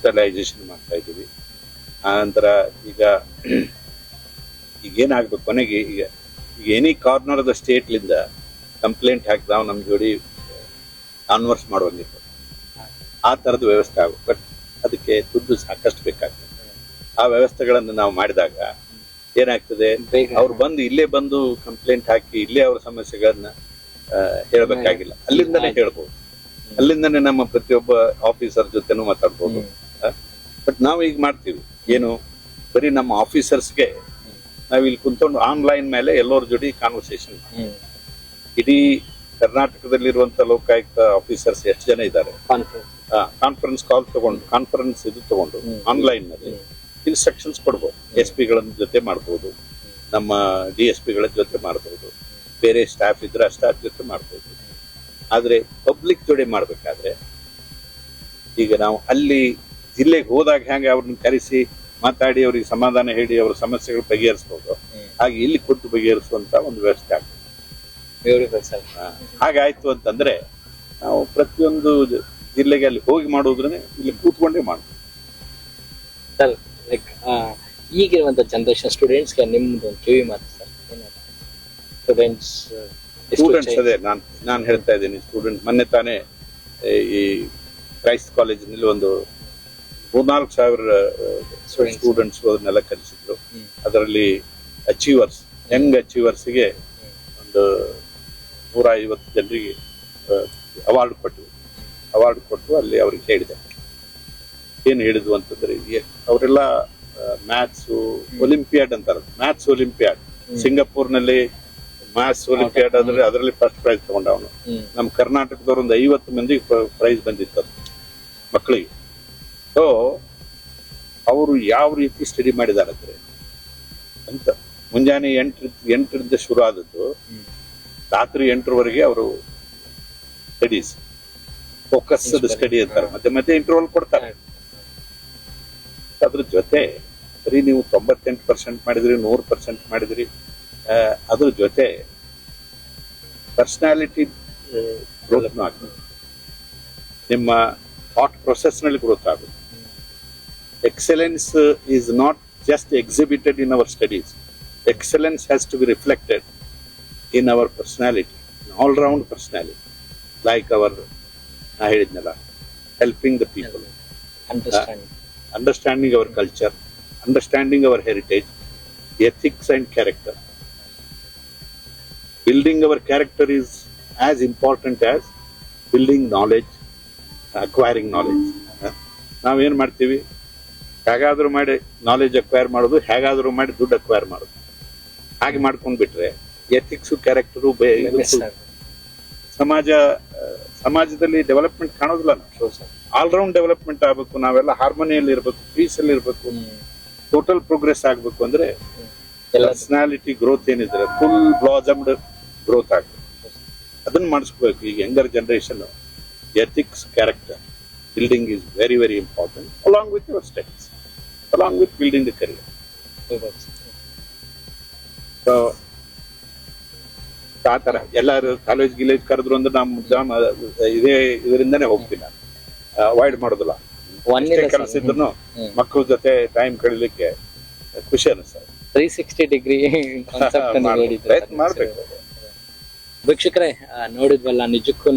ಮಾಡ್ತಾ ಇದೀವಿ. ಆನಂತರ ಈಗ ಏನಾಗ್ಬೇಕು, ಕೊನೆಗೆ ಈಗ ಎನಿ ಕಾರ್ನರ್ ಆಫ್ ದ ಸ್ಟೇಟ್ಲಿಂದ ಕಂಪ್ಲೇಂಟ್ ಹಾಕಿ ನಾವು ನಮ್ಮ ಜೋಡಿ ಕಾನ್ವರ್ಸ್ ಮಾಡುವಂಗಿತ್ತು. ಆ ಥರದ ವ್ಯವಸ್ಥೆ ಆಗುತ್ತೆ. ಬಟ್ ಅದಕ್ಕೆ ದುಡ್ಡು ಸಾಕಷ್ಟು ಬೇಕಾಗ್ತದೆ. ಆ ವ್ಯವಸ್ಥೆಗಳನ್ನು ನಾವು ಮಾಡಿದಾಗ ಏನಾಗ್ತದೆ, ಅವ್ರು ಇಲ್ಲೇ ಬಂದು ಕಂಪ್ಲೇಂಟ್ ಹಾಕಿ ಇಲ್ಲೇ ಅವ್ರ ಸಮಸ್ಯೆಗಳನ್ನ ಹೇಳ್ಬೇಕಾಗಿಲ್ಲ, ಅಲ್ಲಿಂದನೇ ಹೇಳ್ಬೋದು. ಅಲ್ಲಿಂದನೇ ನಮ್ಮ ಪ್ರತಿಯೊಬ್ಬ ಆಫೀಸರ್ ಜೊತೆನೂ ಮಾತಾಡ್ಬೋದು. ಬಟ್ ನಾವು ಈಗ ಮಾಡ್ತೀವಿ ಏನು, ಬರೀ ನಮ್ಮ ಆಫೀಸರ್ಸ್ಗೆ ನಾವ್ ಇಲ್ಲಿ ಕುಂತ್ಕೊಂಡು ಆನ್ಲೈನ್ ಮೇಲೆ ಎಲ್ಲರ ಜೊತೆ ಕಾನ್ವರ್ಸೇಷನ್. ಇಡೀ ಕರ್ನಾಟಕದಲ್ಲಿರುವಂತ ಲೋಕಾಯುಕ್ತ ಆಫೀಸರ್ಸ್ ಎಷ್ಟು ಜನ ಇದ್ದಾರೆ, ಕಾನ್ಫರೆನ್ಸ್ ಕಾಲ್ ತಗೊಂಡು ತಗೊಂಡು ಆನ್ಲೈನ್ ನಲ್ಲಿ ಇನ್ಸ್ಟ್ರಕ್ಷನ್ಸ್ ಕೊಡ್ಬೋದು. SP ಗಳ ಜೊತೆ ಮಾಡ್ಬೋದು, ನಮ್ಮ DSP ಗಳ ಜೊತೆ ಮಾಡ್ಬೋದು, ಬೇರೆ ಸ್ಟಾಫ್ ಇದ್ರೆ ಆ ಸ್ಟಾಫ್ ಜೊತೆ ಮಾಡ್ಬೋದು. ಆದ್ರೆ ಪಬ್ಲಿಕ್ ಜೊತೆ ಮಾಡ್ಬೇಕಾದ್ರೆ ಈಗ ನಾವು ಅಲ್ಲಿ ಜಿಲ್ಲೆಗೆ ಹೋದಾಗ ಹೆಂಗೆ ಅವ್ರನ್ನ ಕರೆಸಿ ಮಾತಾಡಿ ಅವ್ರಿಗೆ ಸಮಾಧಾನ ಹೇಳಿ ಅವ್ರ ಸಮಸ್ಯೆಗಳು ಬಗೆಹರಿಸಬಹುದು, ಹಾಗೆ ಇಲ್ಲಿ ಕೂತು ಬಗೆಹರಿಸುವಂತ ಒಂದು ವ್ಯವಸ್ಥೆ ಆಗ್ತದೆ. ಹಾಗಾಯ್ತು ಅಂತಂದ್ರೆ ನಾವು ಪ್ರತಿಯೊಂದು ಜಿಲ್ಲೆಗೆ ಅಲ್ಲಿ ಹೋಗಿ ಮಾಡೋದ್ರೇ ಇಲ್ಲಿ ಕೂತ್ಕೊಂಡೇ ಮಾಡ್ತೀವಿ. ಸರ್, ಲೈಕ್ ಈಗಿರುವಂತ ಜನರೇಷನ್ ಸ್ಟೂಡೆಂಟ್ಸ್ಗೆ ನಿಮ್ದು ಒಂದು ಕಿವಿ ಮಾತು ಸರ್. ಸ್ಟೂಡೆಂಟ್ಸ್ ಅದೇ ನಾನು ಹೇಳ್ತಾ ಇದ್ದೀನಿ. ಸ್ಟೂಡೆಂಟ್ ಮೊನ್ನೆ ತಾನೇ ಈ ಕ್ರೈಸ್ಟ್ ಕಾಲೇಜಿನಲ್ಲಿ ಒಂದು 3,000-4,000 ಸ್ಟೂಡೆಂಟ್ಸ್ ಅದನ್ನೆಲ್ಲ ಕಲಿಸಿದ್ರು. ಅದರಲ್ಲಿ ಯಂಗ್ ಅಚೀವರ್ಸ್ಗೆ ಒಂದು 150 ಜನರಿಗೆ ಅವಾರ್ಡ್ ಕೊಟ್ಟು ಅಲ್ಲಿ ಅವ್ರಿಗೆ ಹೇಳಿದೆ. ಏನು ಹೇಳಿದ್ವು ಅಂತಂದ್ರೆ, ಅವರೆಲ್ಲ ಮ್ಯಾಥ್ಸ್ ಒಲಿಂಪಿಯಾಡ್ ಅಂತಾರೆ, ಮ್ಯಾಥ್ಸ್ ಒಲಿಂಪಿಯಾಡ್ ಸಿಂಗಾಪುರ್ನಲ್ಲಿ ಮ್ಯಾಥ್ಸ್ ಒಲಿಂಪಿಯಾಡ್ ಅಂದ್ರೆ ಅದರಲ್ಲಿ ಫಸ್ಟ್ ಪ್ರೈಸ್ ತಗೊಂಡ ಅವನು. ನಮ್ಮ ಕರ್ನಾಟಕದವ್ರು ಒಂದು 50 ಮಂದಿಗೆ ಪ್ರೈಸ್ ಬಂದಿತ್ತು ಮಕ್ಕಳಿಗೆ. ಸೊ ಅವರು ಯಾವ ರೀತಿ ಸ್ಟಡಿ ಮಾಡಿದಾರೆ ಅಂದ್ರೆ, ಅಂತ ಮುಂಜಾನೆ 8ರಿಂದ ಶುರು ಆದದ್ದು ರಾತ್ರಿ 8ರವರೆಗೆ ಅವರು ಸ್ಟಡೀಸ್, ಫೋಕಸ್ಡ್ ಸ್ಟಡಿ ಅಂತಾರೆ. ಮತ್ತೆ ಇಂಟರ್ವಲ್ ಕೊಡ್ತಾರೆ. ಅದ್ರ ಜೊತೆ ಬರೀ ನೀವು 98% ಮಾಡಿದ್ರಿ, 100% ಮಾಡಿದ್ರಿ, ಅದ್ರ ಜೊತೆ ಪರ್ಸನಾಲಿಟಿ ಗ್ರೋತ್ನೂ ಆಗ್ತದೆ, ನಿಮ್ಮ ಥಾಟ್ ಪ್ರೊಸೆಸ್ ನಲ್ಲಿ ಗ್ರೋತ್ ಆಗುತ್ತೆ. Excellence is not just exhibited in our studies. Excellence has to be reflected in our personality, an all-round personality, like our helping the people, understanding our culture, understanding our heritage, ethics and character. Building our character is as important as building knowledge, acquiring knowledge. ನಾವೇನ್ ಮಾಡ್ತೀವಿ, ಹೇಗಾದ್ರೂ ಮಾಡಿ knowledge acquire ಮಾಡೋದು, ಹೇಗಾದ್ರೂ ಮಾಡಿ ದುಡ್ಡು acquire ಮಾಡೋದು. ಹಾಗೆ ಮಾಡ್ಕೊಂಡ್ಬಿಟ್ರೆ ಎಥಿಕ್ಸು ಕ್ಯಾರೆಕ್ಟರು ಸಮಾಜದಲ್ಲಿ ಡೆವಲಪ್ಮೆಂಟ್ ಕಾಣೋದಿಲ್ಲ. ಆಲ್ರೌಂಡ್ ಡೆವಲಪ್ಮೆಂಟ್ ಆಗ್ಬೇಕು, ನಾವೆಲ್ಲ ಹಾರ್ಮೋನಿಯಲ್ಲಿ ಇರ್ಬೇಕು, ಪೀಸ್ ಅಲ್ಲಿ ಇರ್ಬೇಕು, ಟೋಟಲ್ ಪ್ರೋಗ್ರೆಸ್ ಆಗ್ಬೇಕು ಅಂದ್ರೆ ಪರ್ಸನಾಲಿಟಿ ಗ್ರೋತ್ ಏನಿದ್ರೆ ಫುಲ್ ಬ್ಲಾಸಮ್ಡ್ ಗ್ರೋತ್ ಆಗ್ಬೇಕು. ಅದನ್ನ ಮಾಡಿಸ್ಬೇಕು. ಈಗ younger generation ethics character building is very, very important, along with your studies, along with building the career. So, ಆ ಥರ ಎಲ್ಲರೂ ಕಾಲೇಜ್ ಕರೆದ್ರು ಅಂದ್ರೆ ನಮ್ಮ ಇದರಿಂದಾನೇ ಹೋಗ್ತೀನಿ, ಅವಾಯ್ಡ್ ಮಾಡೋದಿಲ್ಲ. ಕೆಲಸ ಇದ್ರು ಮಕ್ಕಳ ಜೊತೆ ಟೈಮ್ ಕಳೀಲಿಕ್ಕೆ ಖುಷಿ ಅನಿಸ್ತದೆ. 360 ಡಿಗ್ರಿ ಮಾಡ್ಬೇಕು. ವೀಕ್ಷಕರೇ, ನೋಡಿದ್ವಲ್ಲ, ನಿಜಕ್ಕೂ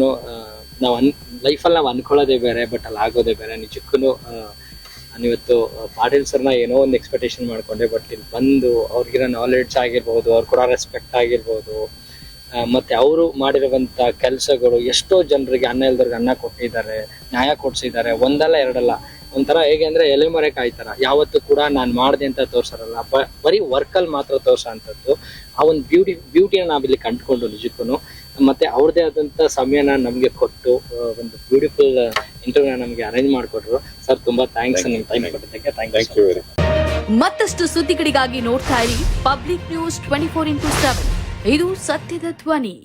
ಲೈಫಲ್ಲಿ ನಾವು ಅನ್ಕೊಳ್ಳೋದೇ ಬೇರೆ, ಬಟ್ ಅಲ್ಲಿ ಆಗೋದೇ ಬೇರೆ. ನಿಜಕ್ಕೂ ನಾನಿವತ್ತು ಪಾಟೀಲ್ ಸರ್ನ ಏನೋ ಒಂದು ಎಕ್ಸ್ಪೆಕ್ಟೇಷನ್ ಮಾಡ್ಕೊಂಡೆ, ಬಟ್ ಇಲ್ಲಿ ಬಂದು ಅವ್ರಿಗಿರೋ ನಾಲೆಡ್ಜ್ ಆಗಿರ್ಬೋದು, ಅವ್ರು ಕೊಡೋ ರೆಸ್ಪೆಕ್ಟ್ ಆಗಿರ್ಬೋದು, ಮತ್ತೆ ಅವರು ಮಾಡಿರುವಂತ ಕೆಲಸಗಳು ಎಷ್ಟೋ ಜನರಿಗೆ, ಅನ್ನ ಇಲ್ದವ್ರಿಗೆ ಅನ್ನ ಕೊಟ್ಟಿದ್ದಾರೆ, ನ್ಯಾಯ ಕೊಡ್ಸಿದ್ದಾರೆ. ಒಂದಲ್ಲ ಎರಡಲ್ಲ, ಒಂಥರ ಹೇಗೆ ಅಂದ್ರೆ ಎಲೆಮರೆ ಕಾಯ್ತಾರ, ಯಾವತ್ತು ಕೂಡ ನಾನ್ ಮಾಡ್ದೆ ಅಂತ ತೋರ್ಸಾರಲ್ಲ, ಬರೀ ವರ್ಕಲ್ಲಿ ಮಾತ್ರ ತೋರ್ಸೋಂಥದ್ದು. ಆ ಒಂದು ಬ್ಯೂಟಿನ ನಾವಿಲ್ಲಿ ಕಂಡುಕೊಂಡು ನಿಜಕ್ಕೂ. ಮತ್ತೆ ಅವ್ರದೇ ಆದಂತ ಸಮಯನ ನಮ್ಗೆ ಕೊಟ್ಟು ಒಂದು ಬ್ಯೂಟಿಫುಲ್ ಇಂಟರ್ವ್ಯೂ ನಮ್ಗೆ ಅರೇಂಜ್ ಮಾಡಿಕೊಟ್ರು. ಸರ್ ತುಂಬಾ ಥ್ಯಾಂಕ್ಸ್ ನಿಮ್ ಟೈಮ್ ಕೊಟ್ಟಿದ್ದಕ್ಕೆ. Thank you. ಮತ್ತಷ್ಟು ಸುದ್ದಿಗಳಿಗಾಗಿ ನೋಡ್ತಾ ಇರಿ ಪಬ್ಲಿಕ್ ನ್ಯೂಸ್ 24x7. ಇದು ಸತ್ಯದ ಧ್ವನಿ.